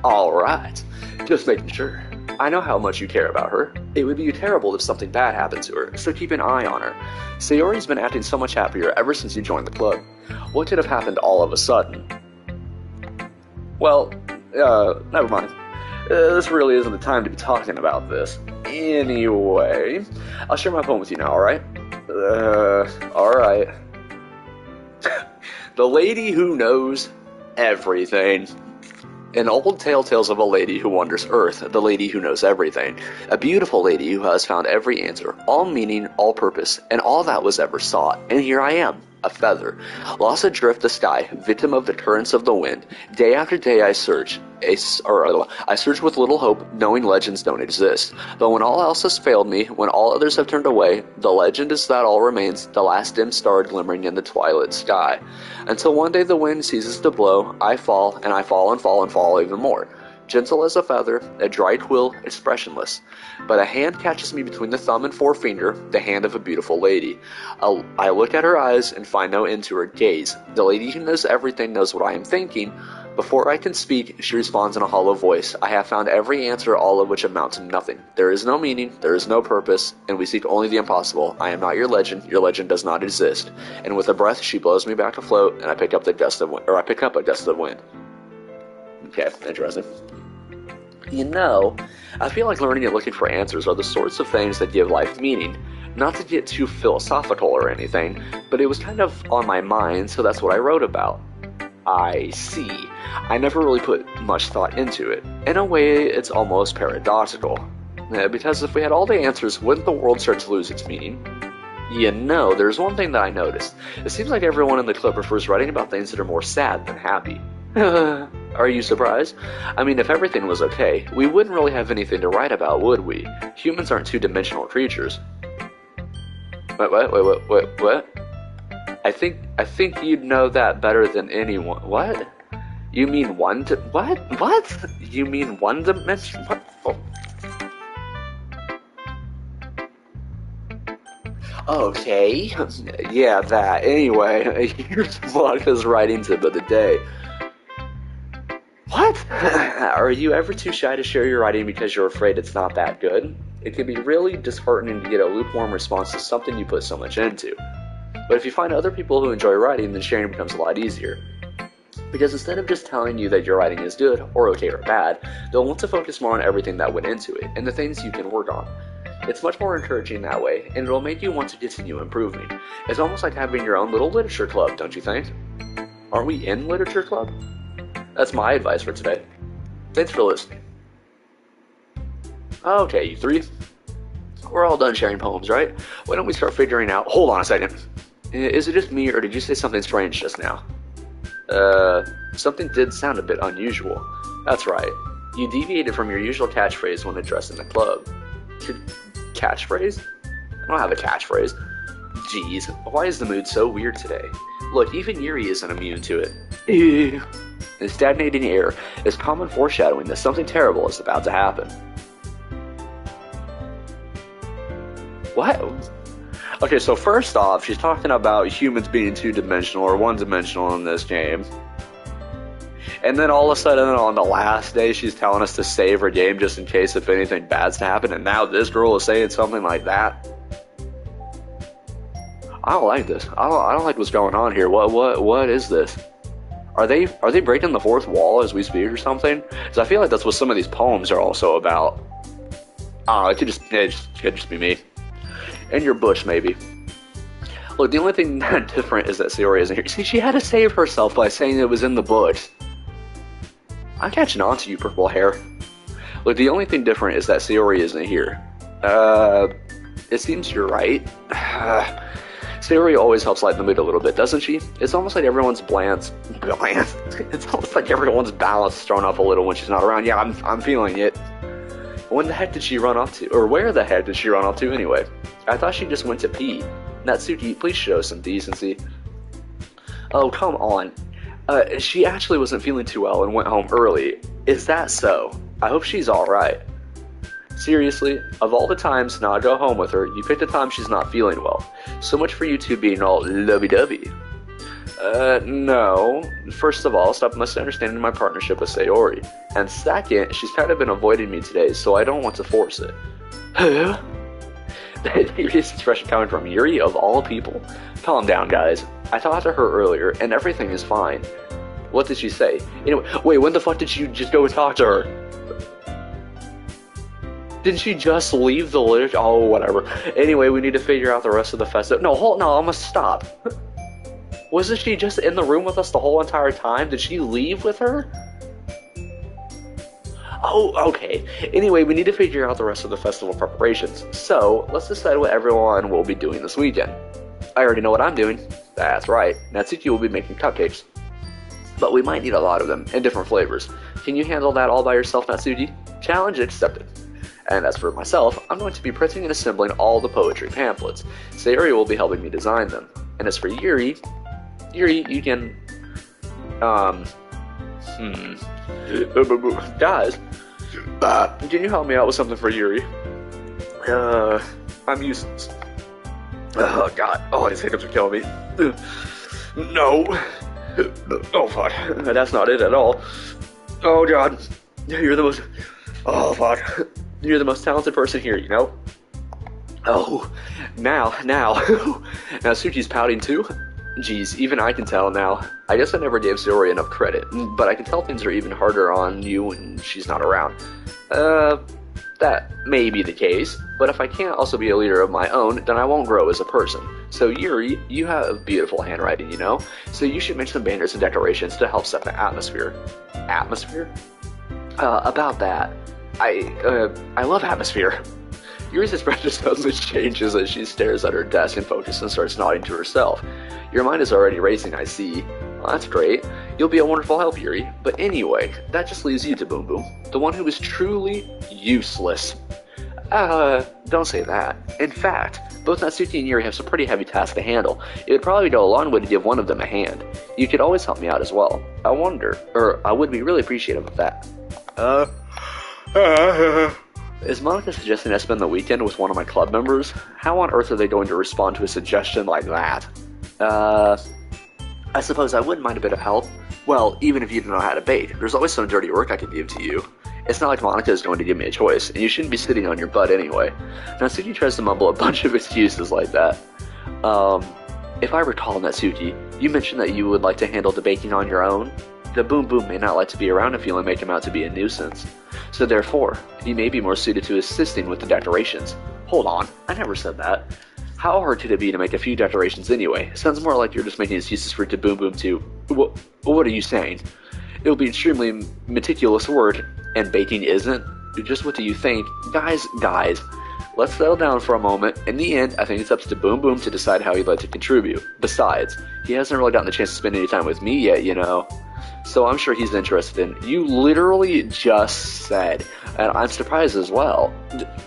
Alright. Just making sure. I know how much you care about her. It would be terrible if something bad happened to her, so keep an eye on her. Sayori's been acting so much happier ever since you joined the club. What could have happened all of a sudden? Well, never mind. This really isn't the time to be talking about this. Anyway, I'll share my poem with you now, alright? Alright. The Lady Who Knows Everything. An old tale tells of a lady who wanders Earth, the lady who knows everything. A beautiful lady who has found every answer, all meaning, all purpose, and all that was ever sought. And here I am, a feather, lost adrift the sky, victim of the currents of the wind. Day after day I search with little hope, knowing legends don't exist. But when all else has failed me, when all others have turned away, the legend is that all remains, the last dim star glimmering in the twilight sky. Until one day the wind ceases to blow, I fall, and I fall and fall and fall even more. Gentle as a feather, a dry quill, expressionless. But a hand catches me between the thumb and forefinger, the hand of a beautiful lady. I look at her eyes and find no end to her gaze. The lady who knows everything knows what I am thinking. Before I can speak, she responds in a hollow voice. I have found every answer, all of which amount to nothing. There is no meaning, there is no purpose, and we seek only the impossible. I am not your legend does not exist. And with a breath, she blows me back afloat, and I pick up a gust of wind. Okay, interesting. I feel like learning and looking for answers are the sorts of things that give life meaning. Not to get too philosophical or anything, but it was kind of on my mind, so that's what I wrote about. I see. I never really put much thought into it. In a way, it's almost paradoxical. Because if we had all the answers, wouldn't the world start to lose its meaning? There's one thing that I noticed. It seems like everyone in the club prefers writing about things that are more sad than happy. Are you surprised? I mean, if everything was okay, we wouldn't really have anything to write about, would we? Humans aren't two-dimensional creatures. What? I think you'd know that better than anyone. What? You mean what? You mean one dimension? What? Oh. Okay. Yeah, that. Anyway, here's Monica's writing tip of the day. What? Are you ever too shy to share your writing because you're afraid it's not that good? It can be really disheartening to get a lukewarm response to something you put so much into. But if you find other people who enjoy writing, then sharing becomes a lot easier. Because instead of just telling you that your writing is good, or okay or bad, they'll want to focus more on everything that went into it, and the things you can work on. It's much more encouraging that way, and it'll make you want to continue improving. It's almost like having your own little literature club, don't you think? Aren't we in literature club? That's my advice for today. Thanks for listening. Okay, you three. We're all done sharing poems, right? Why don't we start figuring out... Hold on a second. Is it just me, or did you say something strange just now? Something did sound a bit unusual. That's right. You deviated from your usual catchphrase when addressing the club. Catchphrase? I don't have a catchphrase. Jeez, why is the mood so weird today? Look, even Yuri isn't immune to it. Ew. The stagnating air is common foreshadowing that something terrible is about to happen. What? Okay, so first off, she's talking about humans being two-dimensional or one-dimensional in this game. And then all of a sudden on the last day, she's telling us to save her game just in case if anything bad's to happen. And now this girl is saying something like that. I don't like this. I don't like what's going on here. What is this? Are they breaking the fourth wall as we speak or something? Because I feel like that's what some of these poems are also about. I don't know. It could just be me. And your bush, maybe. Look, the only thing different is that Sayori isn't here. See, she had to save herself by saying it was in the bush. I'm catching on to you, purple hair. Look, the only thing different is that Sayori isn't here. It seems you're right. Sayori always helps lighten the mood a little bit, doesn't she? It's almost like everyone's It's almost like everyone's balance is thrown off a little when she's not around. Yeah, I'm feeling it. When the heck did she run off to? Or where the heck did she run off to anyway? I thought she just went to pee. Natsuki, please show some decency. Oh, come on. She actually wasn't feeling too well and went home early. Is that so? I hope she's alright. Seriously, of all the times to not go home with her, you picked a time she's not feeling well. So much for you two being all lovey-dovey. No. First of all, stop misunderstanding my partnership with Sayori. And second, she's kind of been avoiding me today, so I don't want to force it. Huh? The curious expression coming from Yuri, of all people? Calm down, guys. I talked to her earlier, and everything is fine. What did she say? Anyway, wait, when the fuck did you just go and talk to her? Didn't she just leave the literature? Oh, whatever. Anyway, we need to figure out the rest of the festival. No, I'm gonna stop. Wasn't she just in the room with us the whole entire time? Did she leave with her? Oh, okay. Anyway, we need to figure out the rest of the festival preparations. So, let's decide what everyone will be doing this weekend. I already know what I'm doing. That's right. Natsuki will be making cupcakes. But we might need a lot of them, in different flavors. Can you handle that all by yourself, Natsuki? Challenge accepted. And as for myself, I'm going to be printing and assembling all the poetry pamphlets. Sayori will be helping me design them. And as for Yuri, you can... Guys, can you help me out with something for Yuri? I'm useless. Oh, God. Oh, these hiccups are killing me. No. Oh, fuck. That's not it at all. Oh, God. You're the most... Oh, fuck. You're the most talented person here, you know? Oh, now. Suchi's pouting too? Geez, even I can tell now. I guess I never gave Sayori enough credit, but I can tell things are even harder on you when she's not around. That may be the case, but if I can't also be a leader of my own, then I won't grow as a person. So Yuri, you have beautiful handwriting, you know? So you should make some banners and decorations to help set the atmosphere. Atmosphere? About that. I love atmosphere. Yuri's expression suddenly changes as she stares at her desk and focuses and starts nodding to herself. Your mind is already racing, I see. Well, that's great. You'll be a wonderful help, Yuri. But anyway, that just leaves you to Boom Boom, the one who is truly useless. Don't say that. In fact, both Natsuki and Yuri have some pretty heavy tasks to handle. It would probably go a long way to give one of them a hand. You could always help me out as well. I would be really appreciative of that. Is Monika suggesting I spend the weekend with one of my club members? How on earth are they going to respond to a suggestion like that? I suppose I wouldn't mind a bit of help. Well, even if you don't know how to bake, there's always some dirty work I could give to you. It's not like Monika is going to give me a choice, and you shouldn't be sitting on your butt anyway. Natsuki tries to mumble a bunch of excuses like that. If I recall, Natsuki, you mentioned that you would like to handle the baking on your own. The Boom Boom may not like to be around if you make him out to be a nuisance. So therefore, he may be more suited to assisting with the decorations. Hold on, I never said that. How hard could it be to make a few decorations anyway? Sounds more like you're just making excuses for it to Boom Boom to... What are you saying? It will be extremely meticulous work, and baking isn't? Just what do you think? Guys, let's settle down for a moment. In the end, I think it's up to Boom Boom to decide how he'd like to contribute. Besides, he hasn't really gotten the chance to spend any time with me yet, you know. so I'm sure he's interested in. You literally just said, and I'm surprised as well.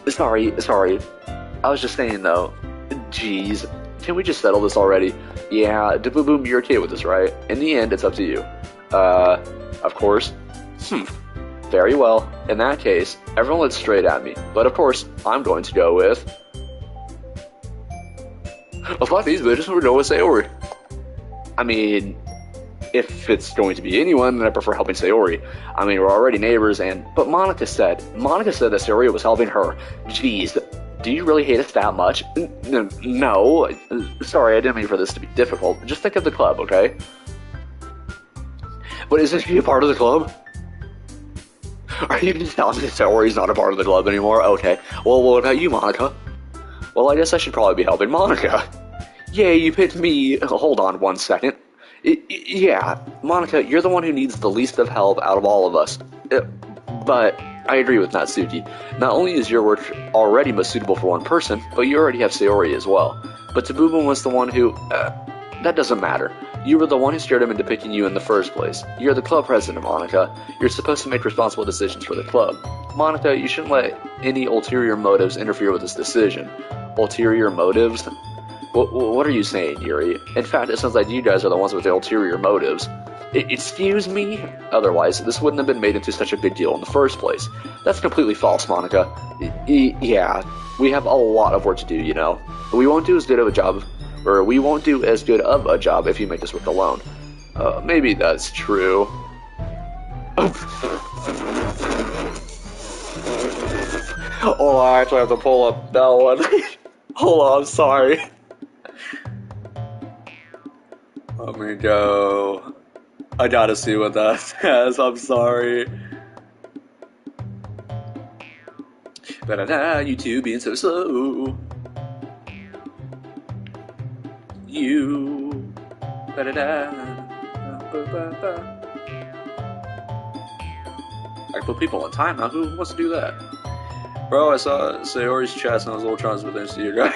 Sorry. I was just saying though, jeez, can we just settle this already? Yeah, Boom, you're okay with this, right? In the end, it's up to you. Of course. Very well. In that case, everyone looks straight at me. But of course, I'm going to go with... Fuck these bitches, we're going with Sayori. I mean, if it's going to be anyone, then I prefer helping Sayori. I mean, we're already neighbors, but Monika said that Sayori was helping her. Jeez, do you really hate us that much? No. Sorry, I didn't mean for this to be difficult. Just think of the club, okay? But isn't she a part of the club? Are you just telling me Sayori's not a part of the club anymore? Okay. Well, what about you, Monika? Well, I guess I should probably be helping Monika. Yay, you picked me. Hold on one second. Yeah, Monika, you're the one who needs the least of help out of all of us. But I agree with Natsuki. Not only is your work already most suitable for one person, but you already have Sayori as well. But Tabubu was the one who... that doesn't matter. You were the one who steered him into picking you in the first place. You're the club president, Monika. You're supposed to make responsible decisions for the club. Monika, you shouldn't let any ulterior motives interfere with this decision. Ulterior motives? What are you saying, Yuri? In fact, it sounds like you guys are the ones with the ulterior motives. Excuse me? Otherwise, this wouldn't have been made into such a big deal in the first place. That's completely false, Monika. Yeah, we have a lot of work to do, you know. We won't do as good of a job if you make this work alone. Maybe that's true. Oh, I actually have to pull up that one. Hold on, I'm sorry. Let me go. I gotta see what that says, I'm sorry. Ba-da-da, you two being so slow. You. Ba-da-da. Ba-ba-ba. I can put people on time now. Who wants to do that? Bro, I saw Sayori's chest and I was a little transmitted to you guys.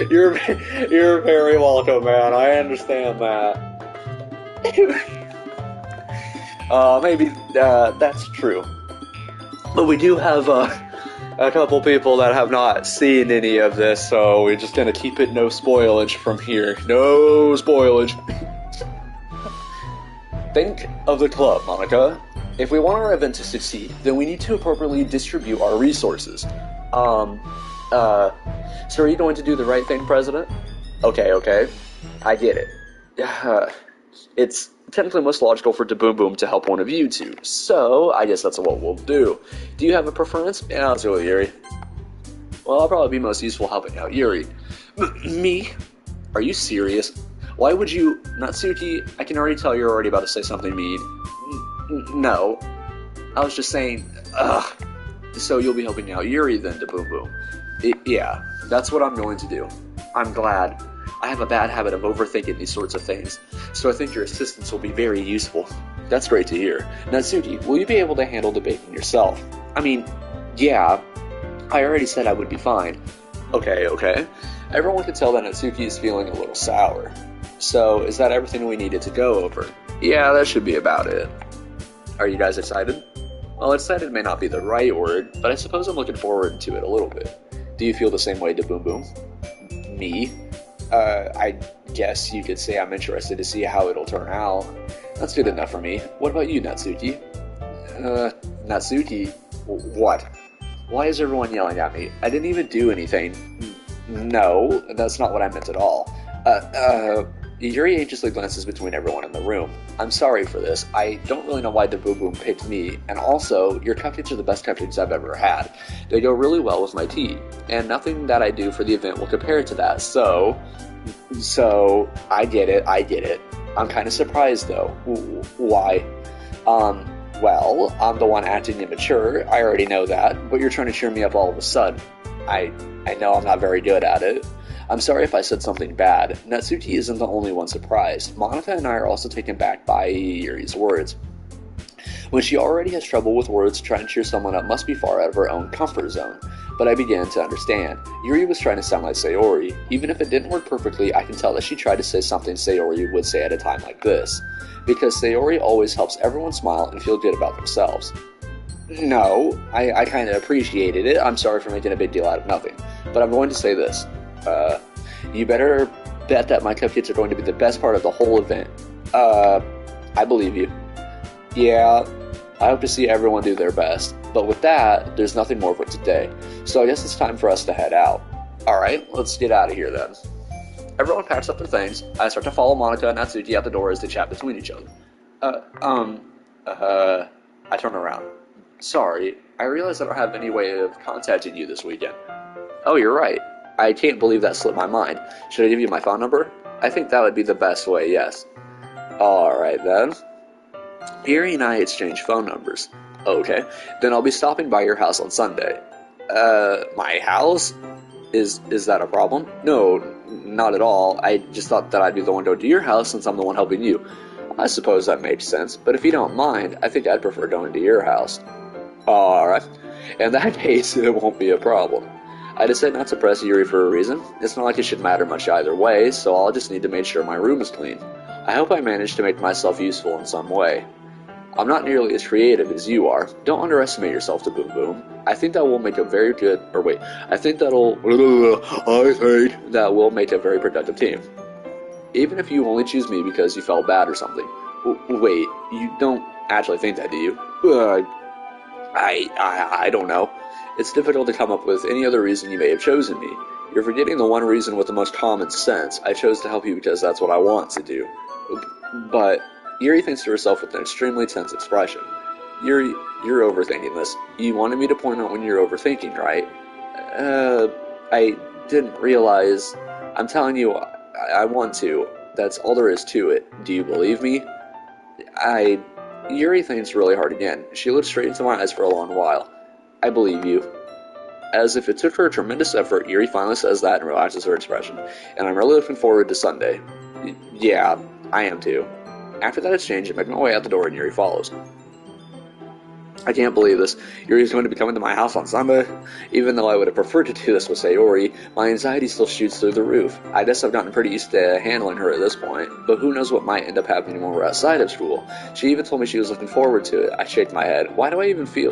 You're very welcome, man. I understand that. Maybe that's true. But we do have a couple people that have not seen any of this, so we're just gonna keep it no spoilage from here. No spoilage. Think of the club, Monika. If we want our event to succeed, then we need to appropriately distribute our resources. So are you going to do the right thing, President? Okay. I get it. It's technically most logical for Boom to help one of you two, so I guess that's what we'll do. Do you have a preference? Yeah, let's go with Yuri. Well, I'll probably be most useful helping out Yuri. Me? Are you serious? Why would you... Natsuki, I can already tell you're already about to say something mean. No. I was just saying, so you'll be helping out Yuri then, Boom. Yeah, that's what I'm going to do. I'm glad. I have a bad habit of overthinking these sorts of things, so I think your assistance will be very useful. That's great to hear. Natsuki, will you be able to handle the baking yourself? I mean, yeah, I already said I would be fine. Okay. Everyone can tell that Natsuki is feeling a little sour. So, is that everything we needed to go over? Yeah, that should be about it. Are you guys excited? Well, excited may not be the right word, but I suppose I'm looking forward to it a little bit. Do you feel the same way, Boom? Me? I guess you could say I'm interested to see how it'll turn out. That's good enough for me. What about you, Natsuki? Natsuki? What? Why is everyone yelling at me? I didn't even do anything. No, that's not what I meant at all. Yuri anxiously glances between everyone in the room. I'm sorry for this. I don't really know why the Boom picked me, and also, your cupcakes are the best cupcakes I've ever had. They go really well with my tea, and nothing that I do for the event will compare to that, so, I get it. I'm kind of surprised, though. Why? Well, I'm the one acting immature, I already know that, but you're trying to cheer me up all of a sudden. I know I'm not very good at it. I'm sorry if I said something bad. Natsuki isn't the only one surprised. Monika and I are also taken back by Yuri's words. When she already has trouble with words, trying to cheer someone up must be far out of her own comfort zone. but I began to understand. Yuri was trying to sound like Sayori. Even if it didn't work perfectly, I can tell that she tried to say something Sayori would say at a time like this. Because Sayori always helps everyone smile and feel good about themselves. No, I kind of appreciated it. I'm sorry for making a big deal out of nothing. But I'm going to say this. You better bet that my cupcakes are going to be the best part of the whole event. I believe you. Yeah, I hope to see everyone do their best. But with that, there's nothing more for today. So I guess it's time for us to head out. Alright, let's get out of here then. Everyone packs up their things. I start to follow Monika and Natsuki out the door as they chat between each other. I turn around. Sorry, I realize I don't have any way of contacting you this weekend. Oh, you're right. I can't believe that slipped my mind. Should I give you my phone number? I think that would be the best way, yes. Alright then. Yuri and I exchange phone numbers. Okay, then I'll be stopping by your house on Sunday. My house? Is that a problem? No, not at all. I just thought that I'd be the one going to your house since I'm the one helping you. I suppose that makes sense, but if you don't mind, I think I'd prefer going to your house. Alright, in that case, it won't be a problem. I decided not to press Yuri for a reason. It's not like it should matter much either way, so I'll just need to make sure my room is clean. I hope I manage to make myself useful in some way. I'm not nearly as creative as you are. Don't underestimate yourself to Boom Boom. I think that will make a very good, I think that will make a very productive team. Even if you only choose me because you felt bad or something. Wait, you don't actually think that, do you? I don't know. It's difficult to come up with any other reason you may have chosen me. You're forgetting the one reason with the most common sense. I chose to help you because that's what I want to do. But Yuri thinks to herself with an extremely tense expression. Yuri, you're overthinking this. You wanted me to point out when you're overthinking, right? I didn't realize. I'm telling you, I want to. That's all there is to it. Do you believe me? Yuri thinks really hard again. She looks straight into my eyes for a long while. I believe you. As if it took her a tremendous effort, Yuri finally says that and relaxes her expression. And I'm really looking forward to Sunday. Yeah, I am too. After that exchange, I make my way out the door and Yuri follows. I can't believe this. Yuri's going to be coming to my house on Sunday. Even though I would have preferred to do this with Sayori, my anxiety still shoots through the roof. I guess I've gotten pretty used to handling her at this point, but who knows what might end up happening when we're outside of school. She even told me she was looking forward to it. I shake my head. Why do I feel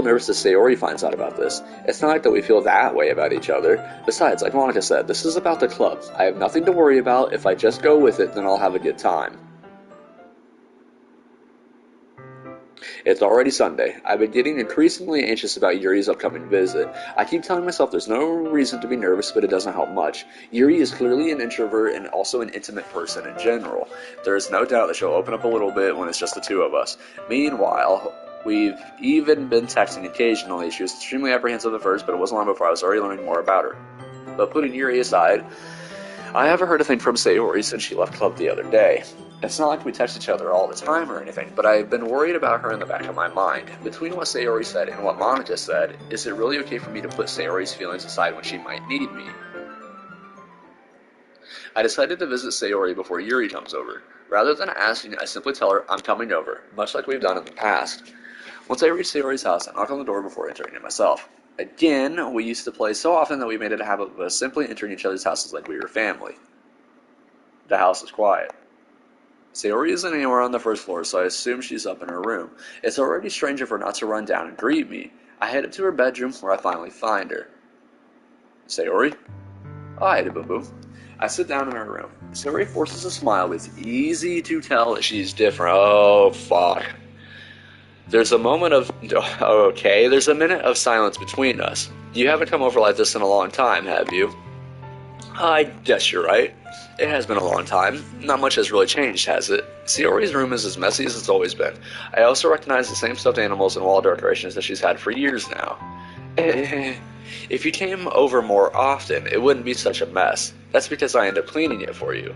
nervous if Sayori finds out about this? It's not like that we feel that way about each other. Besides, like Monika said, this is about the club. I have nothing to worry about. If I just go with it, then I'll have a good time. It's already Sunday. I've been getting increasingly anxious about Yuri's upcoming visit. I keep telling myself there's no reason to be nervous, but it doesn't help much. Yuri is clearly an introvert and also an intimate person in general. There is no doubt that she'll open up a little bit when it's just the two of us. Meanwhile, we've even been texting occasionally. She was extremely apprehensive at first, but it wasn't long before I was already learning more about her. But putting Yuri aside, I haven't heard a thing from Sayori since she left club the other day. It's not like we text each other all the time or anything, but I've been worried about her in the back of my mind. Between what Sayori said and what Monika said, is it really okay for me to put Sayori's feelings aside when she might need me? I decided to visit Sayori before Yuri comes over. Rather than asking, I simply tell her I'm coming over, much like we've done in the past. Once I reach Sayori's house, I knock on the door before entering it myself. Again, we used to play so often that we made it a habit of us simply entering each other's houses like we were family. The house is quiet. Sayori isn't anywhere on the first floor, so I assume she's up in her room. It's already strange of her not to run down and greet me. I head up to her bedroom, where I finally find her. Sayori? Hi, Boom Boom. I sit down in her room. Sayori forces a smile. It's easy to tell that she's different. Oh, fuck. There's a minute of silence between us. You haven't come over like this in a long time, have you? I guess you're right. It has been a long time. Not much has really changed, has it? Sayori's room is as messy as it's always been. I also recognize the same stuffed animals and wall decorations that she's had for years now. If you came over more often, it wouldn't be such a mess. That's because I end up cleaning it for you.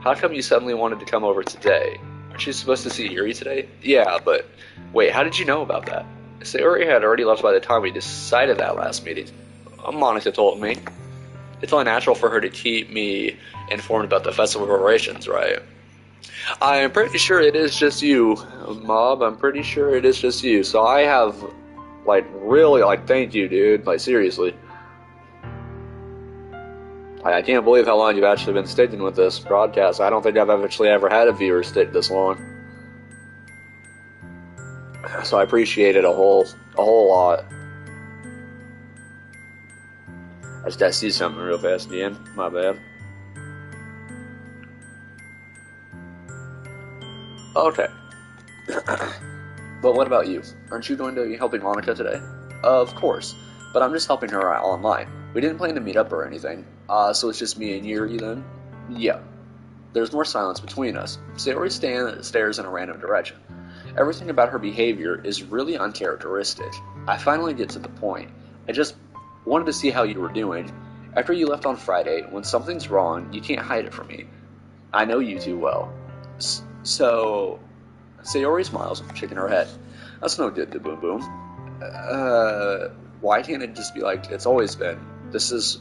How come you suddenly wanted to come over today? Aren't you supposed to see Yuri today? Yeah, but wait, how did you know about that? Sayori had already left by the time we decided that last meeting. Monika told me. It's only natural for her to keep me informed about the festival preparations, right? I'm pretty sure it is just you, Mob. I'm pretty sure it is just you. So I have Like, really, like, thank you, dude. Like, seriously. I can't believe how long you've actually been sticking with this broadcast. I don't think I've actually ever had a viewer stick this long. So I appreciate it a whole lot. I just gotta see something real fast again. My bad. Okay. But what about you? Aren't you going to be helping Monika today? Of course. But I'm just helping her out online. We didn't plan to meet up or anything. So it's just me and Yuri then? Yeah. There's more silence between us. Sayori stares in a random direction. Everything about her behavior is really uncharacteristic. I finally get to the point. I just wanted to see how you were doing. After you left on Friday, when something's wrong, you can't hide it from me. I know you too well. So... Sayori smiles, shaking her head. That's no good to Boom Boom. Why can't it just be like it's always been? This is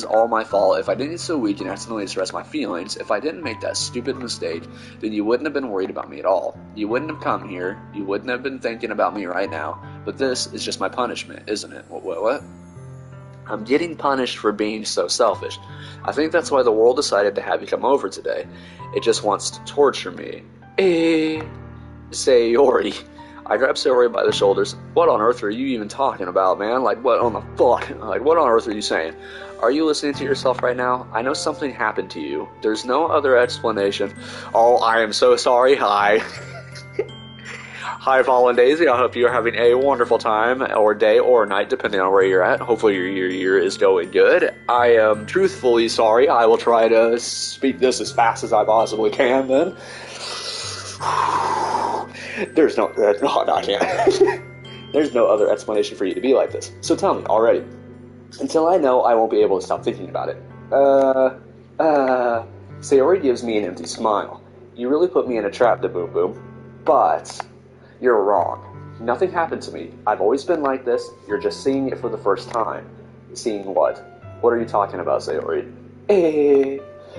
all my fault. If I didn't get so weak and accidentally express my feelings, if I didn't make that stupid mistake, then you wouldn't have been worried about me at all. You wouldn't have come here. You wouldn't have been thinking about me right now. But this is just my punishment, isn't it? What? I'm getting punished for being so selfish. I think that's why the world decided to have you come over today. It just wants to torture me. Sayori. I grabbed Sayori by the shoulders. What on earth are you even talking about, man? Like, what on the fuck? Like, what on earth are you saying? Are you listening to yourself right now? I know something happened to you. There's no other explanation. Oh, I am so sorry. Hi. Hi, Fallen Daisy. I hope you're having a wonderful time, or day, or night, depending on where you're at. Hopefully your year is going good. I am truthfully sorry. I will try to speak this as fast as I possibly can, then. There's no other explanation for you to be like this. So tell me already. Until I know, I won't be able to stop thinking about it. Sayori gives me an empty smile. You really put me in a trap, to Boom Boom. But you're wrong. Nothing happened to me. I've always been like this. You're just seeing it for the first time. Seeing what? What are you talking about, Sayori?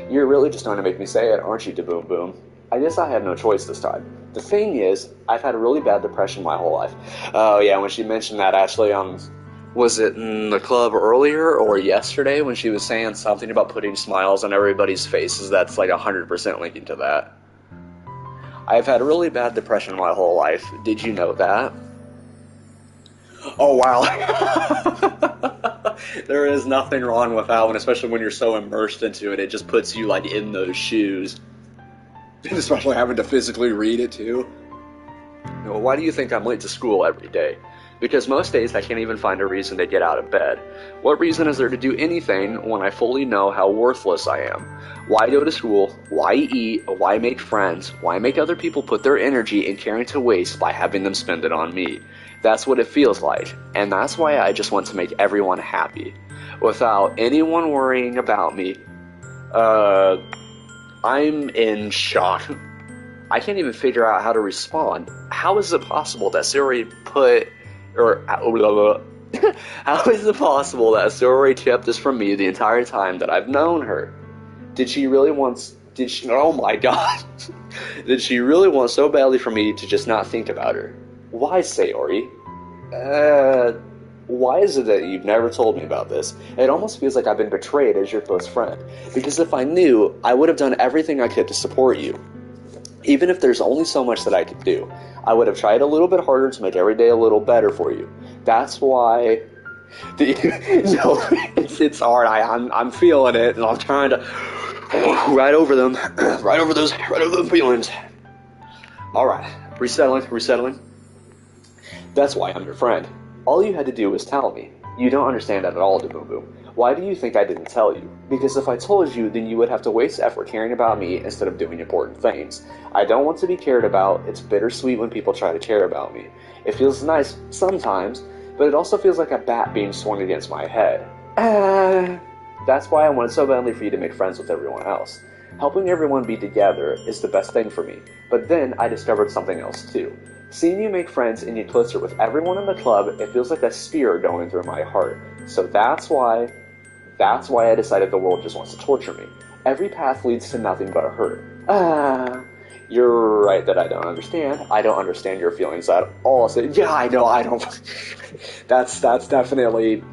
You're really just going to make me say it, aren't you, to Boom Boom? I guess I had no choice this time. The thing is, I've had a really bad depression my whole life. Oh yeah, when she mentioned that, actually, was it in the club earlier or yesterday when she was saying something about putting smiles on everybody's faces? That's like 100% linking to that. I've had a really bad depression my whole life. Did you know that? Oh wow. There is nothing wrong with that one, especially when you're so immersed into it. It just puts you like in those shoes. Especially having to physically read it too. Why do you think I'm late to school every day? Because most days I can't even find a reason to get out of bed. What reason is there to do anything when I fully know how worthless I am? Why go to school? Why eat? Why make friends? Why make other people put their energy and caring to waste by having them spend it on me? That's what it feels like, and that's why I just want to make everyone happy. Without anyone worrying about me. I'm in shock. I can't even figure out how to respond. How is it possible that Sayori how is it possible that Sayori kept this from me the entire time that I've known her? Oh my god. Did she really want so badly for me to just not think about her? Why, Sayori? Why is it that you've never told me about this? It almost feels like I've been betrayed as your close friend. Because if I knew, I would have done everything I could to support you. Even if there's only so much that I could do. I would have tried a little bit harder to make every day a little better for you. That's why... it's hard. I'm feeling it, and I'm trying to... right over them. right over those feelings. Alright. Resettling. That's why I'm your friend. All you had to do was tell me. You don't understand that at all, Boom Boom. Why do you think I didn't tell you? Because if I told you, then you would have to waste effort caring about me instead of doing important things. I don't want to be cared about. It's bittersweet when people try to care about me. It feels nice sometimes, but it also feels like a bat being swung against my head. That's why I wanted so badly for you to make friends with everyone else. Helping everyone be together is the best thing for me. But then I discovered something else too. Seeing you make friends and get closer with everyone in the club, it feels like a spear going through my heart. So that's why I decided the world just wants to torture me. Every path leads to nothing but a hurt. You're right that I don't understand. I don't understand your feelings at all. So, yeah, I know, I don't. That's definitely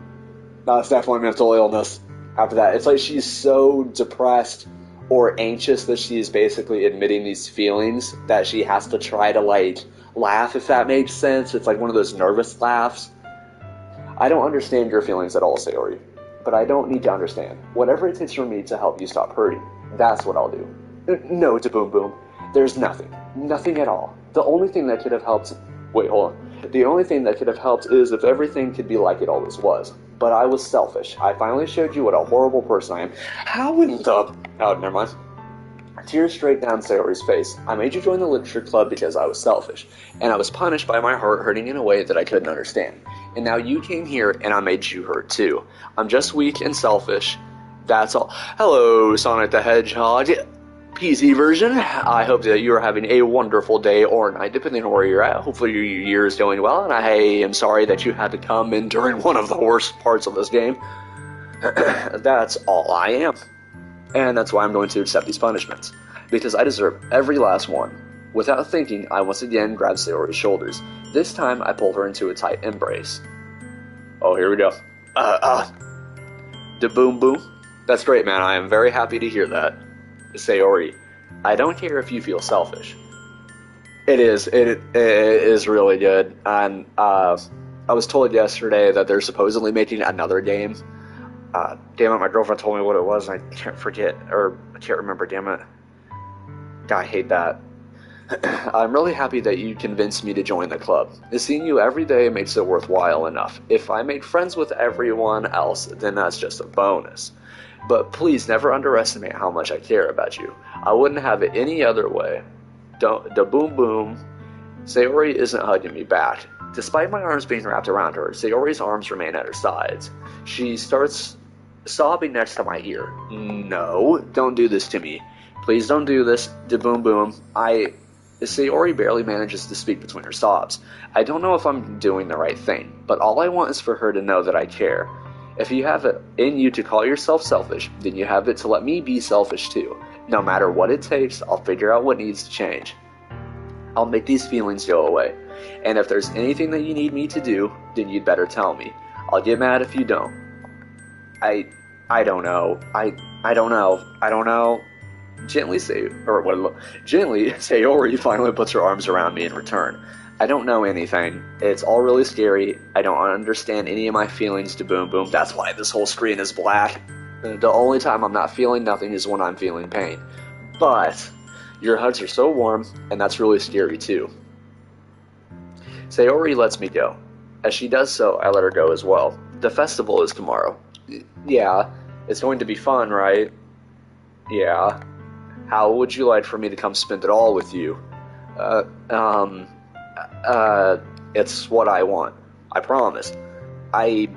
mental illness. After that, it's like she's so depressed or anxious that she's basically admitting these feelings that she has to try to like laugh, if that makes sense. It's like one of those nervous laughs. I don't understand your feelings at all, Sayori, but I don't need to understand. Whatever it takes for me to help you stop hurting, that's what I'll do. No, to Boom Boom. There's nothing. Nothing at all. The only thing that could have helped... Wait, hold on. The only thing that could have helped is if everything could be like it always was. But I was selfish. I finally showed you what a horrible person I am. How in the... Oh, never mind. Tears straight down Sayori's face. I made you join the literature club because I was selfish. And I was punished by my heart hurting in a way that I couldn't understand. And now you came here and I made you hurt too. I'm just weak and selfish. That's all. Hello, Sonic the Hedgehog. PC version. I hope that you are having a wonderful day or night, depending on where you're at. Hopefully your year is going well, and I am sorry that you had to come in during one of the worst parts of this game. That's all I am. And that's why I'm going to accept these punishments. Because I deserve every last one. Without thinking, I once again grab Sayori's shoulders. This time, I pull her into a tight embrace. Oh, here we go. Da boom boom. That's great, man. I am very happy to hear that. Sayori, I don't care if you feel selfish. It is really good. And I was told yesterday that they're supposedly making another game. Damn it, my girlfriend told me what it was, and I can't remember, damn it. God, I hate that. I'm really happy that you convinced me to join the club. Seeing you every day makes it worthwhile enough. If I made friends with everyone else, then that's just a bonus. But please never underestimate how much I care about you. I wouldn't have it any other way. Da boom boom. Sayori isn't hugging me back. Despite my arms being wrapped around her, Sayori's arms remain at her sides. She starts sobbing next to my ear. No, don't do this to me. Please don't do this. Da boom boom. Sayori barely manages to speak between her sobs. I don't know if I'm doing the right thing, but all I want is for her to know that I care. If you have it in you to call yourself selfish, then you have it to let me be selfish too. No matter what it takes, I'll figure out what needs to change. I'll make these feelings go away. And if there's anything that you need me to do, then you'd better tell me. I'll get mad if you don't. I don't know. I don't know. Gently Sayori finally puts her arms around me in return. I don't know anything. It's all really scary. I don't understand any of my feelings to Boom Boom. That's why this whole screen is black. The only time I'm not feeling nothing is when I'm feeling pain. But your hugs are so warm, and that's really scary too. Sayori lets me go. As she does so, I let her go as well. The festival is tomorrow. Yeah, it's going to be fun, right? Yeah. How would you like for me to come spend it all with you? It's what I want. I promise. I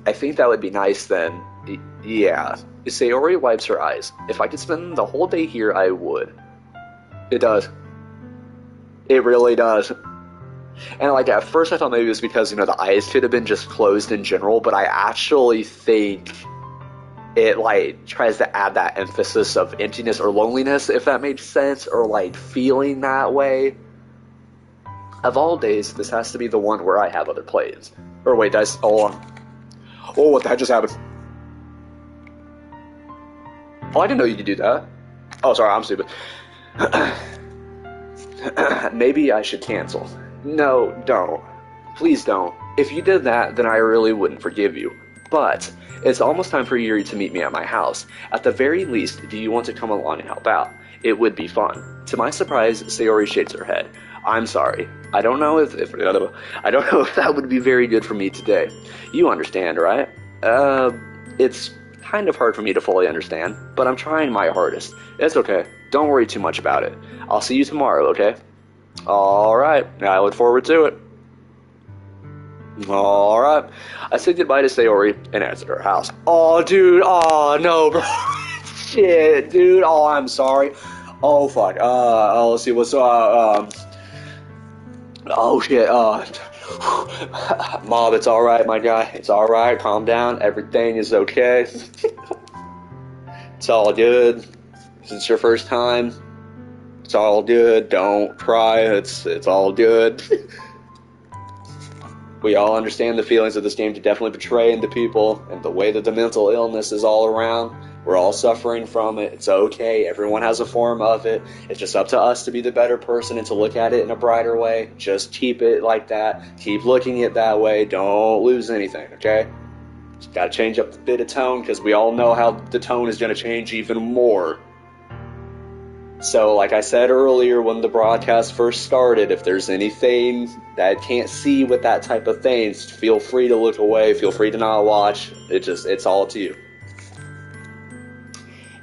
think that would be nice then. Yeah. Sayori wipes her eyes. If I could spend the whole day here, I would. It does. It really does. And like at first I thought maybe it was because, the eyes could have been just closed in general, but I actually think it like tries to add that emphasis of emptiness or loneliness, if that makes sense, or like feeling that way. Of all days, this has to be the one where I have other plans. Or wait, hold on. Oh, what the heck just happened? Oh, I didn't know you could do that. Oh, sorry, I'm stupid. Maybe I should cancel. No, don't. Please don't. If you did that, then I really wouldn't forgive you. But it's almost time for Yuri to meet me at my house. At the very least, do you want to come along and help out? It would be fun. To my surprise, Sayori shakes her head. I'm sorry. I don't know if that would be very good for me today. You understand, right? It's kind of hard for me to fully understand, but I'm trying my hardest. It's okay. Don't worry too much about it. I'll see you tomorrow, okay? Alright. I look forward to it. Alright. I said goodbye to Sayori and exit her house. Oh, dude. Oh, no, bro. Shit, dude. Oh, I'm sorry. Oh, fuck. Let's see what's, oh, shit. Mom, it's alright, my guy. It's alright. Calm down. Everything is okay. It's all good. It's your first time. It's all good. Don't cry. It's all good. We all understand the feelings of this game to definitely portray into people, and the way that the mental illness is all around. We're all suffering from it. It's okay. Everyone has a form of it. It's just up to us to be the better person and to look at it in a brighter way. Just keep it like that. Keep looking at it that way. Don't lose anything, okay? Just gotta change up a bit of tone, because we all know how the tone is gonna change even more. So, like I said earlier when the broadcast first started, if there's anything that can't see with that type of thing, feel free to look away, feel free to not watch. It's all to you.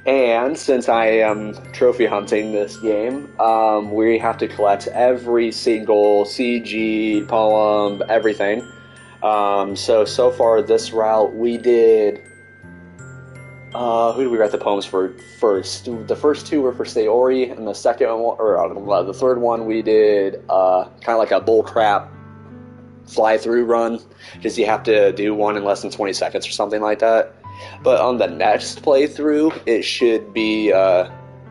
And since I am trophy hunting this game, we have to collect every single CG, poem, everything. So far this route we did... who did we write the poems for first? The first two were for Sayori, and the second one, or the third one, we did kind of like a bullcrap fly-through run, because you have to do one in less than 20 seconds or something like that. But on the next playthrough, it should be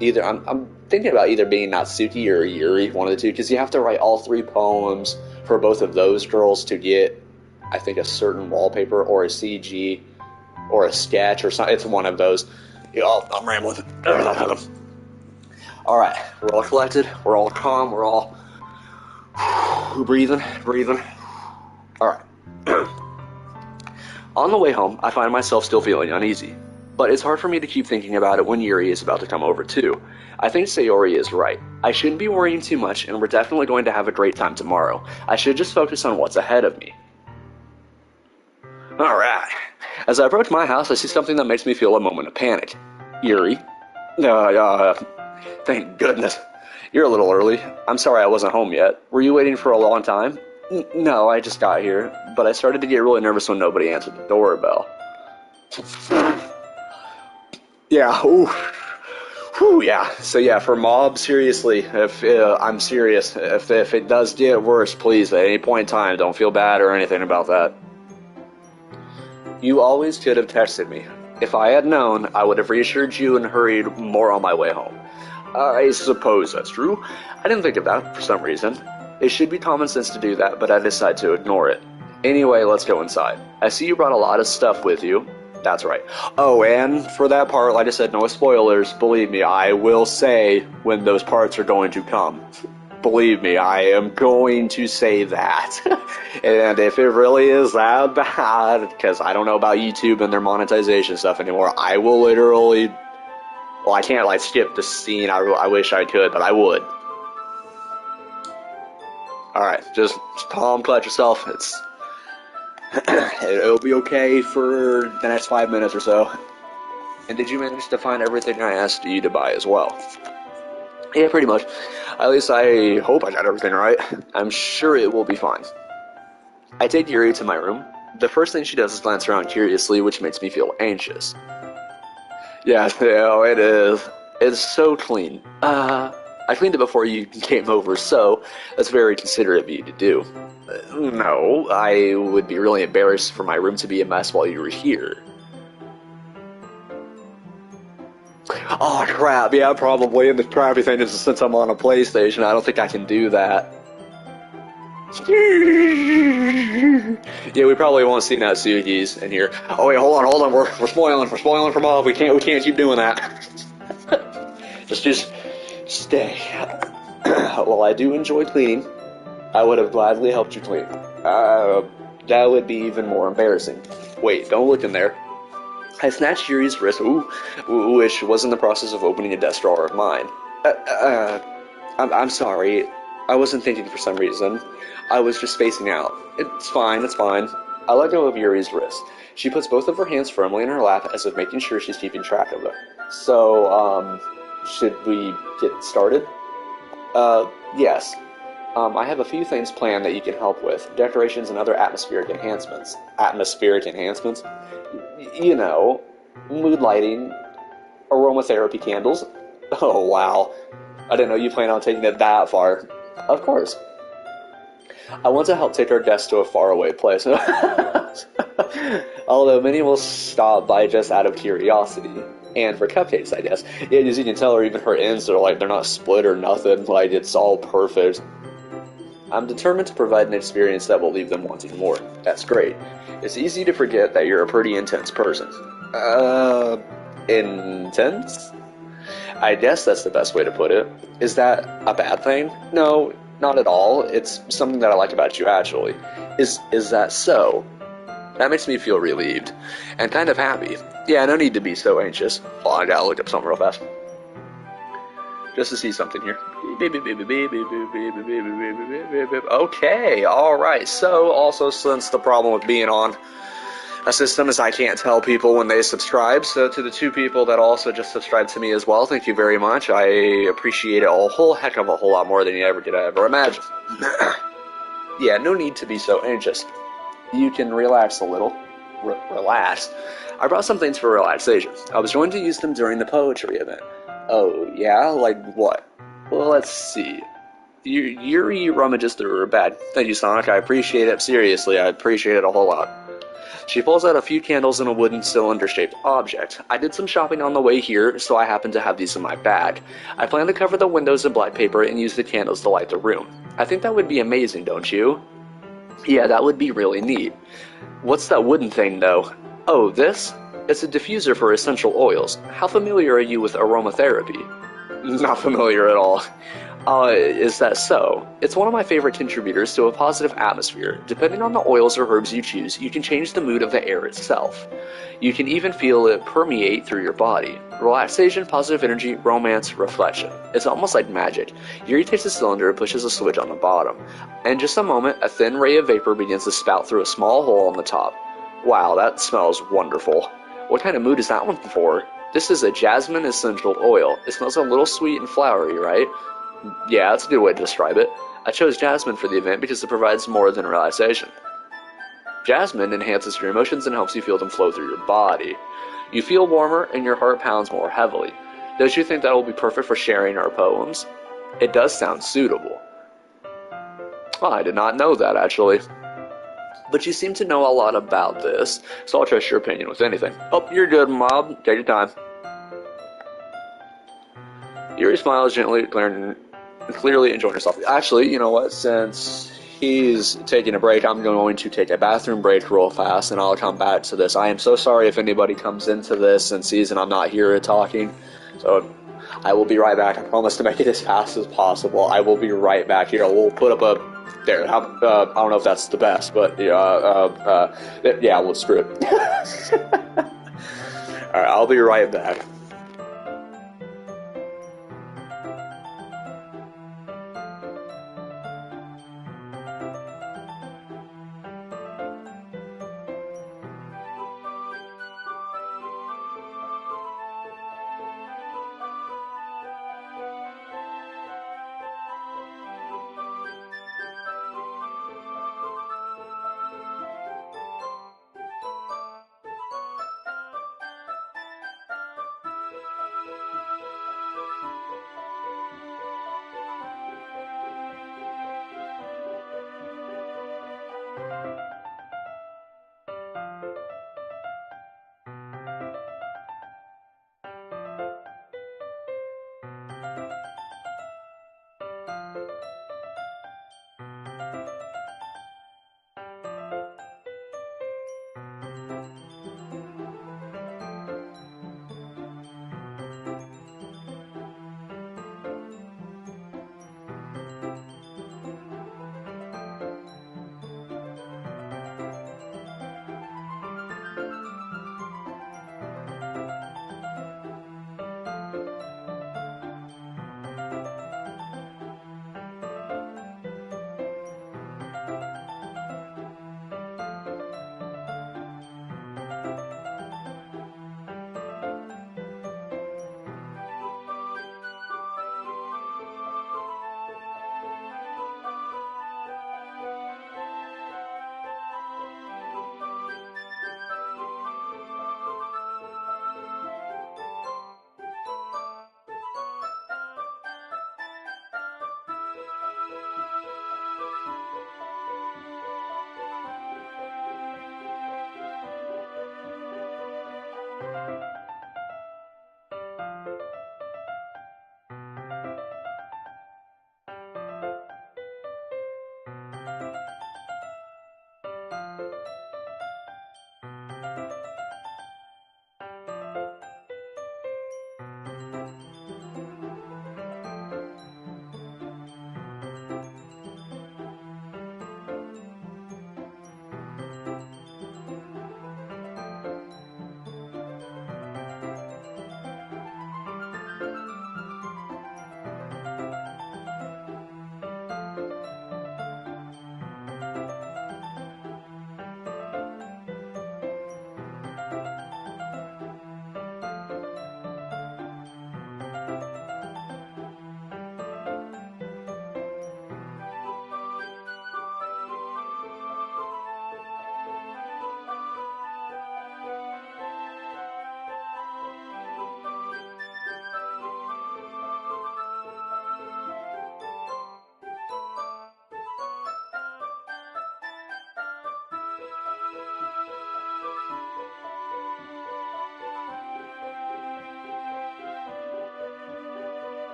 either... I'm thinking about either being Natsuki or Yuri, one of the two, because you have to write all three poems for both of those girls to get, I think, a certain wallpaper or a CG or a sketch or something. It's one of those. I'm rambling. Alright, we're all collected, we're all calm, we're all breathing. Alright. On the way home, I find myself still feeling uneasy, but it's hard for me to keep thinking about it when Yuri is about to come over too. I think Sayori is right. I shouldn't be worrying too much, and we're definitely going to have a great time tomorrow. I should just focus on what's ahead of me. Alright. As I approach my house, I see something that makes me feel a moment of panic. Yuri. Thank goodness. You're a little early. I'm sorry I wasn't home yet. Were you waiting for a long time? No, I just got here, but I started to get really nervous when nobody answered the doorbell. Yeah, ooh. Whew, yeah. So yeah, for Mob, seriously, if I'm serious, if it does get worse, please, at any point in time, don't feel bad or anything about that. You always could have texted me. If I had known, I would have reassured you and hurried more on my way home. I suppose that's true. I didn't think of that for some reason. It should be common sense to do that, but I decided to ignore it. Anyway, let's go inside. I see you brought a lot of stuff with you. That's right. Oh, and for that part, like I said, no spoilers. Believe me, I will say when those parts are going to come. Believe me, I am going to say that. And if it really is that bad, because I don't know about YouTube and their monetization stuff anymore, I will literally... Well, I can't, like, skip the scene. I wish I could, but I would. Alright, just calm, collect yourself. It'll be okay for the next 5 minutes or so. And did you manage to find everything I asked you to buy as well? Yeah, pretty much. At least I hope I got everything right. I'm sure it will be fine. I take Yuri to my room. The first thing she does is glance around curiously, which makes me feel anxious. Yeah, it is. It's so clean. I cleaned it before you came over, so that's very considerate of you to do. No, I would be really embarrassed for my room to be a mess while you were here. Oh crap, yeah, probably, and the crappy thing is since I'm on a PlayStation, I don't think I can do that. Yeah, we probably won't see Natsuki's in here. Oh wait, hold on, we're spoiling for Mob, we can't keep doing that. just stay. Well, I do enjoy cleaning. I would have gladly helped you clean. That would be even more embarrassing. Wait, don't look in there. I snatched Yuri's wrist, which was in the process of opening a desk drawer of mine. I'm sorry. I wasn't thinking for some reason. I was just spacing out. It's fine. I let go of Yuri's wrist. She puts both of her hands firmly in her lap as if making sure she's keeping track of it. So, should we get started? Yes. I have a few things planned that you can help with. Decorations and other atmospheric enhancements. Atmospheric enhancements? You know, mood lighting, aromatherapy candles. Oh, wow. I didn't know you planned on taking it that far. Of course. I want to help take our guests to a faraway place. Although many will stop by just out of curiosity. And for cupcakes, I guess. Yeah, as you can tell, or even her ends are like, they're not split or nothing. Like, it's all perfect. I'm determined to provide an experience that will leave them wanting more. That's great. It's easy to forget that you're a pretty intense person. Intense? I guess that's the best way to put it. Is that a bad thing? No, not at all. It's something that I like about you, actually. Is that so? That makes me feel relieved. And kind of happy. Yeah, no need to be so anxious. Hold on, I gotta look up something real fast. Just to see something here. Okay, alright. So, also, since the problem with being on a system is I can't tell people when they subscribe, so to the 2 people that also just subscribed to me as well, thank you very much. I appreciate it a whole heck of a whole lot more than you ever could ever imagine. Yeah, no need to be so anxious. You can relax a little. Relax? I brought some things for relaxation. I was going to use them during the poetry event. Oh, yeah? Like what? Well, let's see. Yuri rummages through her bag. Thank you, Sonic. I appreciate it. Seriously, I appreciate it a whole lot. She pulls out a few candles in a wooden cylinder-shaped object. I did some shopping on the way here, so I happen to have these in my bag. I plan to cover the windows in black paper and use the candles to light the room. I think that would be amazing, don't you? Yeah, that would be really neat. What's that wooden thing, though? Oh, this? It's a diffuser for essential oils. How familiar are you with aromatherapy? Not familiar at all. Is that so? It's one of my favorite contributors to a positive atmosphere. Depending on the oils or herbs you choose, you can change the mood of the air itself. You can even feel it permeate through your body. Relaxation, positive energy, romance, reflection. It's almost like magic. Yuri takes a cylinder and pushes a switch on the bottom. In just a moment, a thin ray of vapor begins to spout through a small hole on the top. Wow, that smells wonderful. What kind of mood is that one for? This is a jasmine essential oil. It smells a little sweet and flowery, right? Yeah, that's a good way to describe it. I chose jasmine for the event because it provides more than relaxation. Jasmine enhances your emotions and helps you feel them flow through your body. You feel warmer and your heart pounds more heavily. Don't you think that will be perfect for sharing our poems? It does sound suitable. Well, I did not know that, actually. But you seem to know a lot about this, so I'll trust your opinion with anything. Oh, you're good, Mob. Take your time. Yuri smiles gently, clearly enjoying herself. Actually, you know what? Since he's taking a break, I'm going to take a bathroom break real fast, and I'll come back to this. I am so sorry if anybody comes into this and sees and I'm not here talking. So I will be right back. I promise to make it as fast as possible. I will be right back here. We'll put up a... There, I don't know if that's the best, but yeah, we'll screw it. Alright, I'll be right back.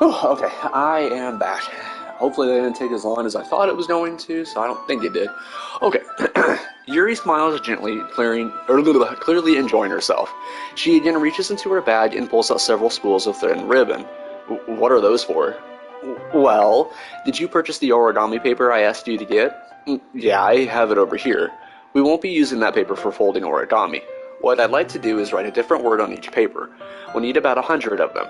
Oh, okay, I am back. Hopefully that didn't take as long as I thought it was going to, so I don't think it did. Okay. Yuri smiles gently, clearly enjoying herself. She again reaches into her bag and pulls out several spools of thin ribbon. What are those for? Well, did you purchase the origami paper I asked you to get? Yeah, I have it over here. We won't be using that paper for folding origami. What I'd like to do is write a different word on each paper. We'll need about 100 of them.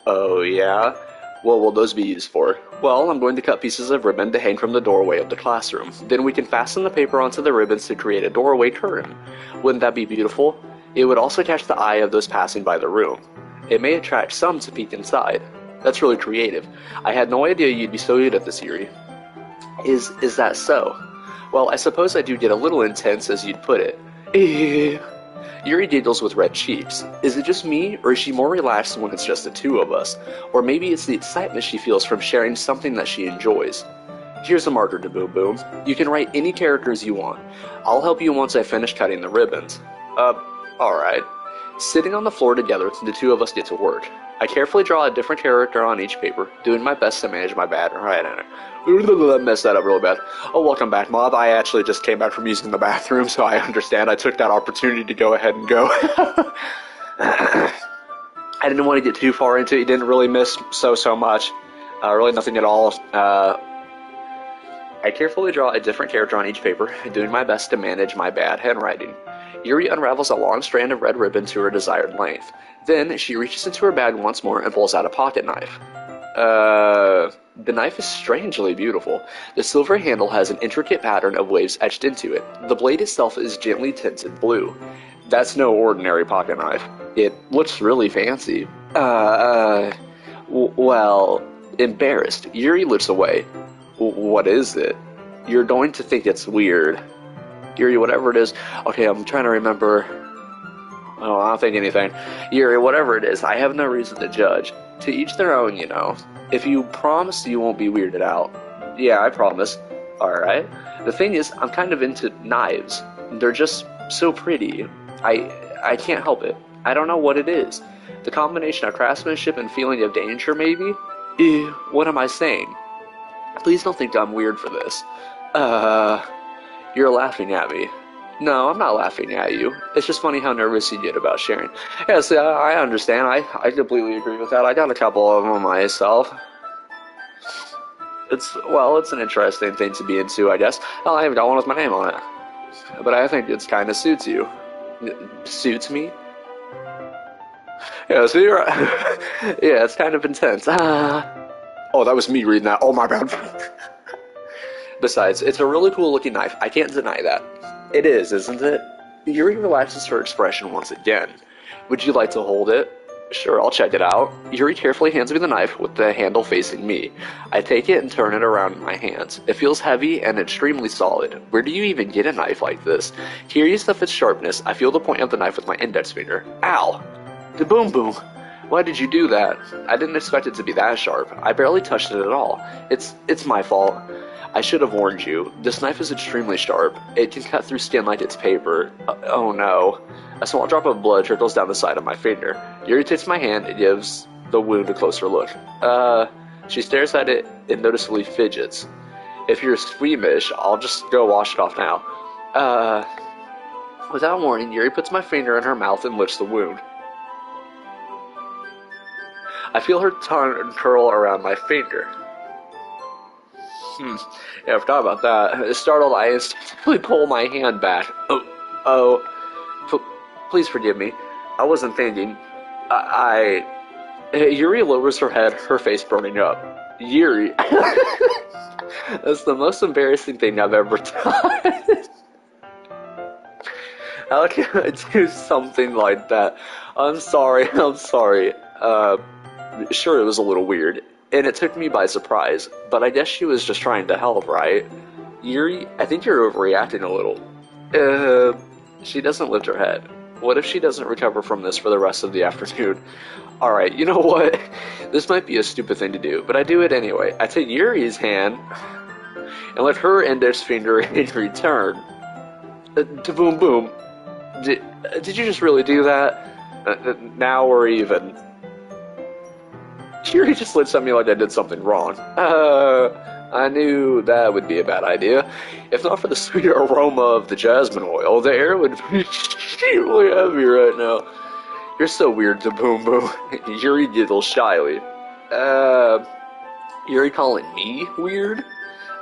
Oh, yeah? What will those be used for? Well, I'm going to cut pieces of ribbon to hang from the doorway of the classroom. Then we can fasten the paper onto the ribbons to create a doorway curtain. Wouldn't that be beautiful? It would also catch the eye of those passing by the room. It may attract some to peek inside. That's really creative. I had no idea you'd be so good at this, Yuri. Is that so? Well, I suppose I do get a little intense, as you'd put it. Yuri giggles with red cheeks. Is it just me, or is she more relaxed when it's just the two of us? Or maybe it's the excitement she feels from sharing something that she enjoys. Here's a marker to Boom Boom. You can write any characters you want. I'll help you once I finish cutting the ribbons. Alright. Sitting on the floor together, the two of us get to work. I carefully draw a different character on each paper, doing my best to manage my bad handwriting. I messed that up really bad. Oh, welcome back, Mob. I actually just came back from using the bathroom, so I understand. I took that opportunity to go ahead and go. I didn't want to get too far into it. You didn't really miss so much. Really nothing at all. I carefully draw a different character on each paper, doing my best to manage my bad handwriting. Yuri unravels a long strand of red ribbon to her desired length. Then, she reaches into her bag once more and pulls out a pocket knife. The knife is strangely beautiful. The silver handle has an intricate pattern of waves etched into it. The blade itself is gently tinted blue. That's no ordinary pocket knife. It looks really fancy. Well, embarrassed, Yuri looks away. What is it? You're going to think it's weird. Yuri, whatever it is. Okay, I'm trying to remember. Oh, I don't think anything. Yuri, whatever it is, I have no reason to judge. To each their own, you know. If you promise you won't be weirded out. Yeah, I promise. Alright. The thing is, I'm kind of into knives. They're just so pretty. I can't help it. I don't know what it is. The combination of craftsmanship and feeling of danger, maybe? What am I saying? Please don't think I'm weird for this. You're laughing at me. No, I'm not laughing at you. It's just funny how nervous you get about sharing. Yes, I understand. I completely agree with that. I got a couple of them myself. It's an interesting thing to be into, I guess. Hell, I even got one with my name on it. But I think it kind of suits you. Suits me? Yeah, so you're right. Yeah, it's kind of intense. Oh, that was me reading that. Oh, my bad. Besides, it's a really cool looking knife. I can't deny that. It is, isn't it? Yuri relaxes her expression once again. Would you like to hold it? Sure, I'll check it out. Yuri carefully hands me the knife with the handle facing me. I take it and turn it around in my hands. It feels heavy and extremely solid. Where do you even get a knife like this? Curious of its sharpness, I feel the point of the knife with my index finger. Ow! The Boom Boom! Why did you do that? I didn't expect it to be that sharp. I barely touched it at all. It's my fault. I should have warned you. This knife is extremely sharp. It can cut through skin like it's paper. Oh no. A small drop of blood trickles down the side of my finger. Yuri takes my hand and gives the wound a closer look. She stares at it and noticeably fidgets. If you're squeamish, I'll just go wash it off now. Without warning, Yuri puts my finger in her mouth and lifts the wound. I feel her tongue curl around my finger. Yeah, I forgot about that. Startled, I instinctively pull my hand back. Please forgive me. I wasn't thinking. Yuri lowers her head, her face burning up. Yuri. That's the most embarrassing thing I've ever done. How can I do something like that? I'm sorry. Sure, it was a little weird. And it took me by surprise, but I guess she was just trying to help, right? Yuri, I think you're overreacting a little. She doesn't lift her head. What if she doesn't recover from this for the rest of the afternoon? Alright, you know what? This might be a stupid thing to do, but I do it anyway. I take Yuri's hand and let her index finger in return. To Boom Boom. Did you just really do that? Now we're even. Yuri just looks at me like I did something wrong. I knew that would be a bad idea. If not for the sweet aroma of the jasmine oil, the air would be extremely heavy right now. You're so weird to Boom Boom. Yuri giggles shyly. Uh, Yuri calling me weird?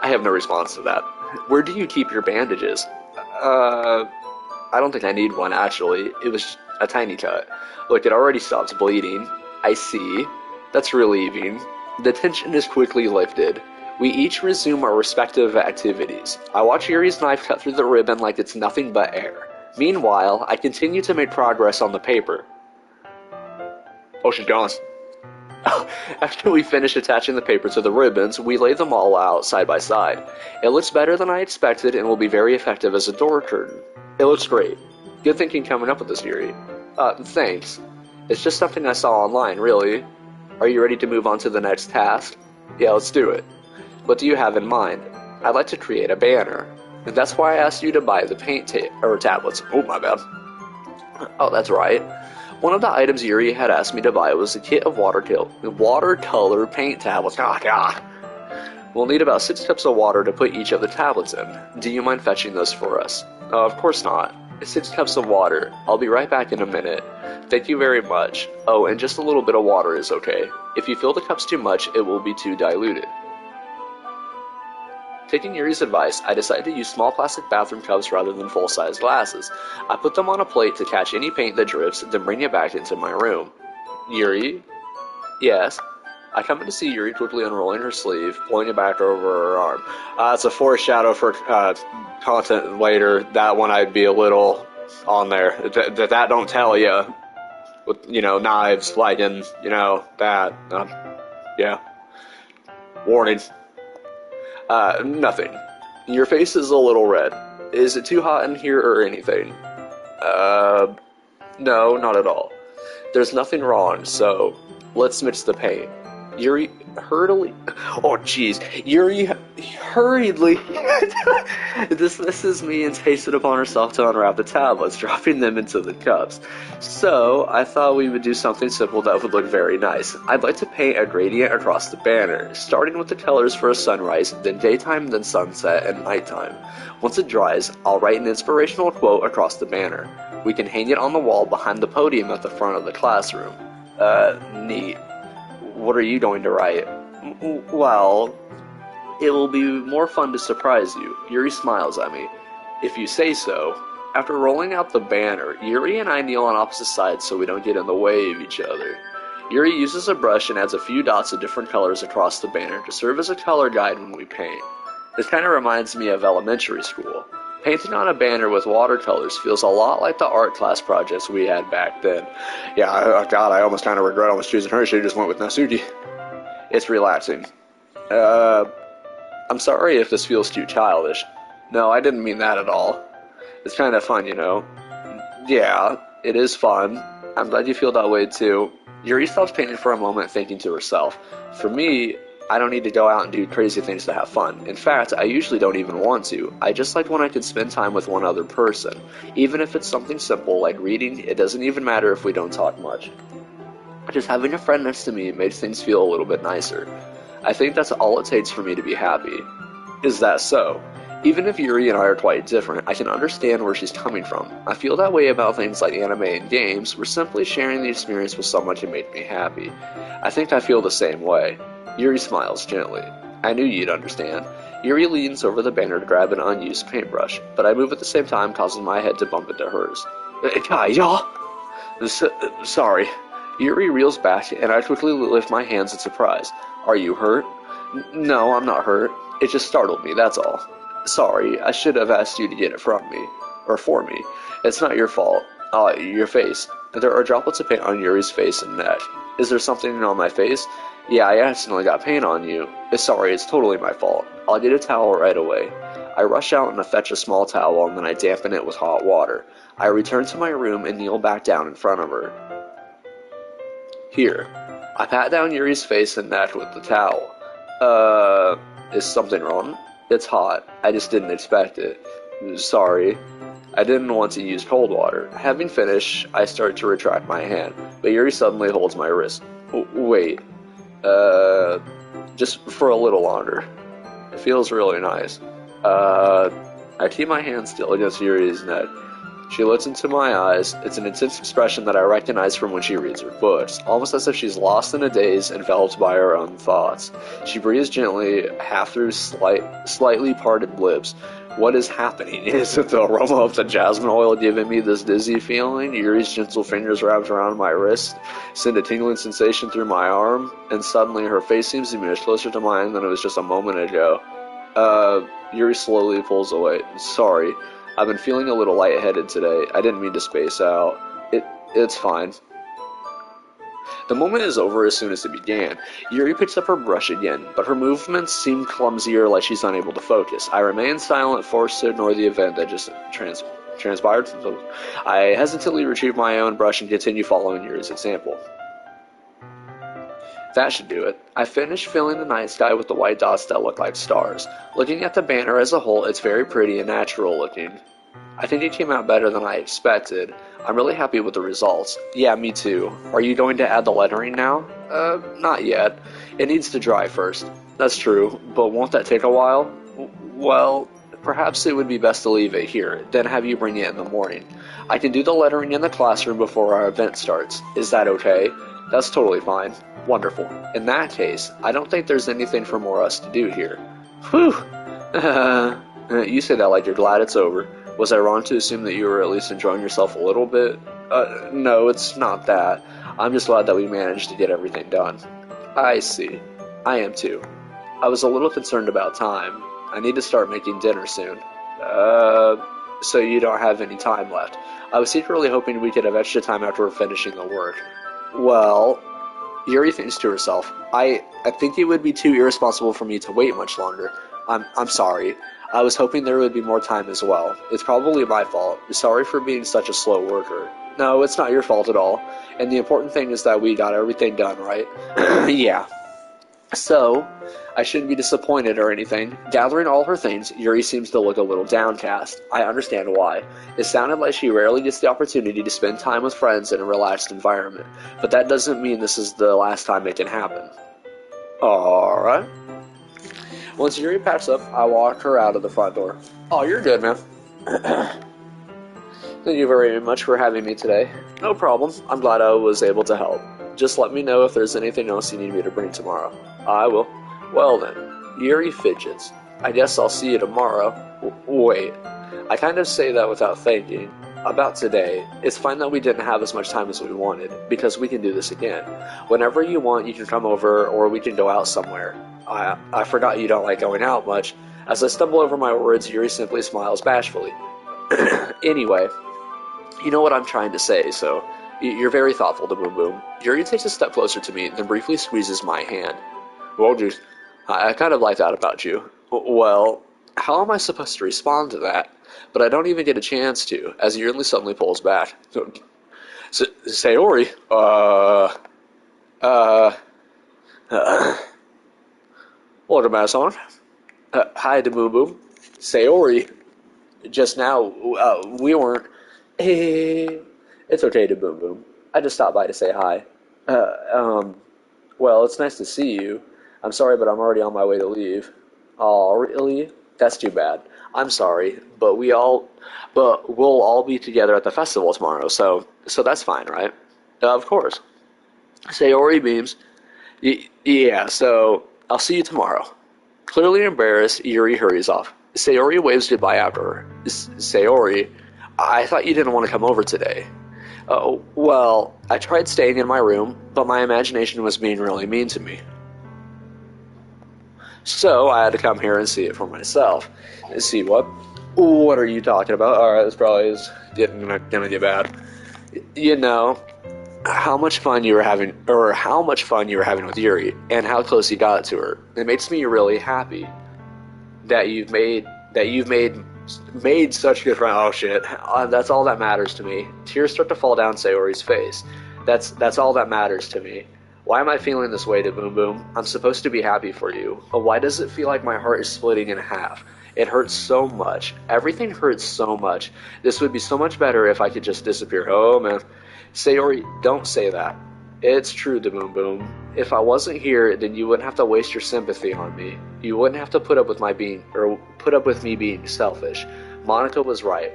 I have no response to that. Where do you keep your bandages? Uh, I don't think I need one, actually. It was a tiny cut. Look, it already stopped bleeding. I see. That's relieving. The tension is quickly lifted. We each resume our respective activities. I watch Yuri's knife cut through the ribbon like it's nothing but air. Meanwhile, I continue to make progress on the paper. Oh, she's gone. After we finish attaching the paper to the ribbons, we lay them all out side by side. It looks better than I expected and will be very effective as a door curtain. It looks great. Good thinking coming up with this, Yuri. Thanks. It's just something I saw online, really. Are you ready to move on to the next task? Yeah, let's do it. What do you have in mind? I'd like to create a banner. And that's why I asked you to buy the paint tablets. Oh, my bad. Oh, that's right. One of the items Yuri had asked me to buy was a kit of watercolor paint tablets. Oh, God. We'll need about 6 cups of water to put each of the tablets in. Do you mind fetching those for us? Of course not. 6 cups of water. I'll be right back in a minute. Thank you very much. Oh, and just a little bit of water is okay. If you fill the cups too much, it will be too diluted. Taking Yuri's advice, I decided to use small plastic bathroom cups rather than full-size glasses. I put them on a plate to catch any paint that drifts, then bring it back into my room. Yuri? Yes? I come in to see Yuri quickly unrolling her sleeve, pulling it back over her arm. It's a foreshadow for content later. That one I'd be a little on there. That don't tell you. With, knives, like in, that. Yeah. Warning. Nothing. Your face is a little red. Is it too hot in here or anything? No, not at all. There's nothing wrong, so let's mix the paint. Yuri hurriedly dismisses me and takes it upon herself to unwrap the tablets, dropping them into the cups. So, I thought we would do something simple that would look very nice. I'd like to paint a gradient across the banner, starting with the colors for a sunrise, then daytime, then sunset, and nighttime. Once it dries, I'll write an inspirational quote across the banner. We can hang it on the wall behind the podium at the front of the classroom. Neat. What are you going to write? Well, it will be more fun to surprise you. Yuri smiles at me. If you say so. After rolling out the banner, Yuri and I kneel on opposite sides so we don't get in the way of each other. Yuri uses a brush and adds a few dots of different colors across the banner to serve as a color guide when we paint. This kind of reminds me of elementary school. Painting on a banner with watercolors feels a lot like the art class projects we had back then. Yeah, God, I almost kind of regret almost choosing her. She just went with Nasuki. It's relaxing. I'm sorry if this feels too childish. No, I didn't mean that at all. It's kind of fun, Yeah, it is fun. I'm glad you feel that way too. Yuri stops painting for a moment, thinking to herself. For me, I don't need to go out and do crazy things to have fun. In fact, I usually don't even want to. I just like when I can spend time with one other person. Even if it's something simple like reading, it doesn't even matter if we don't talk much. Just having a friend next to me makes things feel a little bit nicer. I think that's all it takes for me to be happy. Is that so? Even if Yuri and I are quite different, I can understand where she's coming from. I feel that way about things like anime and games, where simply sharing the experience with someone can make me happy. I think I feel the same way. Yuri smiles gently. I knew you'd understand. Yuri leans over the banner to grab an unused paintbrush, but I move at the same time, causing my head to bump into hers. Sorry. Yuri reels back, and I quickly lift my hands in surprise. Are you hurt? No, I'm not hurt. It just startled me, that's all. Sorry, I should have asked you to get it from me. Or for me. It's not your fault. Your face. There are droplets of paint on Yuri's face and neck. Is there something on my face? Yeah, I accidentally got paint on you. Sorry, it's totally my fault. I'll get a towel right away. I rush out and fetch a small towel, and then I dampen it with hot water. I return to my room and kneel back down in front of her. Here. I pat down Yuri's face and neck with the towel. Is something wrong? It's hot. I just didn't expect it. Sorry. I didn't want to use cold water. Having finished, I start to retract my hand, but Yuri suddenly holds my wrist. Wait. Uh, just for a little longer. It feels really nice. Uh, I keep my hand still against Yuri's neck. She looks into my eyes. It's an intense expression that I recognize from when she reads her books, almost as if she's lost in a daze, enveloped by her own thoughts. She breathes gently, half through slightly parted lips. What is happening? Is it the aroma of the jasmine oil giving me this dizzy feeling? Yuri's gentle fingers wrapped around my wrist send a tingling sensation through my arm, and suddenly her face seems to be much closer to mine than it was just a moment ago. Yuri slowly pulls away. Sorry. I've been feeling a little lightheaded today. I didn't mean to space out. It's fine. The moment is over as soon as it began. Yuri picks up her brush again, but her movements seem clumsier, like she's unable to focus. I remain silent, forced to ignore the event that just transpired. I hesitantly retrieve my own brush and continue following Yuri's example. That should do it. I finished filling the night sky with the white dots that look like stars. Looking at the banner as a whole, it's very pretty and natural looking. I think it came out better than I expected. I'm really happy with the results. Yeah, me too. Are you going to add the lettering now? Not yet. It needs to dry first. That's true, but won't that take a while? Well, perhaps it would be best to leave it here, then have you bring it in the morning. I can do the lettering in the classroom before our event starts. Is that okay? That's totally fine. Wonderful. In that case, I don't think there's anything for more us to do here. Whew! You say that like you're glad it's over. Was I wrong to assume that you were at least enjoying yourself a little bit? No, it's not that. I'm just glad that we managed to get everything done. I see. I am too. I was a little concerned about time. I need to start making dinner soon. So you don't have any time left. I was secretly hoping we could have extra time after we're finishing the work. Well, Yuri thinks to herself, I think it would be too irresponsible for me to wait much longer. I'm sorry. I was hoping there would be more time as well. It's probably my fault. Sorry for being such a slow worker. No, it's not your fault at all. And the important thing is that we got everything done, right? Yeah. So, I shouldn't be disappointed or anything. Gathering all her things, Yuri seems to look a little downcast. I understand why. It sounded like she rarely gets the opportunity to spend time with friends in a relaxed environment. But that doesn't mean this is the last time it can happen. Alright. Once Yuri packs up, I walk her out of the front door. Oh, you're good, man. Thank you very much for having me today. No problem. I'm glad I was able to help. Just let me know if there's anything else you need me to bring tomorrow. I will. Well then, Yuri fidgets. I guess I'll see you tomorrow. Wait. I kind of say that without thinking. About today, it's fine that we didn't have as much time as we wanted, because we can do this again. Whenever you want, you can come over, or we can go out somewhere. I forgot you don't like going out much. As I stumble over my words, Yuri simply smiles bashfully. Anyway, you know what I'm trying to say, so you're very thoughtful to Boom Boom. Yuri takes a step closer to me, then briefly squeezes my hand. Well, dude, I kind of like that about you. Well, how am I supposed to respond to that? But I don't even get a chance to, as Yuri suddenly pulls back. Sayori, welcome back, son. Hi to Boom Boom. Sayori. Just now, we weren't... Hey, it's okay to Boom Boom. I just stopped by to say hi. Well, it's nice to see you. I'm sorry, but I'm already on my way to leave. Oh, really? That's too bad. I'm sorry, but we'll all be together at the festival tomorrow, so that's fine, right? Of course. Sayori beams. Yeah, so I'll see you tomorrow. Clearly embarrassed, Yuri hurries off. Sayori waves goodbye after her. Sayori, I thought you didn't want to come over today. Oh, well, I tried staying in my room, but my imagination was being really mean to me. So I had to come here and see it for myself. See what? What are you talking about? Alright, this probably is gonna get bad. You know, how much fun you were having with Yuri, and how close you got to her. It makes me really happy that you've made such good friends. Oh shit, that's all that matters to me. Tears start to fall down Sayori's face. That's all that matters to me. Why am I feeling this way to Boom Boom? I'm supposed to be happy for you. But why does it feel like my heart is splitting in half? It hurts so much. Everything hurts so much. This would be so much better if I could just disappear. Oh man. Sayori, don't say that. It's true, the Boom Boom. If I wasn't here, then you wouldn't have to waste your sympathy on me. You wouldn't have to put up with me being selfish. Monica was right.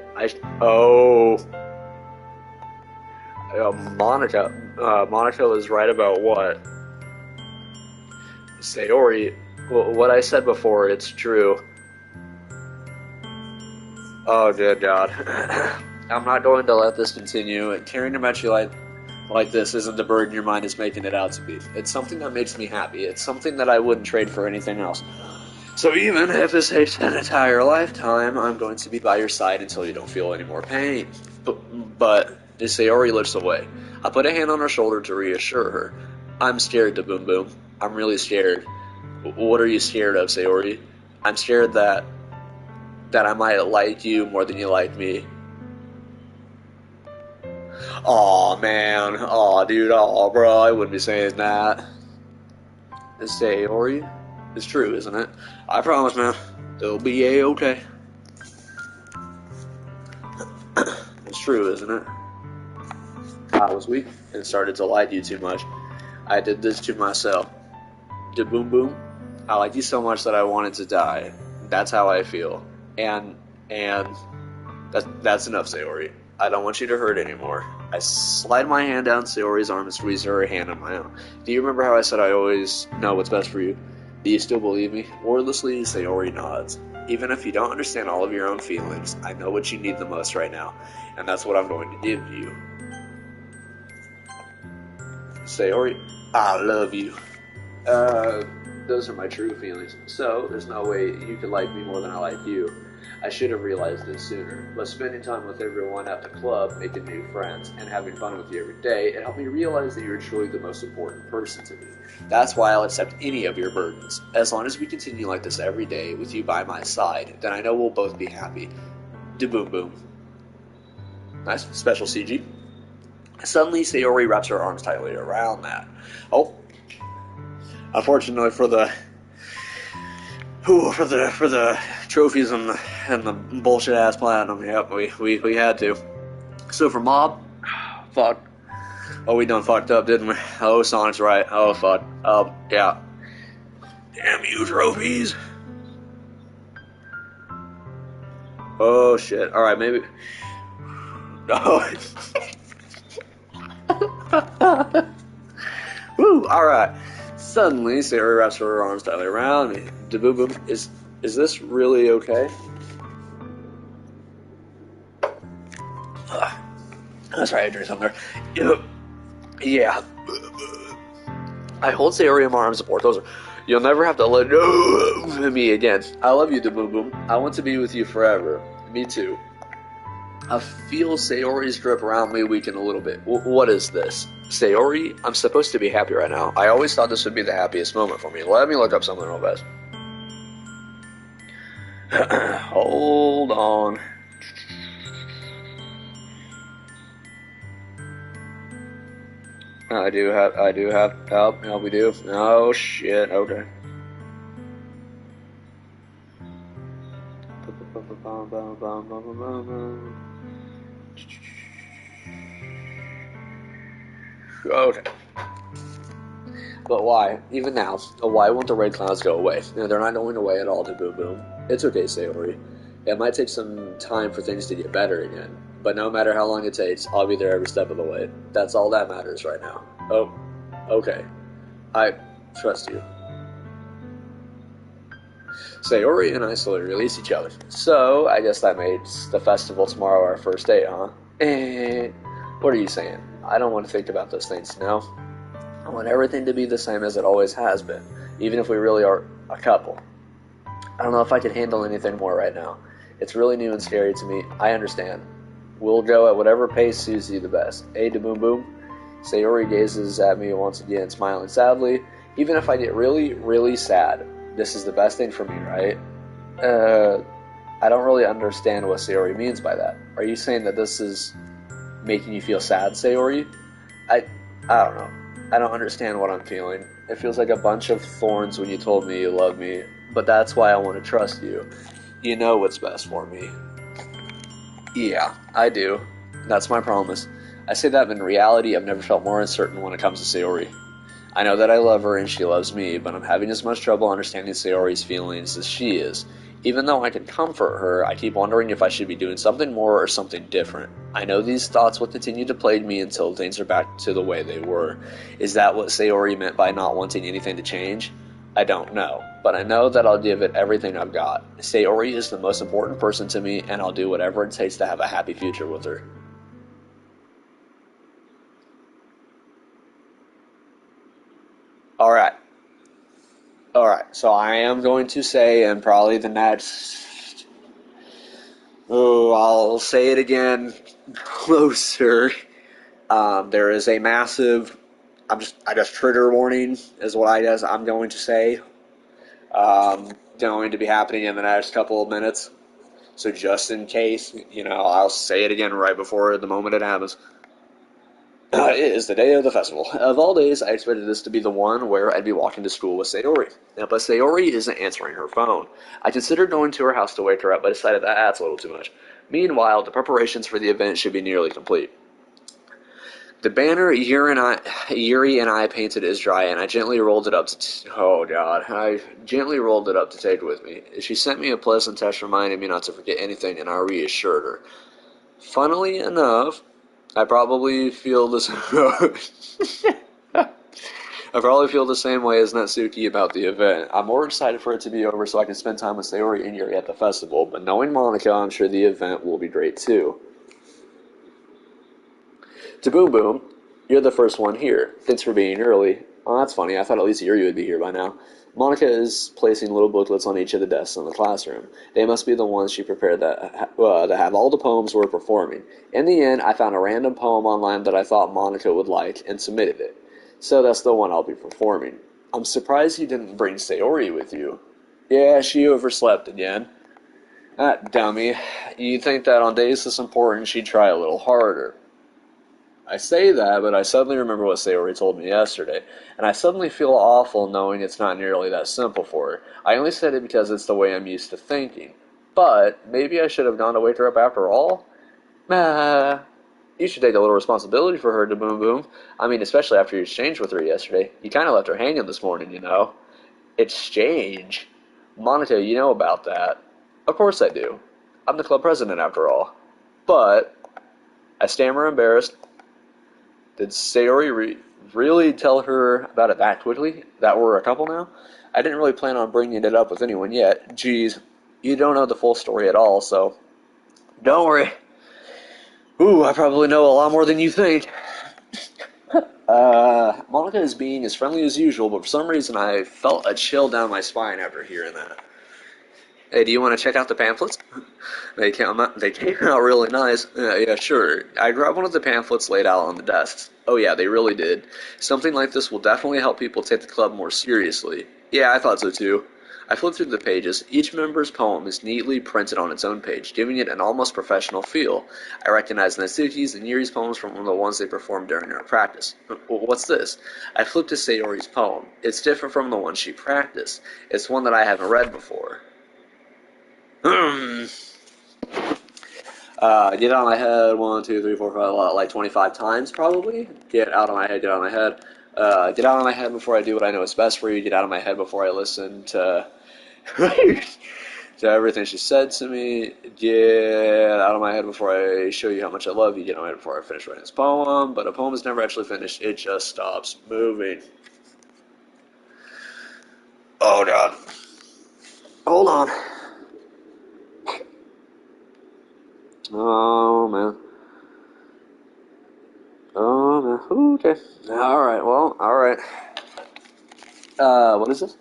Monica was right about what? Sayori, what I said before, it's true. Oh, good God. I'm not going to let this continue. And carrying a Metri like this isn't the burden your mind is making it out to be. It's something that makes me happy. It's something that I wouldn't trade for anything else. So even if this takes an entire lifetime, I'm going to be by your side until you don't feel any more pain. But Sayori lifts away. I put a hand on her shoulder to reassure her. I'm scared, to Boom Boom. I'm really scared. What are you scared of, Sayori? I'm scared that I might like you more than you like me. Aw, man. Aw, dude. Aw, bro. I wouldn't be saying that. Sayori? It's true, isn't it? I promise, man. They'll be A-okay. It's true, isn't it? I was weak and started to like you too much. I did this to myself. To Boom Boom, I like you so much that I wanted to die. That's how I feel. And that's enough, Sayori. I don't want you to hurt anymore. I slide my hand down Sayori's arm and squeeze her hand in my own. Do you remember how I said I always know what's best for you? Do you still believe me? Wordlessly, Sayori nods. Even if you don't understand all of your own feelings, I know what you need the most right now, and that's what I'm going to give you. Sayori, I love you. Those are my true feelings. So, there's no way you could like me more than I like you. I should have realized this sooner, but spending time with everyone at the club, making new friends, and having fun with you every day, it helped me realize that you're truly the most important person to me. That's why I'll accept any of your burdens. As long as we continue like this every day with you by my side, then I know we'll both be happy. Da Boom Boom. Nice. Special CG. Suddenly, Sayori wraps her arms tightly around that. Oh. Unfortunately for the trophies and the bullshit ass platinum, yep, we had to. So for Mob, fuck. Oh, we done fucked up, didn't we? Oh, Sonic's right. Oh, fuck. Yeah. Damn you, trophies. Oh, shit. Alright, maybe. Oh. Woo, alright. Suddenly, Sayori wraps her arms tightly around me. Da-boom-boom, is this really okay? That's right, I drink something there. Yeah. I hold Sayori in my arms support. Those are. You'll never have to let go of me again. I love you, Da-boom-boom. I want to be with you forever. Me too. I feel Sayori's grip around me weaken a little bit. What is this? Sayori, I'm supposed to be happy right now. I always thought this would be the happiest moment for me. Let me look up something real fast. Hold on. I do have help. No, we do. Oh shit. Okay. Okay. But why? Even now, why won't the red clouds go away? They're not going away at all, to Boom Boom. It's okay, Sayori. It might take some time for things to get better again, but no matter how long it takes, I'll be there every step of the way. That's all that matters right now. Oh, okay. I trust you. Sayori and I slowly release each other. So, I guess that makes the festival tomorrow our first date, huh? What are you saying? I don't want to think about those things now. I want everything to be the same as it always has been, even if we really are a couple. I don't know if I can handle anything more right now. It's really new and scary to me. I understand. We'll go at whatever pace suits you the best. Da Boom Boom. Sayori gazes at me once again, smiling sadly. Even if I get really, really sad, this is the best thing for me, right? I don't really understand what Sayori means by that. Are you saying that this is making you feel sad, Sayori? I don't know. I don't understand what I'm feeling. It feels like a bunch of thorns when you told me you love me, but that's why I want to trust you. You know what's best for me. Yeah, I do. That's my promise. I say that, but in reality, I've never felt more uncertain when it comes to Sayori. I know that I love her and she loves me, but I'm having as much trouble understanding Sayori's feelings as she is. Even though I can comfort her, I keep wondering if I should be doing something more or something different. I know these thoughts will continue to plague me until things are back to the way they were. Is that what Sayori meant by not wanting anything to change? I don't know, but I know that I'll give it everything I've got. Sayori is the most important person to me, and I'll do whatever it takes to have a happy future with her. Alright. Alright, so I am going to say, and probably the next. Oh, I'll say it again closer. There is a massive. I just trigger warning, is what I guess I'm going to say. Going to be happening in the next couple of minutes. So just in case, I'll say it again right before the moment it happens. It is the day of the festival. Of all days, I expected this to be the one where I'd be walking to school with Sayori. Now, but Sayori isn't answering her phone. I considered going to her house to wake her up, but decided that that's a little too much. Meanwhile, the preparations for the event should be nearly complete. The banner Yuri and I painted is dry, and I gently rolled it up oh God, I gently rolled it up to take with me. She sent me a pleasant text reminding me not to forget anything, and I reassured her. Funnily enough, I probably feel this. I probably feel the same way as Natsuki about the event. I'm more excited for it to be over so I can spend time with Sayori and Yuri at the festival, but knowing Monika, I'm sure the event will be great too. To Boom Boom, you're the first one here. Thanks for being early. Oh, that's funny. I thought at least Yuri would be here by now. Monika is placing little booklets on each of the desks in the classroom. They must be the ones she prepared that have all the poems we're performing. In the end, I found a random poem online that I thought Monika would like and submitted it. So that's the one I'll be performing. I'm surprised you didn't bring Sayori with you. Yeah, she overslept again. That dummy. You'd think that on days this important she'd try a little harder. I say that, but I suddenly remember what Sayori told me yesterday, and I suddenly feel awful knowing it's not nearly that simple for her. I only said it because it's the way I'm used to thinking. But maybe I should have gone to wake her up after all? You should take a little responsibility for her, to Boom Boom. I mean, especially after your exchange with her yesterday. You kind of left her hanging this morning. Exchange? Monica, you know about that. Of course I do. I'm the club president after all. But, I stammer embarrassed. Did Sayori really tell her about it that quickly? That we're a couple now? I didn't really plan on bringing it up with anyone yet. Geez, you don't know the full story at all, so... Don't worry. Ooh, I probably know a lot more than you think. Monica is being as friendly as usual, but for some reason I felt a chill down my spine after hearing that. Hey, do you want to check out the pamphlets? They came out really nice. Yeah, sure. I grabbed one of the pamphlets laid out on the desks. Oh yeah, they really did. Something like this will definitely help people take the club more seriously. Yeah, I thought so too. I flipped through the pages. Each member's poem is neatly printed on its own page, giving it an almost professional feel. I recognized Natsuki's and Yuri's poems from one of the ones they performed during our practice. What's this? I flipped to Sayori's poem. It's different from the one she practiced. It's one that I haven't read before. Get out of my head, 1, 2, 3, 4, 5, like 25 times probably. Get out of my head, get out of my head. Get out of my head before I do what I know is best for you. Get out of my head before I listen to to everything she said to me. Get out of my head before I show you how much I love you. Get out of my head before I finish writing this poem. But a poem is never actually finished. It just stops moving. Oh, God. Hold on. Oh, man. Oh, man. Ooh, okay. Alright, well, alright. What is this?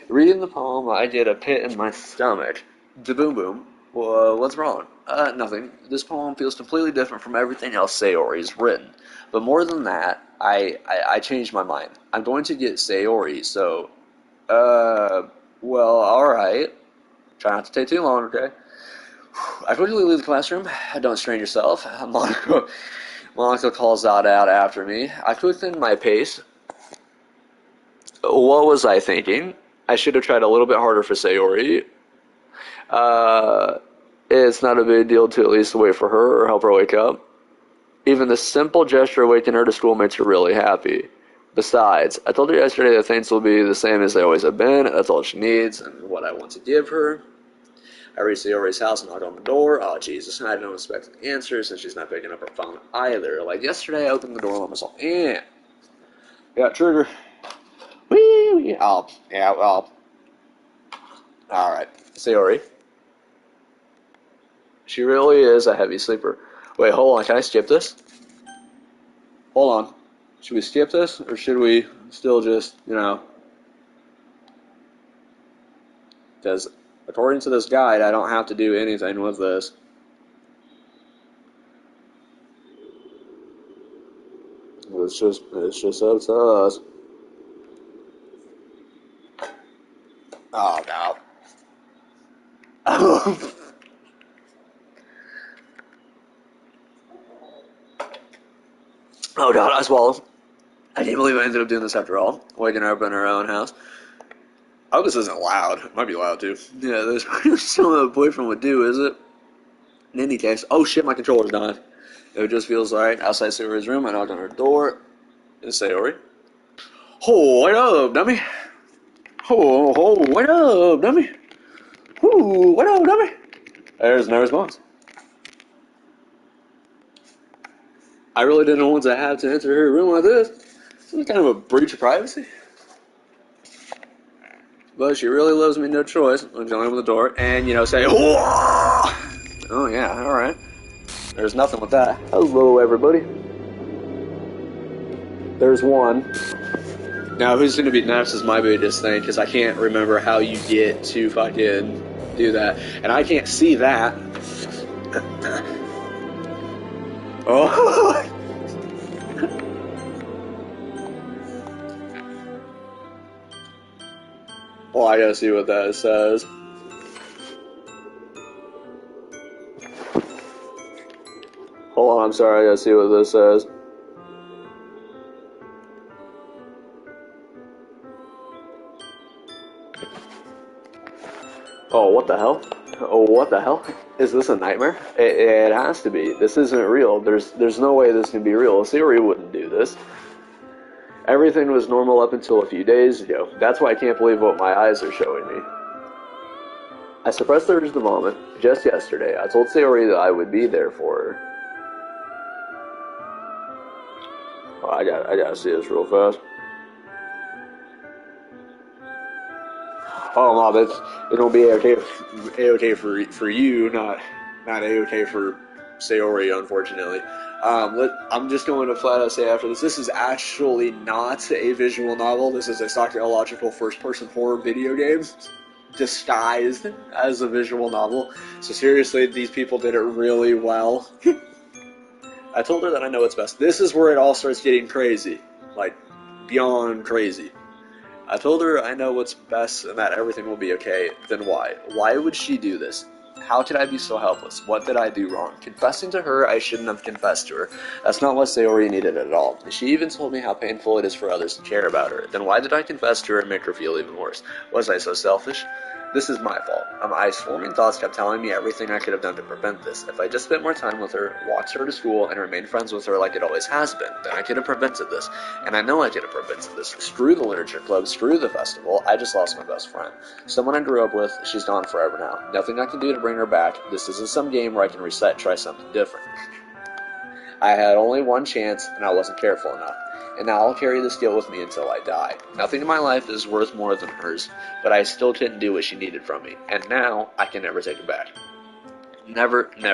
Reading the poem, I get a pit in my stomach. Da-boom boom. What's wrong? Nothing. This poem feels completely different from everything else Sayori's written. But more than that, I changed my mind. I'm going to get Sayori, so... well, alright. Try not to take too long, okay? I quickly leave the classroom. Don't strain yourself. Monica calls out after me. I quickened my pace. What was I thinking? I should have tried a little bit harder for Sayori. Uh, it's not a big deal to at least wait for her or help her wake up. Even the simple gesture of waking her to school makes her really happy. Besides, I told her yesterday that things will be the same as they always have been. That's all she needs and what I want to give her. I reached the Ori's house and knocked on the door. Oh, Jesus. I don't expect an answer since she's not picking up her phone either. Like yesterday, I opened the door and let myself in. Got trigger. Wee wee. Oh, yeah, well. Alright. Sayori. She really is a heavy sleeper. Wait, hold on. Can I skip this? Hold on. Should we skip this? Or should we still just, because according to this guide, I don't have to do anything with this. It's just up to us. Oh, no. Oh, God, I swallowed. I can't believe I ended up doing this after all. Waking her up in her own house. I hope this isn't loud. It might be loud, too. Yeah, there's something a boyfriend would do, is it? In any case, oh shit, my controller's dying. It just feels alright. Outside Sayori's room, I knocked on her door. It's Sayori. Oh, what up, dummy? Oh, what up, dummy? Ooh, what up, dummy? There's no response. I really didn't want to have to enter her room like this. It's kind of a breach of privacy. But she really loves me, no choice. I'm going to open the door and, say, oh, yeah, alright. There's nothing with that. Hello, everybody. There's one. Now, who's going to be next is my biggest thing, because I can't remember how you get to fucking do that. And I can't see that. Oh. Well, I gotta see what that says. Hold on, I'm sorry, I gotta see what this says. Oh, what the hell? Oh, what the hell? Is this a nightmare? It has to be. This isn't real. There's no way this can be real. Siri wouldn't do this. Everything was normal up until a few days ago. That's why I can't believe what my eyes are showing me. I suppressed the urge to vomit just yesterday. I told Sayori that I would be there for her. Oh, I gotta see this real fast. Oh, Mom, it'll be A-okay for you, not A-okay for Sayori, unfortunately. I'm just going to flat out say after this is actually not a visual novel. This is a psychological first-person horror video game disguised as a visual novel. So seriously, these people did it really well. I told her that I know what's best. This is where it all starts getting crazy. Like, beyond crazy. I told her I know what's best and that everything will be okay. Then why? Why would she do this? How could I be so helpless? What did I do wrong? Confessing to her, I shouldn't have confessed to her. That's not what Sayori needed at all. She even told me how painful it is for others to care about her. Then why did I confess to her and make her feel even worse? Was I so selfish? This is my fault. My swarming thoughts kept telling me everything I could have done to prevent this. If I just spent more time with her, walked her to school, and remained friends with her like it always has been, then I could have prevented this. And I know I could have prevented this. Screw the literature club, screw the festival, I just lost my best friend. Someone I grew up with, she's gone forever now. Nothing I can do to bring her back. This isn't some game where I can reset and try something different. I had only one chance, and I wasn't careful enough. And now I'll carry this guilt with me until I die. Nothing in my life is worth more than hers, but I still couldn't do what she needed from me, and now I can never take it back. Never, never.